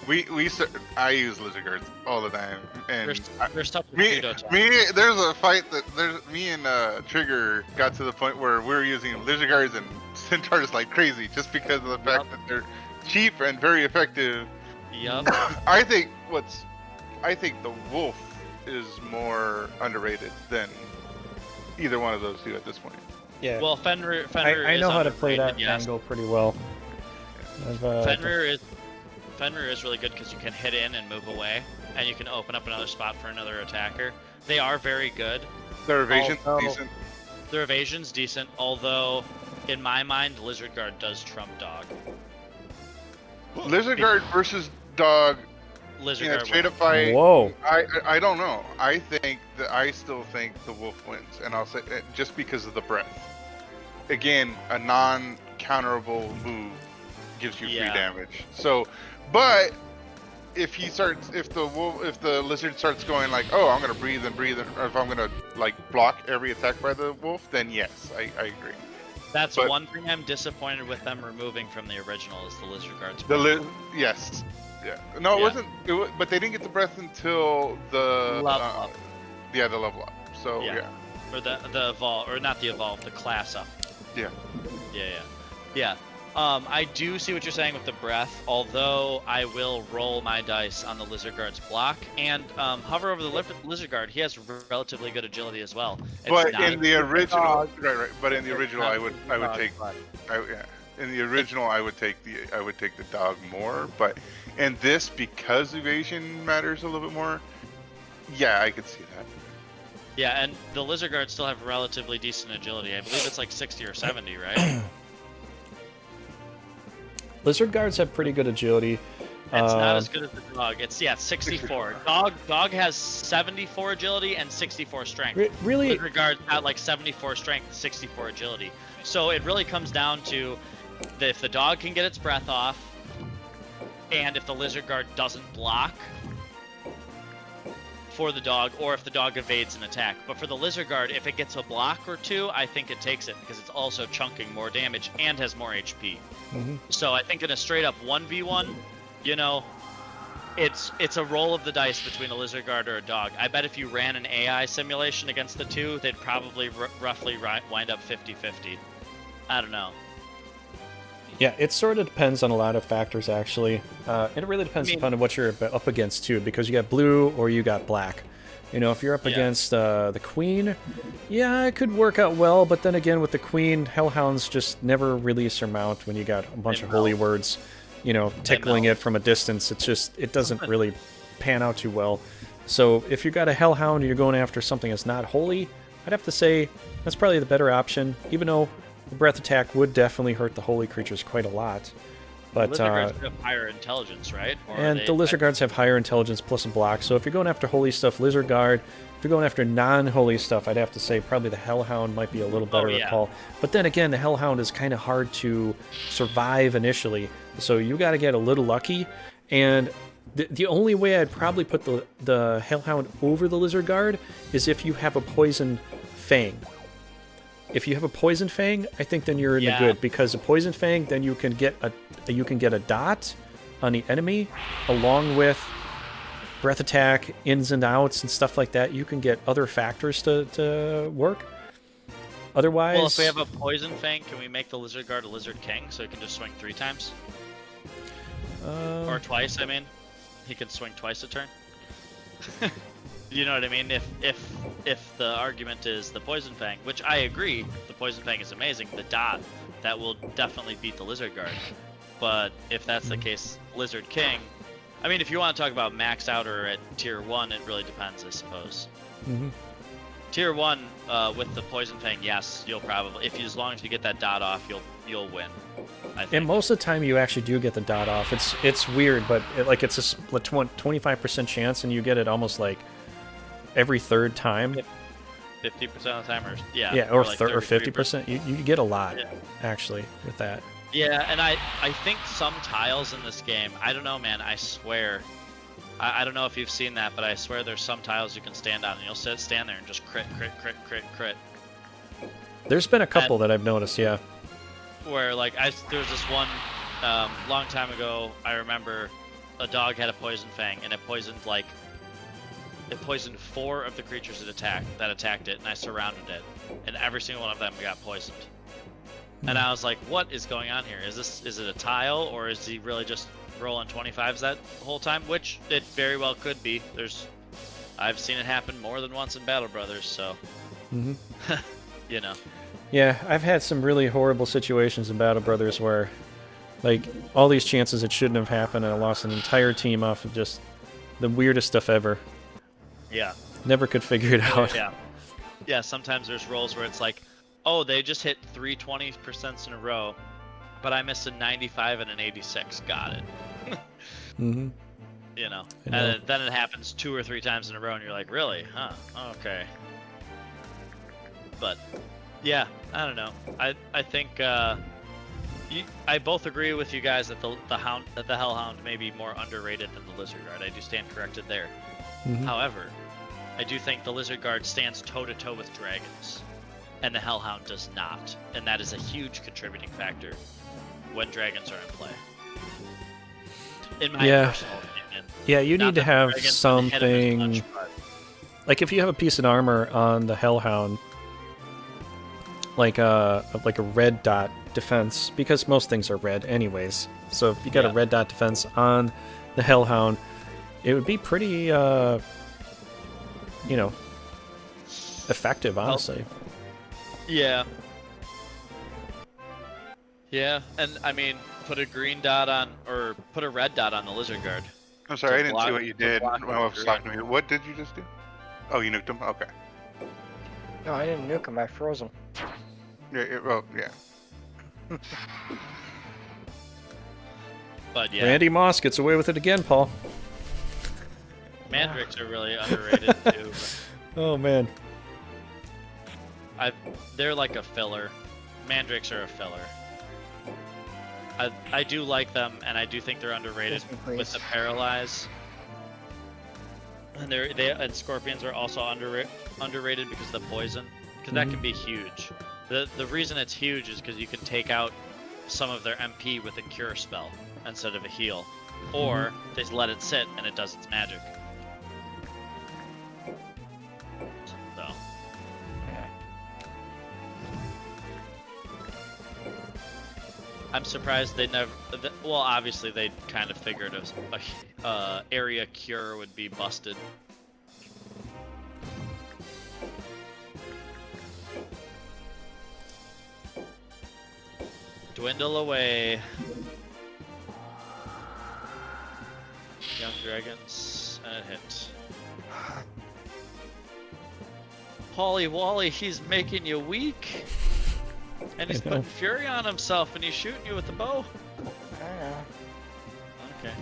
I use lizard guards all the time, and They're stuff with me, judo tech. there's a fight that me and Trigger got to the point where we're using lizard guards and centaurs like crazy, just because of the fact that they're cheap and very effective. Yup. I think the wolf is more underrated than either one of those two at this point. Yeah. Well, Fenrir I is know how to play that underrated, yes. angle pretty well. Fenrir is really good because you can hit in and move away, and you can open up another spot for another attacker. They are very good. Their evasion's Although- decent. Their evasion's decent, although in my mind, Lizard Guard does trump Dog. Lizard guard versus dog Lizard in a Guard straight up wins. fight. Whoa. I don't know. I still think the wolf wins, and I'll say just because of the breath. Again, a non-counterable move gives you free Yeah. damage. So, but if the lizard starts going like, oh, I'm gonna breathe and breathe, or if I'm gonna like block every attack by the wolf, then yes, I agree. That's But- one thing I'm disappointed with them removing from the original is the lizard guard's The breath. yes, yeah. No, it Yeah. wasn't. But they didn't get the breath until the Level up. Yeah, the level up. So Yeah. yeah. Or the evolve, or not the evolve, the class up. Yeah. Yeah. I do see what you're saying with the breath, although I will roll my dice on the lizard guard's block and hover over the lizard guard. He has relatively good agility as well. It's But not in the original, dog. right. But in the It's original, not I would dog, take. but- Yeah. In the original, I would take the dog more. But in this, because evasion matters a little bit more. Yeah, I could see that. Yeah, and the lizard guards still have relatively decent agility. I believe it's like 60 or 70, right? Lizard guards have pretty good agility. It's not as good as the dog. It's 64. Dog has 74 agility and 64 strength. Really, Lizard guards got like 74 strength, 64 agility. So it really comes down to if the dog can get its breath off, and if the lizard guard doesn't block for the dog, or if the dog evades an attack. But for the lizard guard, if it gets a block or two, I think it takes it because it's also chunking more damage and has more HP. Mhm. So I think in a straight up 1v1, you know, it's a roll of the dice between a lizard guard or a dog. I bet if you ran an AI simulation against the two, they'd probably roughly wind up 50-50. I don't know. yeah, it sort of depends on a lot of factors, actually. It really depends upon what you're up against, too, because you got blue or you got black. You know, if you're up against the queen, yeah, it could work out well, but then again, with the queen, hellhounds just never really surmount when you got a bunch of holy words, you know, tickling it from a distance. It's just, it doesn't really pan out too well. So if you got a hellhound and you're going after something that's not holy, I'd have to say that's probably the better option, even though the breath attack would definitely hurt the holy creatures quite a lot. But Lizard guards have higher intelligence, right? Or and the lizard guards have higher intelligence plus a block. So if you're going after holy stuff, lizard guard. If you're going after non-holy stuff, I'd have to say probably the hellhound might be a little better to call. But then again, the hellhound is kind of hard to survive initially, so you got to get a little lucky. And the only way I'd probably put the hellhound over the lizard guard is if you have a poison fang. If you have a poison fang, I think then you're in the good, because a poison fang, then you can get a dot on the enemy along with breath attack, ins and outs, and stuff like that. You can get other factors to work. Otherwise, well, if we have a poison fang, can we make the lizard guard a lizard king so he can just swing 3 times? Or twice, I mean. He can swing twice a turn. You know what I mean? If the argument is the poison fang, which I agree, the poison fang is amazing. The dot, that will definitely beat the lizard guard. But if that's the case, lizard king. I mean, if you want to talk about max out or at tier 1, it really depends, I suppose. Mm-hmm. Tier 1 with the poison fang, yes, you'll probably, as long as you get that dot off, you'll win. I think. And most of the time, you actually do get the dot off. It's weird, but it's a 25% chance, and you get it almost like every third time. 50% of the time, or like 50%. You get a lot actually with that. Yeah, and I think some tiles in this game, I don't know, man, I swear, I don't know if you've seen that, but I swear there's some tiles you can stand on, and you'll stand there and just crit. There's been a couple that I've noticed, yeah. Where, like, there's this one, long time ago, I remember a dog had a poison fang, and it poisoned 4 of the creatures that attacked it, and I surrounded it, and every single one of them got poisoned. And I was like, what is going on here? Is it a tile, or is he really just rolling 25s that whole time? Which it very well could be. I've seen it happen more than once in Battle Brothers, so you know. Yeah, I've had some really horrible situations in Battle Brothers where, like, all these chances it shouldn't have happened, and I lost an entire team off of just the weirdest stuff ever. Yeah. Never could figure it out. Yeah, sometimes there's rolls where it's like, oh, they just hit 3 20% in a row, but I missed a 95 and an 86. Got it. Mm-hmm. You know, and then it happens 2 or 3 times in a row, and you're like, really? Huh? Okay. But yeah, I don't know. I think I both agree with you guys that the hellhound may be more underrated than the lizard guard. I do stand corrected there. Mm-hmm. However, I do think the lizard guard stands toe to toe with dragons. and the Hellhound does not, and that is a huge contributing factor when dragons are in play. In my personal opinion. Yeah, you Not need to that have dragons are the head of it something. much, but- Like if you have a piece of armor on the Hellhound, like a red dot defense, because most things are red anyways. So if you got a red dot defense on the Hellhound, it would be pretty, effective, honestly. Yeah. Yeah, and I mean, put a green dot on, or put a red dot on the Lizard Guard. I'm sorry, To I didn't see block- what you to did block when I with was green. talking to you. What did you just do? Oh, you nuked him? Okay. No, I didn't nuke him. I froze him. Yeah, well, yeah. But yeah, Randy Moss gets away with it again, Paul. Mandrakes are really underrated too. Oh man. They're like a filler. Mandrakes are a filler. I do like them, and I do think they're underrated Yes, please. with the paralyze. And and scorpions are also underrated because of the poison, because that can be huge. The reason it's huge is because you can take out some of their MP with a cure spell instead of a heal, or they let it sit and it does its magic. So. I'm surprised they never. Well, obviously they kind of figured a area cure would be busted. Dwindle away. Young dragons, and it hit. Holy Wally, he's making you weak. And he's I know. putting fury on himself, and he's shooting you with the bow. I don't know. Okay.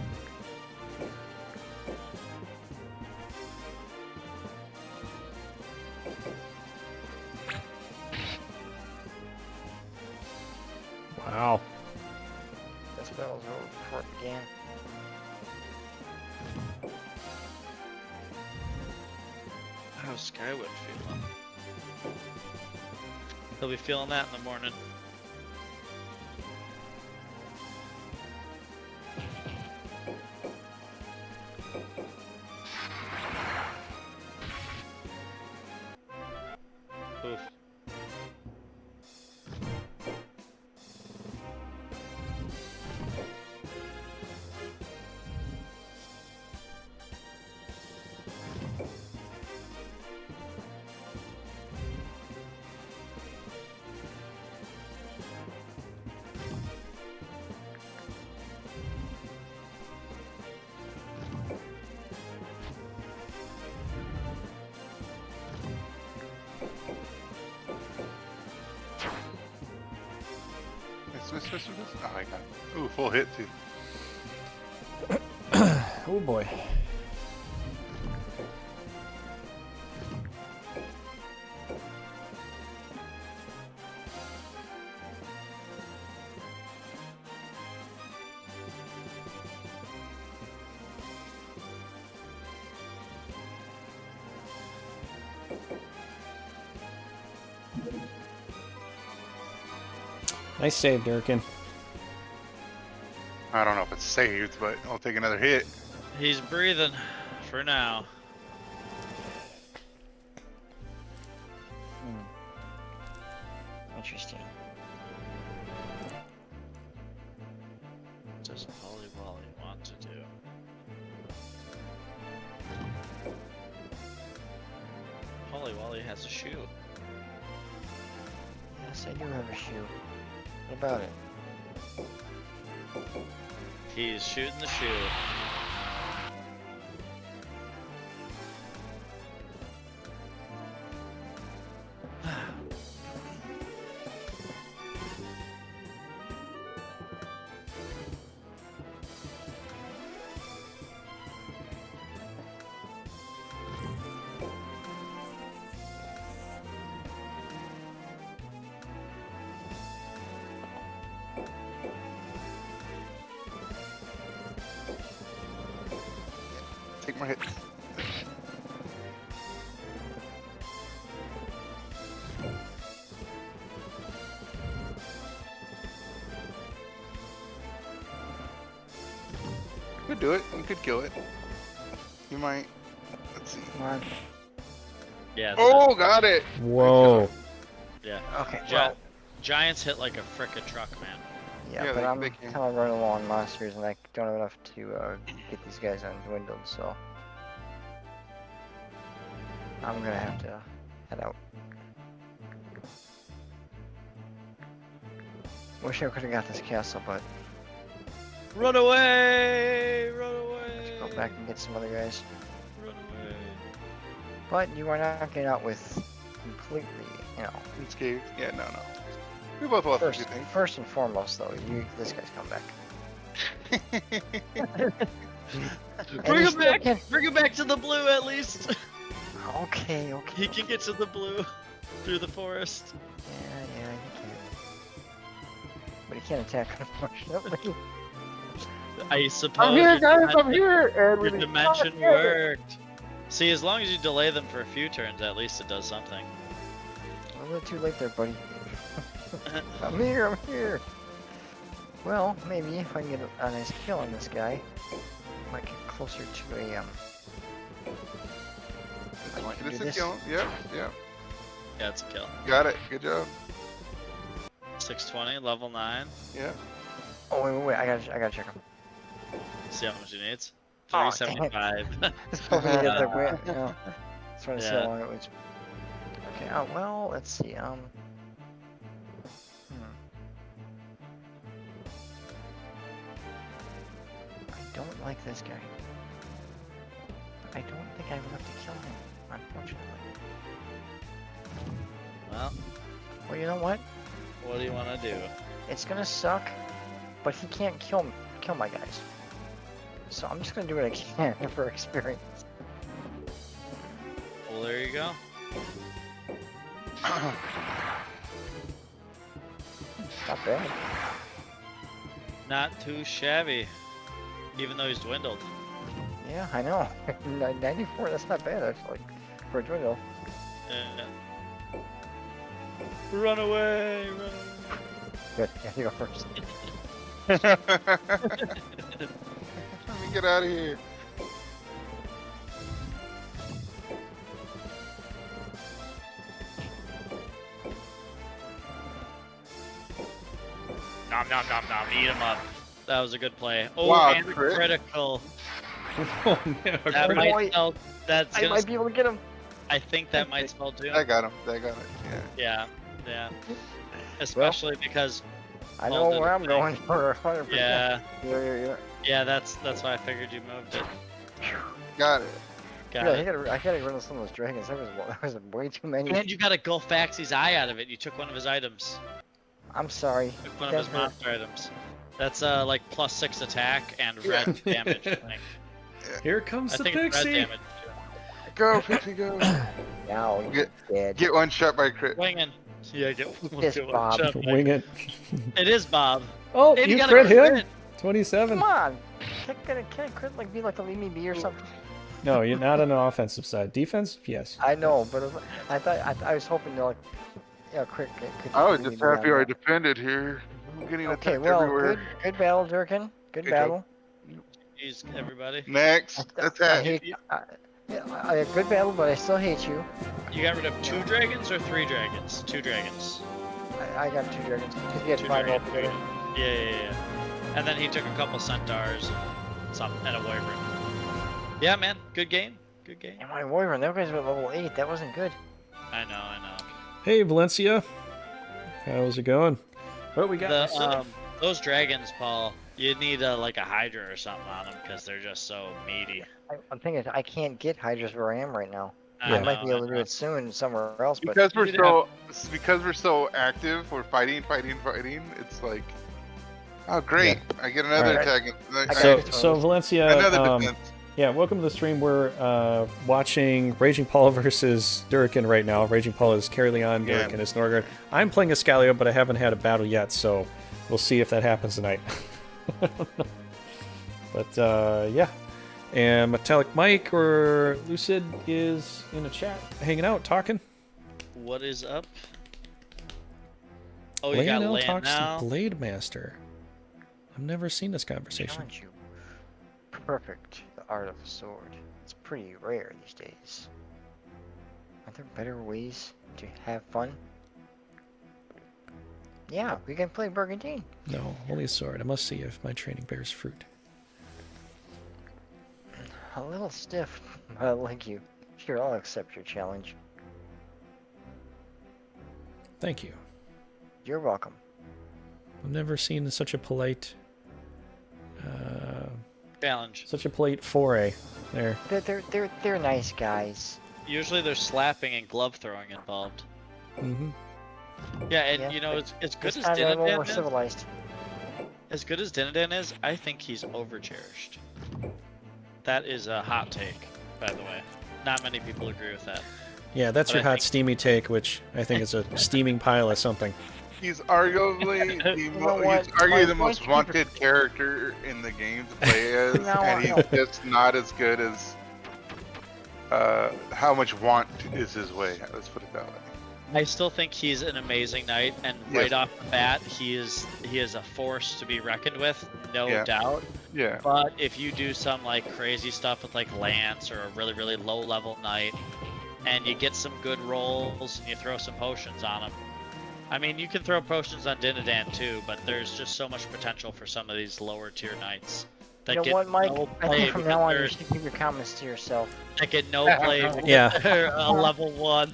Wow. This battle's over before it began. How's Skywood feeling? He'll be feeling that in the morning. Oof. Miss. Oh, I got it. Ooh, full hit too. Oh boy. Nice save, Durriken. I don't know if it's saved, but I'll take another hit. He's breathing for now. Interesting. What does Holly Wally want to do? Holly Wally has a shoe. Yes, I do have a shoe. What about it? He's shooting the shoe. Take more hits. Could do it. You could kill it. You might. Let's see. Come on. Yeah. Oh, got it. Whoa. Yeah. Okay. Gi- Well, Giants hit like a frickin' truck, man. yeah, Yeah, but I'm they kind can. of running low on monsters, and I don't have enough to get these guys undwindled, so I'm gonna have to head out. Wish I could have got this castle, but Run away! Run away! let's go back and get some other guys. Run away! But you are not getting out with completely, you know. I'm scared. Yeah, no. We both lost a few First and foremost, though, this guy's come back. Bring he him still back! can't- Bring him back to the blue at least! Okay. He can get to the blue through the forest. Yeah, he can. But he can't attack, unfortunately. I suppose I'm here, your guys. I'm dimension- here. And Your dimension worked. See, as long as you delay them for a few turns, at least it does something. A little too late there, buddy. I'm here. Well, maybe if I can get a nice kill on this guy, might get closer to a I want to do this. Yep. Yeah, it's a kill. Got it. Good job. 620, level 9. Yeah. Oh wait, I gotta check him. See how much he needs. Oh, 375. So we get the grant, you know. Just trying to see Yeah. how long it was. Okay, well, let's see. I don't like this guy. I don't think I have enough to kill him, unfortunately. Well, you know what? What do you want to do? It's gonna suck, but he can't kill my guys. So I'm just gonna do what I can for experience. Well, there you go. Not bad. Not too shabby. Even though he's dwindled. Yeah, I know. 94, that's not bad actually. For a dwindle. Run away! Run away! Good, yeah, you go first. Let me get out of here. Nom nom nom nom. Eat him up. That was a good play. Oh, Wow, and crit. critical. Oh, no, That crit- might spell. That's I gonna. might be able to get him. I think that might spell doom. I got him. Yeah. Yeah. Especially because. I know Well, where I'm thing. going for 100%. Yeah. Yeah. That's why I figured you moved it. Got it. Got Yeah, it. I gotta get rid of some of those dragons. That was way too many. And you gotta go Faxy's eye out of it. You took one of his items. I'm sorry. Took one of That his hurt. monster items. That's like +6 attack and red damage. I think. Here comes I the think it's red pixie. damage. Go, Pixie, go. Now Get- you're dead. Get one shot by crit. Winging. Yeah, get Yes, get one Bob. shot. Wing it. It is Bob. Oh, And you got a crit him? crit. 27. Come on. Can I crit like be like a leave me be or something? No, you're not on the offensive side. Defense? Yes. I know, but I thought I was hoping to like, crit. I was leave me just be on happy I that. defended here. I'm getting Okay, attacked well, everywhere. good battle, Durriken. Good Good battle. Jeez, everybody. Next, I attack. hate. Good battle, but I still hate you. You got rid of 2 dragons or 3 dragons? 2 dragons. I got 2 dragons because he had 2 5 dragons. altogether. Yeah. And then he took a couple centaurs and a wyvern. Yeah, man. Good game. Good game. And my wyvern, that guys were level 8. That wasn't good. I know. Hey, Valencia. How's it going? What we got? The those dragons, Paul. You need like a hydra or something on them because they're just so meaty. I'm thinking I can't get hydras where I am right now. I I might be know, able to do know. it soon somewhere else, but Because you we're so active, we're fighting. It's like, oh great! I get another Alright. attack. got So, it. so Valencia, Another defense. yeah, welcome to the stream. We're watching Raging Paul versus Durriken right now. Raging Paul is Caerleon, Yeah. Durriken is Norgard. I'm playing Iscalio, but I haven't had a battle yet, so we'll see if that happens tonight. But yeah, and Metallic Mike or Lucid is in the chat, hanging out, talking. What is up? Oh, you got Lionel land talks now. to Blade Master. I've never seen this conversation. challenge you. perfect the art of a sword. It's pretty rare these days. Are there better ways to have fun? Yeah, we can play Burgundy. No, only a sword. I must see if my training bears fruit. A little stiff, but like you. Sure, I'll accept your challenge. Thank you. You're welcome. I've never seen such a polite, Challenge. such a polite foray there. They're nice guys. Usually there's slapping and glove throwing involved. Mm-hmm. Yeah, and Yeah, you know, but as good This as time they're a little more Dinadan is, civilized. I think he's overcherished. That is a hot take, by the way. Not many people agree with that. Yeah, that's But your I hot, think- steamy take, which I think is a steaming pile of something. He's arguably what? he's arguably the Why most don't you- wanted character in the game to play as, No, and he's no. just not as good as how much want is his way. Let's put it that way. I still think he's an amazing knight, and right Yes. off the bat, he is a force to be reckoned with, no Yeah. doubt. Yeah. But if you do some like crazy stuff with like Lance or a really really low level knight, and you get some good rolls and you throw some potions on him, I mean you can throw potions on Dinadan too, but there's just so much potential for some of these lower tier knights that You know get what, Mike? no I play think from because now on you they're- should keep your comments to yourself. that get no play. Yeah. They're a level 1.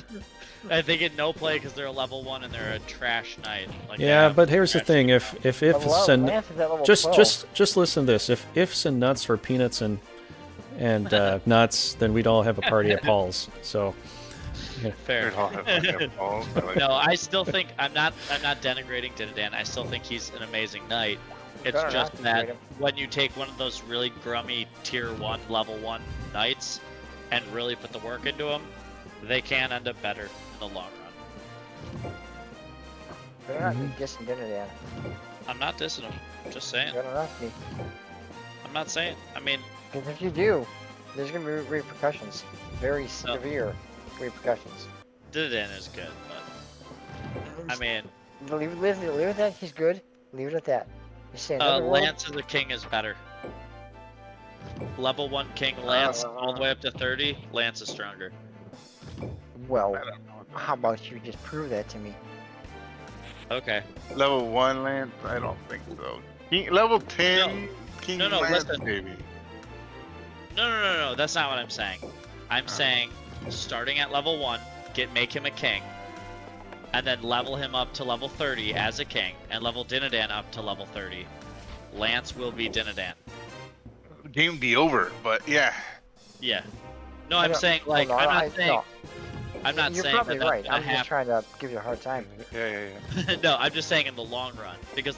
I think get no play because they're a level 1 and they're a trash knight. Like they Yeah, have but here's the trash thing: knight. if But ifs and Lance is at level just 12. just listen to this. If ifs and nuts for peanuts and nuts, then we'd all have a party at Paul's. So Fair. They'd all have fucking balls. I like No, I still think I'm not denigrating Dinadan. I still think he's an amazing knight. It's Better just not that degrade him. when you take one of those really grummy tier 1, level 1 knights and really put the work into them, they can end up better in the long run. Better not be dissing Dinadan. I'm not dissing him. Just saying. Better not be. I'm not saying. I mean, Because if you do, there's gonna be repercussions. Very severe repercussions. Dinadan is good, but I mean, Leave it at that. He's good. Leave it at that. You say another word, Lance as a king is better. Level 1 king Lance all the way up to 30. Lance is stronger. well, I don't know. how about you just prove that to me? Okay. Level 1 Lance? I don't think so. Level 10 King No, Lance, listen. maybe. No. That's not what I'm saying. I'm saying starting at level 1, make him a king, and then level him up to level 30 as a king, and level Dinadan up to level 30. Lance will be Dinadan. Game be over, but yeah. Yeah. No, I'm saying like no, I'm not saying no. I'm not You're saying probably that right. that's I'm gonna just trying to give you a hard time. Yeah. No, I'm just saying in the long run because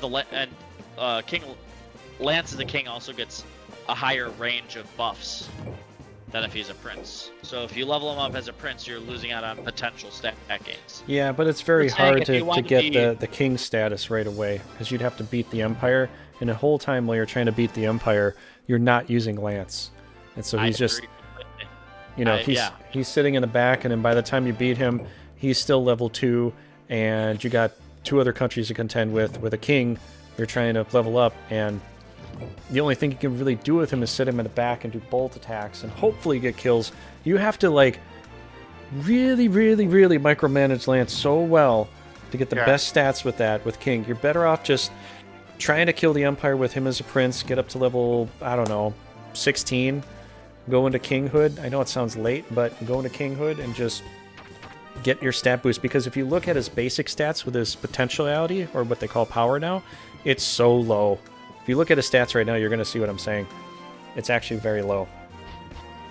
King Lance as a king also gets a higher range of buffs than if he's a prince. So if you level him up as a prince, you're losing out on potential stat gains. yeah, but it's very I'm saying hard if you to want to get be- the king status right away because you'd have to beat the Empire, and the whole time while you're trying to beat the Empire, you're not using Lance, and so he's I just agree completely. he's yeah. he's sitting in the back, and then by the time you beat him, he's still level 2, and you got 2 other countries to contend with. With a king, you're trying to level up, and the only thing you can really do with him is sit him in the back and do bolt attacks and hopefully get kills. You have to like really micromanage Lance so well to get the Yeah. best stats with that. With King, you're better off just trying to kill the Empire with him as a prince, get up to level, I don't know, 16, go into kinghood. I know it sounds late, but go into kinghood and just get your stat boost, because if you look at his basic stats with his potentiality, or what they call power now, it's so low. If you look at his stats right now, you're going to see what I'm saying. It's actually very low.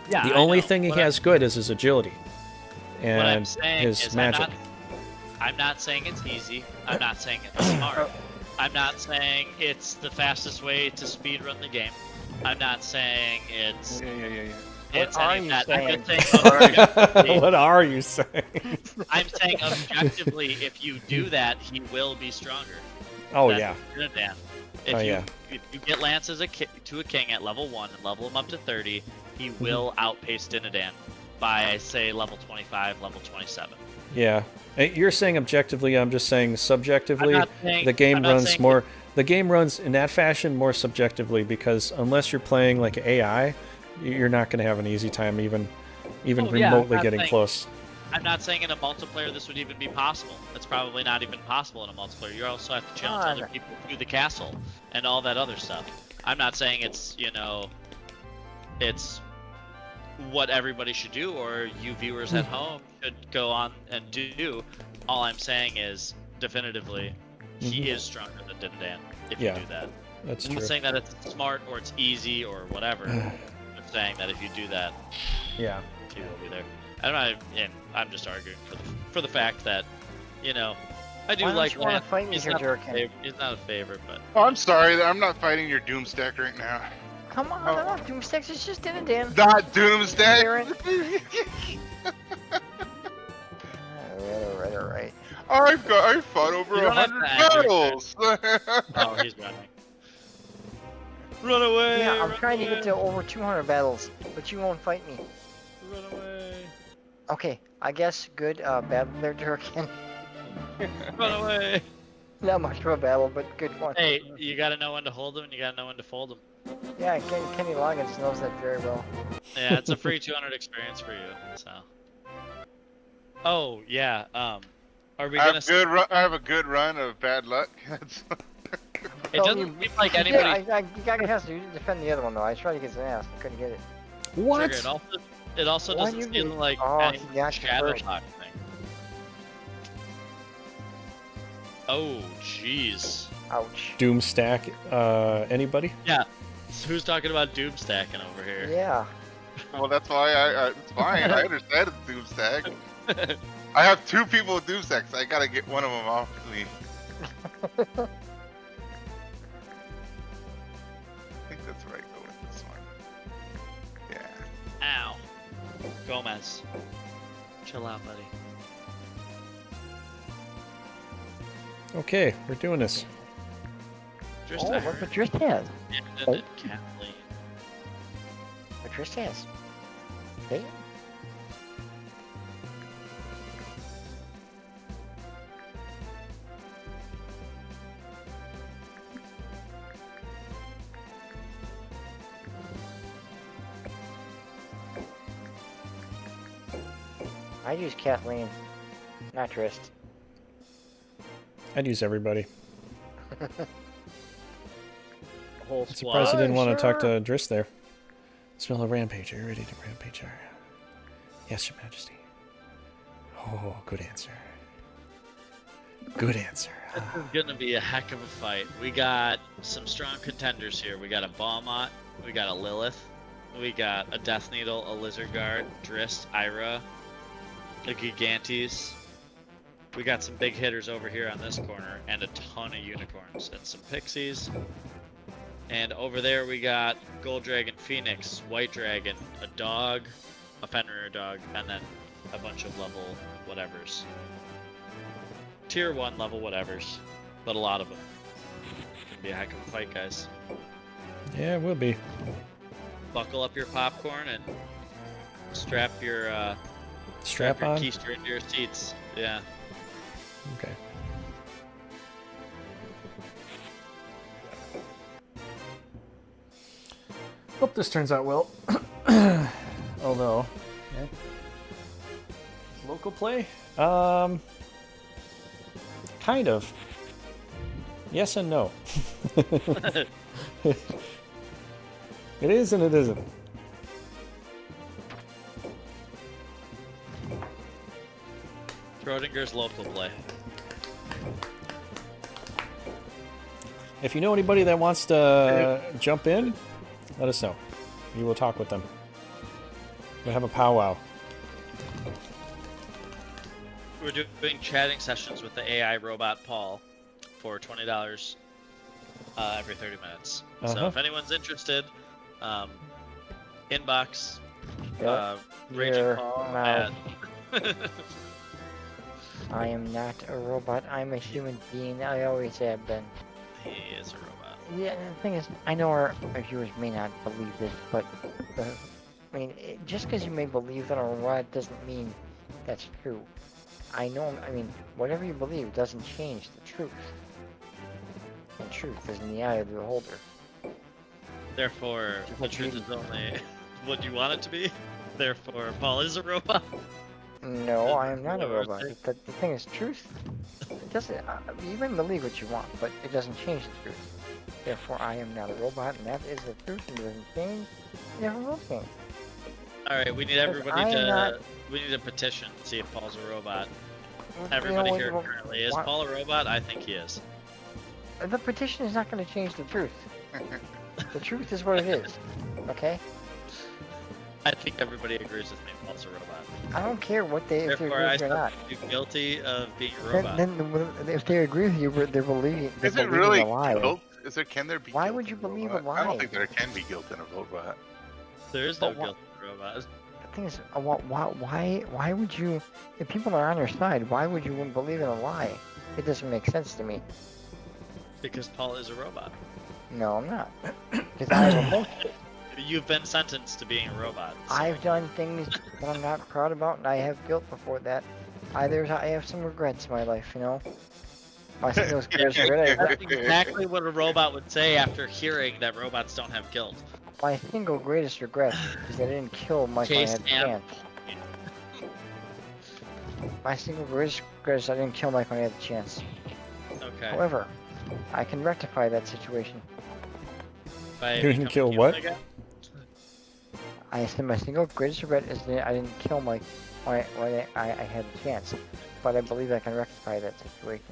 Yeah, The I only know. thing he What has good is his agility What I'm and saying his is magic. I'm not saying it's easy. I'm not saying it's smart. I'm not saying it's the fastest way to speedrun the game. I'm not saying it's What are any of you that. I'm just saying? saying objectively, What are you saying? I'm saying objectively, if you do that, he will be stronger. Oh, than yeah. Dinadan. If Oh, you yeah. if you get Lance as to a king at level 1 and level him up to 30, he Mm-hmm. will outpace Dinadan by say level 25, level 27. Yeah. You're saying objectively, I'm just saying subjectively. I'm not saying- The game I'm not runs saying more. the game runs in that fashion more subjectively because unless you're playing like AI, you're not going to have an easy time even Oh, yeah, remotely I'm getting saying- close. I'm not saying in a multiplayer this would even be possible. It's probably not even possible in a multiplayer. You also have to challenge other people through the castle and all that other stuff. I'm not saying it's, it's what everybody should do or you viewers at home should go on and do. All I'm saying is, definitively, he is stronger than Dinadan if you do that. That's I'm true. not saying that it's smart or it's easy or whatever. I'm saying that if you do that, Yeah. he will be there. I'm just arguing for the fact that, I do Why don't like you wanna Lance. fight me He's here, not, Durriken? he's not a favorite, but Oh, I'm sorry. I'm not fighting your Doomstack right now. Come on, they're not Doomsticks, it's just Dinadan. Not Doomstack. Alright. I fought over You don't have 100 to act battles. oh, he's running. Run away! Yeah, I'm run trying to away, get to over 200 battles, but you won't fight me. Run away! Okay, I guess good battle there, Durriken. Run away! Not much of a battle, but good one. Hey, you gotta know when to hold them and you gotta know when to fold them. Yeah, Kenny Loggins knows that very well. Yeah, it's a free 200 experience for you. So. Oh yeah. Are we I gonna? have a good run of bad luck. It doesn't seem like anybody. Yeah, you gotta have to defend the other one though. I tried to get his ass, couldn't get it. What? Trigger. It also Why doesn't you seem be- like Oh, any he got you shadow first. box thing. Oh, jeez. Ouch. Doomstack. Anybody? Yeah. So who's talking about doom stacking over here? Yeah. Well, that's why it's fine. I understand it's Doomstack. I have 2 people with Doomstacks. I gotta get one of them off me. I think that's right. Go with this one. Yeah. Ow. Gomez. Chill out, buddy. Okay, we're doing this. Just Oh, look what Drist has. and Caerleon. What Drist has. Hey. I use Kathleen, not Drist. I'd use everybody. Whole I'm squad. surprised I didn't want to talk sure. to Driss there. Smell a rampage. Are you ready to rampage? Yes, Your Majesty. Oh, good answer. Good answer. This is gonna be a heck of a fight. We got some strong contenders here. We got a Balmont, we got a Lilith, we got a Death Needle, a Lizard Guard, Drist, Ira, a Gigantes. We got some big hitters over here on this corner, and a ton of unicorns, and some pixies. And over there we got Gold Dragon, Phoenix, White Dragon, a dog, a Fenrir dog, and then a bunch of level whatevers. Tier 1 level whatevers, but a lot of them. Gonna be a heck of a fight, guys. Yeah, it will be. Buckle up your popcorn and strap your Strap on? keister into your seats. Yeah. Okay. Hope this turns out well. Although, yeah. Local play? Kind of. Yes and no. It is and it isn't. Schrodinger's local play. If you know anybody that wants to jump in, let us know. We will talk with them. We'll have a powwow. We're doing chatting sessions with the AI robot Paul for $20 every 30 minutes. So Uh-huh. if anyone's interested, inbox Yep. Raging Your Paul mouth. at I am not a robot. I'm a human being. I always have been. He is a robot. Yeah, the thing is, I know our viewers may not believe this, but I mean, just because you may believe that a robot doesn't mean that's true. I know. I mean, whatever you believe doesn't change the truth. And truth is in the eye of the beholder. Therefore, the truth is only what you want it to be. Therefore, Paul is a robot. No, I am not a What we're robot. saying. The thing is, truth. It doesn't. You may believe what you want, but it doesn't change the truth. Therefore, I am not a robot, and that is the truth, and it doesn't change. It never will change. All right, we need Because everybody I am to. not- We need a petition to see if Paul's a robot. You know Everybody what- here what- currently is why- Paul a robot? I think he is. The petition is not going to change the truth. The truth is what it is. Okay? I think everybody agrees with me. Paul's a robot. I don't care what they if they Therefore, agree I with you or not. find you guilty of being a Then, robot. then if they agree with you, they're believing. They're Is it believing really a lie. guilt? Can there be Why guilt would in you a believe a robot? I lie? don't think there can be guilt in a robot. There is no But wha- guilt in a robot. The thing is, why would you? If people are on your side, why would you believe in a lie? It doesn't make sense to me. Because Paul is a robot. No, I'm not. Because I have emotions. You've been sentenced to being a robot. so- I've done things that I'm not proud about, and I have guilt before that. I have some regrets in my life, you know. My single greatest regret. That's exactly what a robot would say after hearing that robots don't have guilt. My single greatest regret is that I didn't kill Mike when I Chase had the and chance. My single greatest regret is I didn't kill Mike when I had the chance. Okay. However, I can rectify that situation. By You didn't becoming kill human what? again? I said my single greatest regret is that I didn't kill Mike when I had the chance. But I believe I can rectify that situation.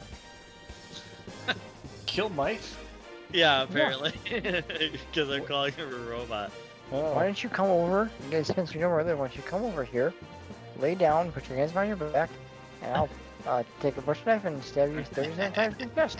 Kill Mike? Yeah, apparently. Because I'm calling him a robot. Why don't you come over, since you know where I live, why don't you come over here, lay down, put your hands behind your back, and I'll take a bush knife and stab you 37 times in the chest.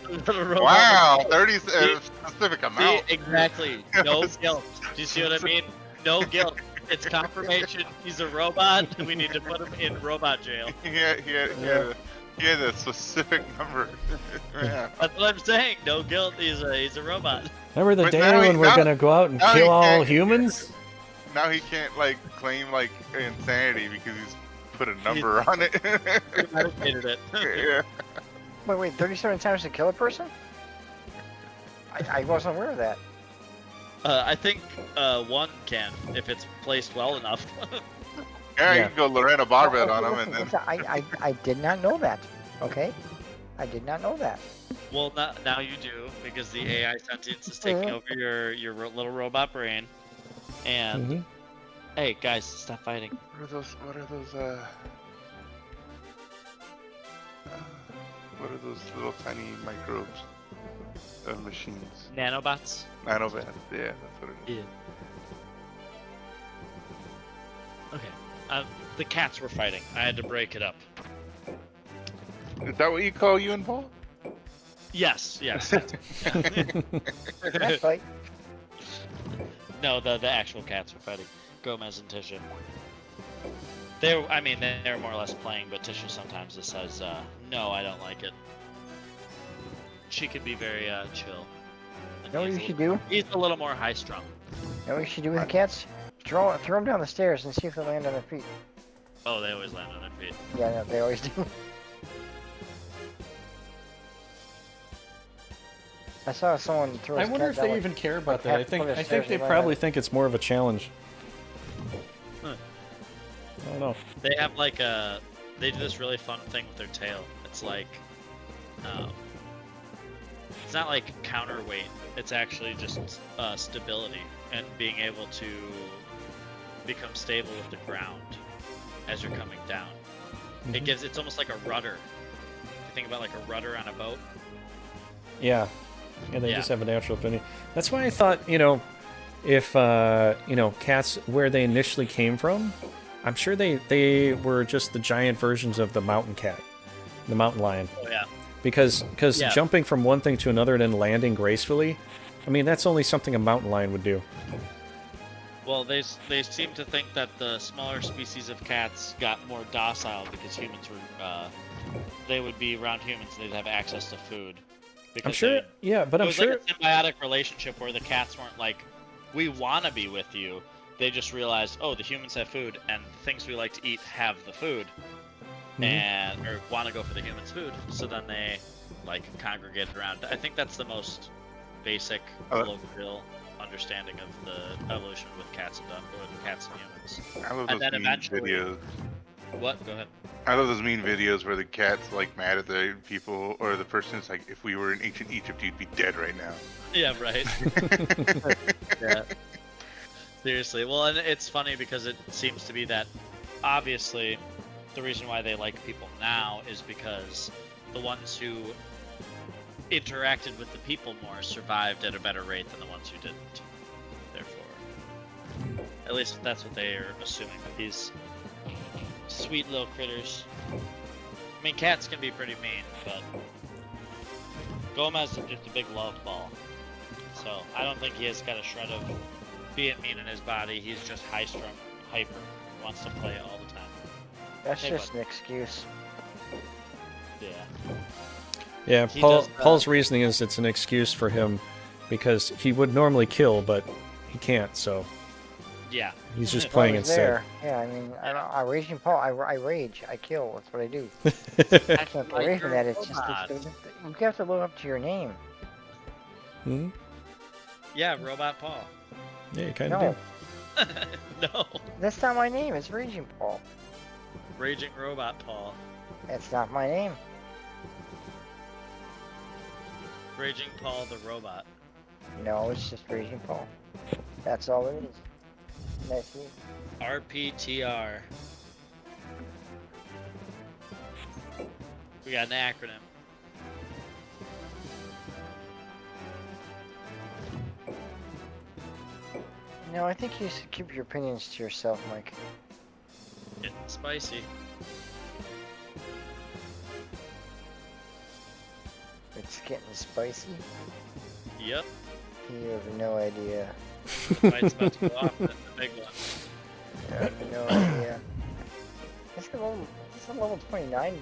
Little robot. Wow, 30 specific See, amount. exactly. No guilt. Do you see what I mean? No guilt. It's confirmation he's a robot. We need to put him in robot jail. He had a specific number. Yeah. That's what I'm saying. No guilt. He's a robot. Remember the But day now he- when we're now- gonna go out and now he kill all can't- humans? Now he can't like claim like insanity because he's put a number on it. Premeditated it. Yeah. Wait, 37 times to kill a person? I wasn't aware of that. I think one can if it's placed well enough. Yeah, you Yeah. can go Lorena Barbet Oh, on him okay, and then. listen, I did not know that. Okay? I did not know that. Well, now you do because the AI sentience is taking over your little robot brain. And Mhm. hey, guys, stop fighting. What are those little tiny microbes of machines? Nanobots. Nanobots. Yeah, that's what it is. Okay. The cats were fighting. I had to break it up. Is that what you call you and Paul? Yes. That's right. No, the actual cats were fighting. Gomez and Tisha. They're more or less playing, but Tisha sometimes just says, no, I don't like it. She could be very chill. And You know what he's you a should little- do? He's a little more high strung. You know what you should do with the cats? Throw them down the stairs and see if they land on their feet. Oh, they always land on their feet. Yeah, no, they always do. I saw someone throw I his wonder cat if down they like- even care about like that. I half think foot of I think stairs they and land probably on think it's more of a challenge. Huh. I don't know. They have they do this really fun thing with their tail. It's like, it's not like counterweight. It's actually just stability and being able to become stable with the ground as you're coming down. Mhm. It's almost like a rudder. If you think about like a rudder on a boat. Yeah. Yeah, they Yeah. just have a natural affinity. That's why I thought, if cats where they initially came from, I'm sure they were just the giant versions of the mountain cat, the mountain lion. Oh yeah. Because Yeah. jumping from one thing to another and then landing gracefully, I mean that's only something a mountain lion would do. Well, they seem to think that the smaller species of cats got more docile because humans were they would be around humans and they'd have access to food. I'm Because sure, they- yeah, but it I'm was sure. like a symbiotic relationship where the cats weren't like, we want to be with you. They just realized, oh, the humans have food, and the things we like to eat have the food. and or want to go for the human's food. So then they like congregate around. I think that's the most basic colloquial understanding of the evolution with cats and cats and humans. I love And those then mean eventually- videos. What? Go ahead. I love those mean videos where the cat's like mad at the people, or the person's like, if we were in ancient Egypt, you'd be dead right now. Yeah, right. Yeah. Seriously. Well, and it's funny because it seems to be that obviously the reason why they like people now is because the ones who interacted with the people more survived at a better rate than the ones who didn't. Therefore, at least that's what they are assuming with these sweet little critters. I mean, cats can be pretty mean, but Gomez is just a big love ball. So I don't think he has got a shred of being mean in his body. He's just high-strung, hyper, wants to play all the time. That's Hey, just an excuse. Yeah. Yeah, He Paul, does, Paul's reasoning is it's an excuse for him because he would normally kill, but he can't, so Yeah. he's just Paul playing was instead. there. Yeah, I mean, I raging Paul. I rage. I kill. That's what I do. I can't get away from that. It's just you have to live up to your name. Hmm? Yeah, Robot Paul. Yeah, you kind of No, do. No. that's not my name. It's Raging Paul. Raging Robot Paul. That's not my name. Raging Paul the Robot. No, it's just Raging Paul. That's all it is. That's me. RPTR. We got an acronym. No, I think you should keep your opinions to yourself, Mike. Getting spicy. It's getting spicy. Yep. You have no idea. The fight's about to go off. That's the big one. You have no idea. This is a level 29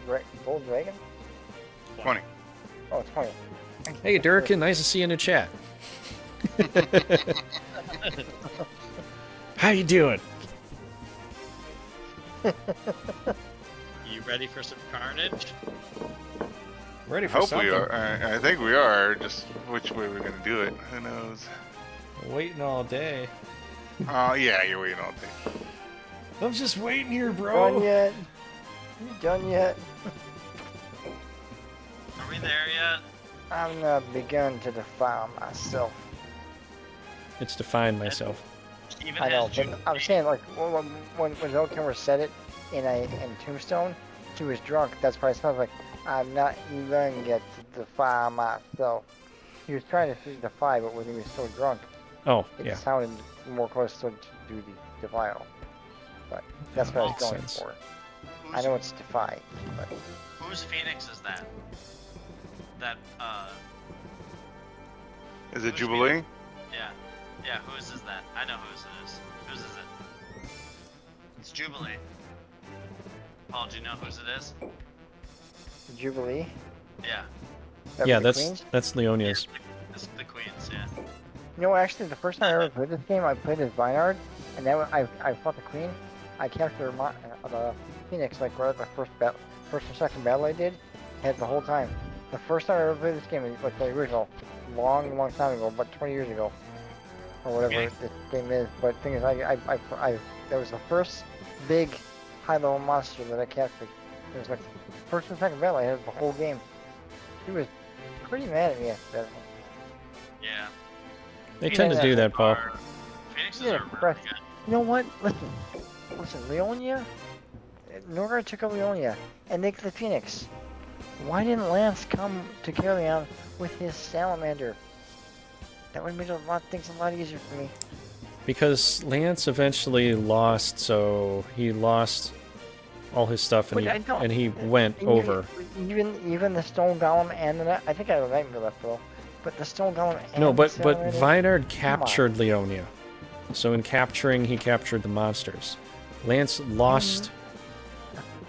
gold dragon? 20. Oh, 20. Hey, Durriken, nice to see you in the chat. How you doing? You ready for some carnage? Ready I for hope something? we are. I think we are. Just which way we're gonna do it, who knows? Waiting all day. Oh yeah, you're waiting all day. I'm just waiting here, Done bro. yet? You done yet? Are we there yet? I'm not begun to defile myself. It's define myself. Even I know, has but I'm Jubilee. saying like when Zolkimmer said it in Tombstone, he was drunk. That's why it sounds like I'm not even get to defile myself. He was trying to say defy, but when he was so drunk, Oh, it yeah. sounded more close to do the defile. But that's what I was Makes going sense. for. I Who's- know it's defy, but Whose Phoenix is that? That, Is it Who's Jubilee? yeah. Yeah, whose is that? I know whose it is. Whose is it? It's Jubilee. Paul, do you know whose it is? Jubilee. Yeah. That Yeah, was the that's Queens? that's Leonia's. It's the Queens, yeah. You know, actually, the first time I ever played this game, I played as Vinard, and then I fought the Queen. I captured the Phoenix like right at the first or second battle I did. Had the whole time. The first time I ever played this game, like the original, long time ago, about 20 years ago, or whatever Okay. this game is. But the thing is, that was the first big high-level monster that I captured. It was like first and second battle. I had the whole game. He was pretty mad at me after that. Yeah. They tend to do that, Paul. Phoenixes Yeah, are really correct. good. You know what? Listen, Leonia? Norgard took out Leonia, and they the Phoenix. Why didn't Lance come to Caerleon with his salamander? That would have made things a lot easier for me. Because Lance eventually lost, so he lost all his stuff, and But I don't- he went And over. Even the Stone Golem and the I think I have a nightmare left though. But the Stone Golem and No, the but salamander, Vinard captured Leonia. So in capturing, he captured the monsters. Lance lost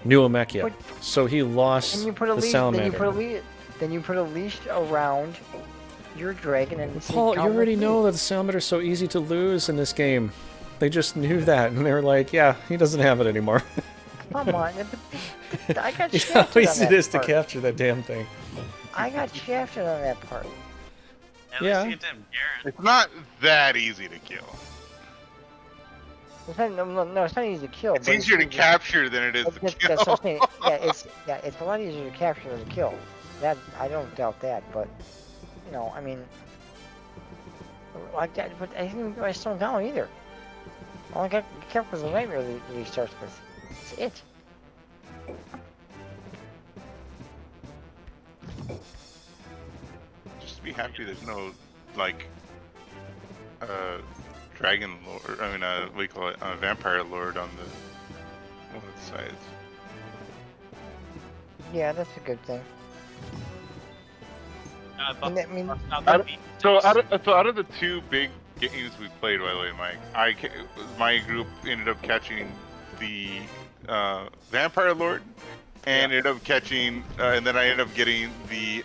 New Amechia, But- so he lost then you put a the leash. salamander. Then you put a leash around your dragon and say, Paul, you "Come with already me." know that the salamander's so easy to lose in this game. They just knew that, and they were like, "Yeah, he doesn't have it anymore." Come on. I got You know how shafted on easy it that is to part. capture that damn thing. I got shafted on that part. At Yeah. least you get to him, Garrett. It's not that easy to kill. It's not, no, it's not easy to kill. It's but easier to easy capture than it is to That's kill. what I'm saying. Yeah, it's a lot easier to capture than to kill. That I don't doubt that, but you know, I mean, like that. But I didn't I still down either. All I got kept was the nightmare that he starts with. That's it. Just be happy there's no, like, dragon lord, I mean, what do you call it, vampire lord on one of the sides. Yeah, that's a good thing. But I mean, So out of the two big games we played, by the way, Mike, my group ended up catching the vampire lord, and ended up catching, and then I ended up getting the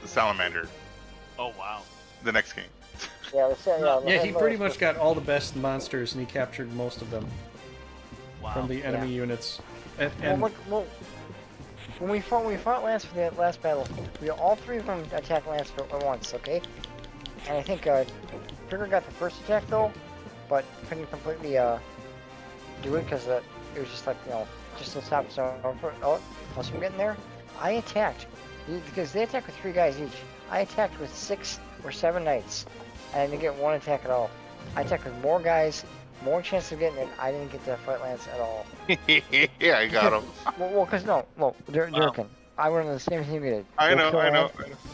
salamander. oh wow. The next game. yeah, Yeah, he pretty much got all the best monsters, and he captured most of them Wow. from the enemy units. And Well, when we fought Lance for the last battle, we all three of them attacked Lance at once, okay? And I think Trigger got the first attack though, but couldn't completely do it because it was just like, you know, just to stop us from getting there. I attacked because they attacked with 3 guys each. I attacked with 6 or 7 knights. I didn't get 1 attack at all. I attacked with more guys, more chance of getting it. I didn't get to fight Lance at all. Yeah, I got him. Well, because Durriken, I would have done the same thing you did. I Go know.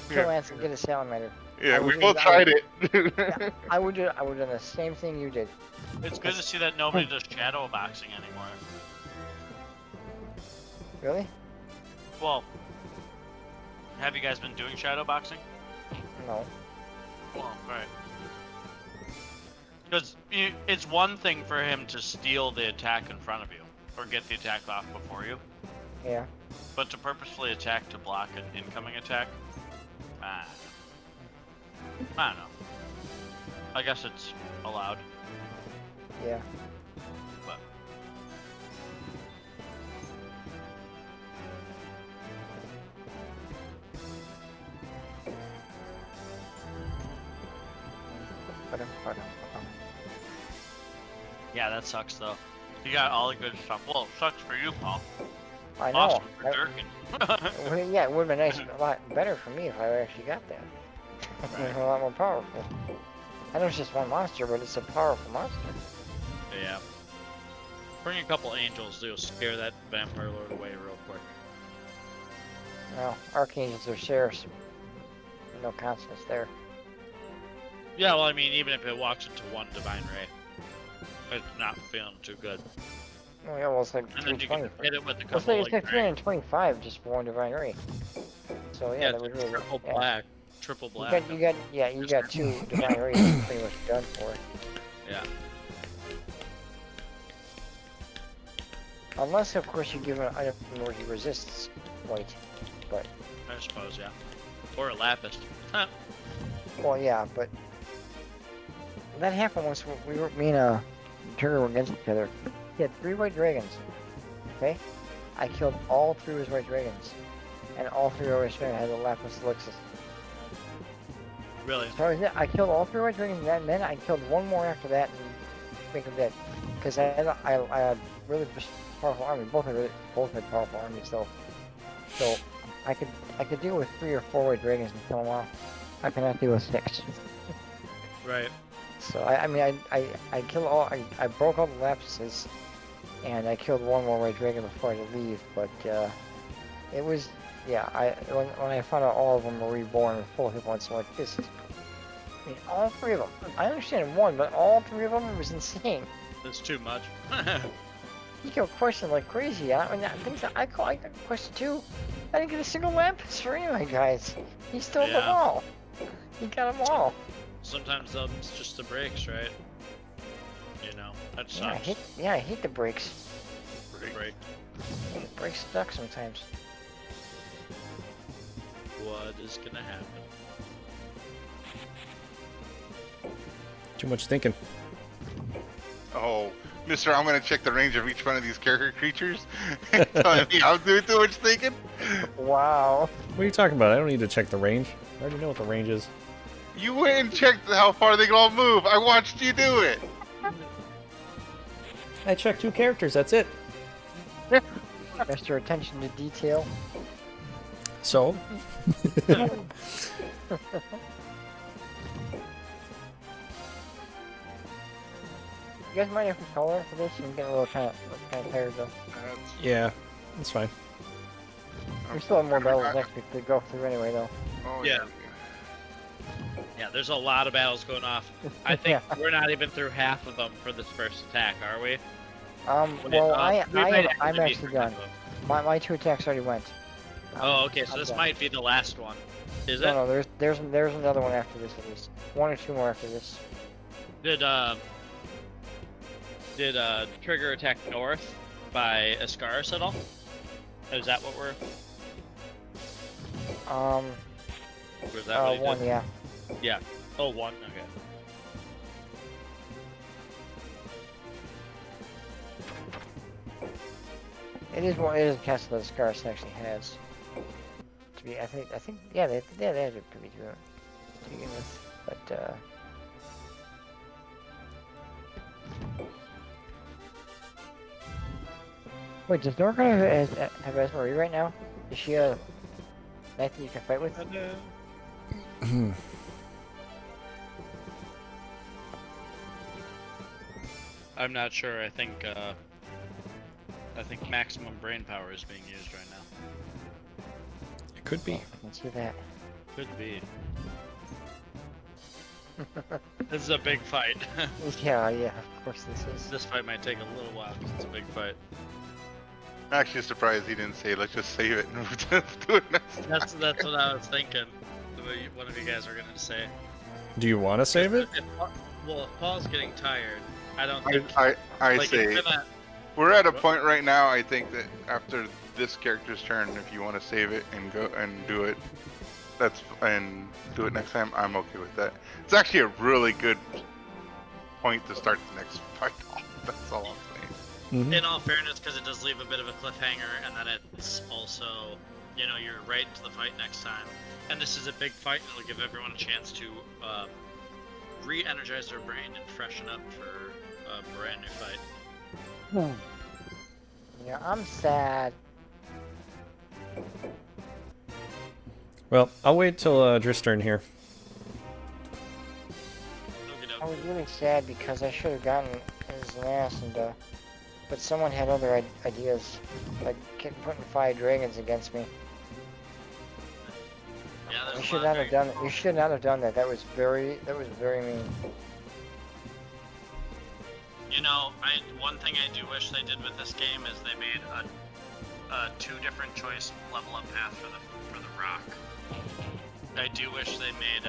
Kill Lance and get a salamander. Yeah, we I both tried it. Yeah, I would have done the same thing you did. It's good to see that nobody does shadow boxing anymore. Really? Well, have you guys been doing shadow boxing? No. Well, right. Because it's one thing for him to steal the attack in front of you, or get the attack off before you, Yeah. but to purposefully attack to block an incoming attack, I don't know. I guess it's allowed, Yeah. but yeah, that sucks though. You got all the good stuff. Well, it sucks for you, Paul. I know. Awesome for Durriken. Well, yeah, it would have been nice, a lot better for me if I actually got that. It's a lot more powerful. I know it's just one monster, but it's a powerful monster. Yeah. Bring a couple angels to scare that vampire lord away real quick. Well, archangels are sheriffs. No consonants there. Yeah, well, I mean, even if it walks into one divine ray, it's not feeling too good. Oh yeah, well it's like And then you 320. can hit it with a It's couple like, like 325 just for one divine ray. So yeah, that would really. triple Yeah. black, triple You black. got 2 divine rays. You're pretty much done for it. Yeah. Unless, of course, you give an item where he resists white. But, I suppose, yeah. Or a lapis. Huh. well, yeah, but that happened once. Me and Trigger were against each other. He had 3 white dragons. Okay, I killed all 3 of his white dragons, and all 3 of his dragons had the lapis elixir. Really? So I killed all 3 white dragons, and then I killed 1 more after that and make him dead. Because I had really powerful army. Both had powerful armies though. So I could deal with 3 or 4 white dragons and kill them off. I cannot deal with 6. Right. So I killed all. I broke all the lapises, and I killed 1 more white dragon before I had to leave. But it was when I found out all of them were reborn with full hit points, I'm like, this is. I mean, all 3 of them. I understand 1, but all 3 of them was insane. That's too much. He killed Question like crazy. I got Question 2. I didn't get a single lapis for any of my guys. He stole them Yeah. all. He got them all. Sometimes it's just the breaks, right? You know, that Yeah, sucks. I hate the breaks. Break. Breaks suck sometimes. What is gonna happen? too much thinking. Oh, Mister, I'm gonna check the range of each one of these character creatures. Telling me I'm doing too much thinking. Wow. What are you talking about? I don't need to check the range. I already know what the range is. You went and checked how far they can all move. I watched you do it. I checked 2 characters, that's it. Mr. Attention to detail. So? You guys mind if we color for this? I'm getting a little kind of tired though. Yeah, that's fine. We still have more battles next week to go through anyway though. Oh, Yeah. Yeah, there's a lot of battles going off. I think we're not even through half of them for this first attack, are we? Well, We might I'm actually be actually for done. half of them. My 2 attacks already went. Oh, okay, so I'm this done. might be the last one. Is it? No, there's another one after this at least. 1 or 2 more after this. Did Trigger attack north by Ascaris at all? Is that what we're? Or is that what he 1, did? yeah. Yeah. Oh, 1. Okay. It is a castle that Scarce actually has. To be, I think, yeah, they have it pretty good to begin with, but wait, does Norgard have Esmery right now? Is she a knight that you can fight with? I'm not sure. I think maximum brain power is being used right now. It could be. I can see that. Could be. This is a big fight. Yeah, of course this is. This fight might take a little while because it's a big fight. I'm actually surprised he didn't say, let's just save it and move to do it next time. That's what I was thinking. One of you guys are gonna say. Do you want to save it? Well, if Paul's getting tired, I don't think. I like, say, it's gonna, we're at a point right now, I think that after this character's turn, if you want to save it and go and do it, and do it next time, I'm okay with that. It's actually a really good point to start the next fight off. That's all I'm saying. Mhm. in all fairness, because it does leave a bit of a cliffhanger, and then it's also, you're right into the fight next time. And this is a big fight, and it'll give everyone a chance to re-energize their brain and freshen up for a brand new fight. Yeah, I'm sad. Well, I'll wait till Dr's turn here. I was really sad because I should have gotten his ass, but someone had other ideas, like putting 5 dragons against me. Yeah, You there's should a not lot have of done. You should not have done that. That was very mean. One thing I do wish they did with this game is they made a 2 different choice level up path for the rock. I do wish they made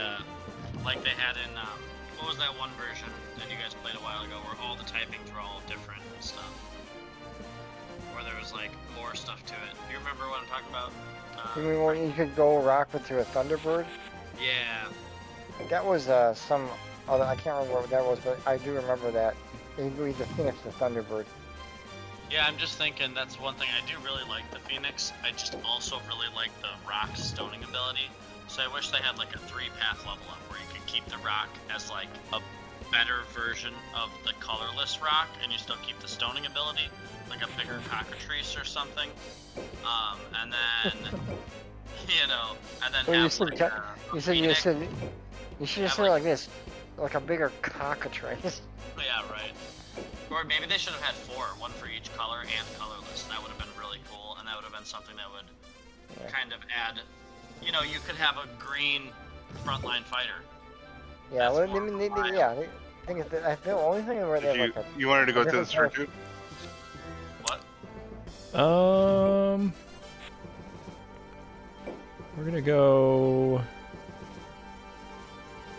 like they had in what was that one version that you guys played a while ago where all the typings were all different and stuff, where there was like more stuff to it. Do you remember what I'm talking about? You mean when you could go rock with through a Thunderbird? Yeah. That was some other. I can't remember what that was, but I do remember that. You could either Phoenix or Thunderbird. Yeah, I'm just thinking that's one thing I do really like the Phoenix. I just also really like the rock stoning ability. So I wish they had like a 3-path level up where you could keep the rock as like a better version of the colorless rock, and you still keep the stoning ability, like a bigger cockatrice or something. And then and then Well, have like a you Phoenix. should have said it like this, like a bigger cockatrice. Yeah, right. Or maybe they should have had 4, one for each color and colorless. That would have been really cool, and that would have been something that would kind of add. You could have a green frontline fighter. Yeah, That's well, more they, reliable. thing is that I feel the only thing where they have like a You wanted to go to the different turn too? What? We're gonna go.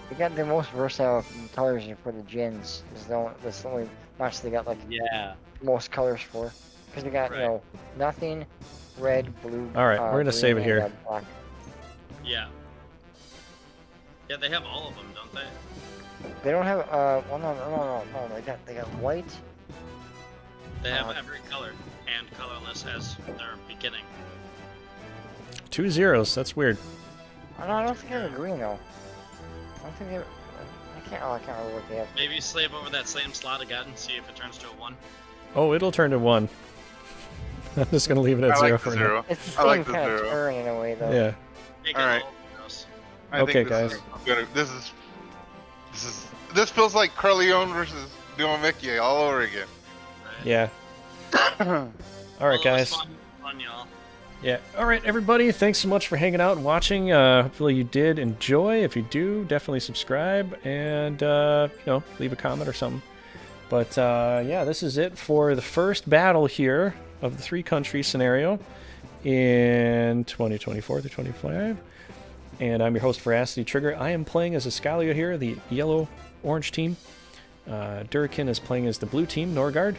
they got the most versatile colors for the gins. That's the only match they got like most colors for. Because they got Right. nothing, red, blue. All right, we're gonna green, save it and, here. black. Yeah. Yeah, they have all of them, don't they? They don't have no. They got white, They have every color and colorless as their beginning. 2 zeros. That's weird. Oh, no, I don't think they have a green though. I don't think they. I can't remember what they have. Maybe slave over that same slot again and see if it turns to a 1. Oh, it'll turn to 1. I'm just gonna leave it at I 0 like for the now. 0. It's the I same like the kind of 0. turn in a way though. Yeah. Make All it right. all gross. I Okay, think guys. This feels like Caerleon versus Duomikia all over again. Right? Yeah. All right, Well, it was guys. Fun, y'all. Yeah. All right, everybody. Thanks so much for hanging out and watching. Hopefully you did enjoy. If you do, definitely subscribe and leave a comment or something. But yeah, this is it for the first battle here of the 3-country scenario in 2024 to 2025. And I'm your host, Veracity Trigger. I am playing as Iscalio here, the yellow-orange team. Durriken is playing as the blue team, Norgard.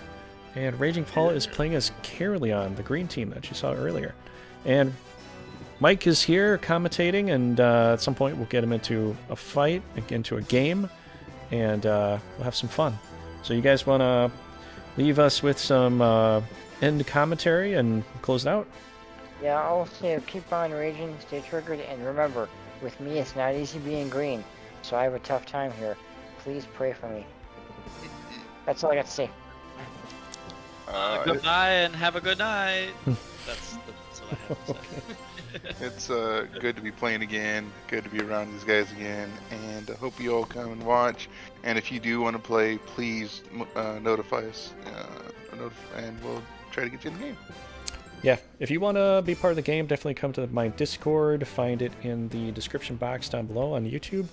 And Raging Paul is playing as Caerleon, the green team that you saw earlier. And Mike is here commentating, and at some point we'll get him into a fight, into a game, and we'll have some fun. So you guys want to leave us with some end commentary and close it out? Yeah, I'll say keep on raging, stay triggered, and remember, with me it's not easy being green, so I have a tough time here. Please pray for me. That's all I got to say. Goodbye and have a good night. That's what I have to say. It's good to be playing again, good to be around these guys again, and I hope you all come and watch. And if you do want to play, please notify us, and we'll try to get you in the game. Yeah, if you want to be part of the game, definitely come to my Discord. Find it in the description box down below on YouTube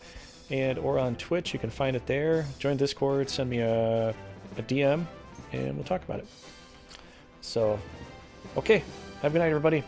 and or on Twitch. You can find it there. Join Discord, send me a DM, and we'll talk about it. So, okay. Have a good night, everybody.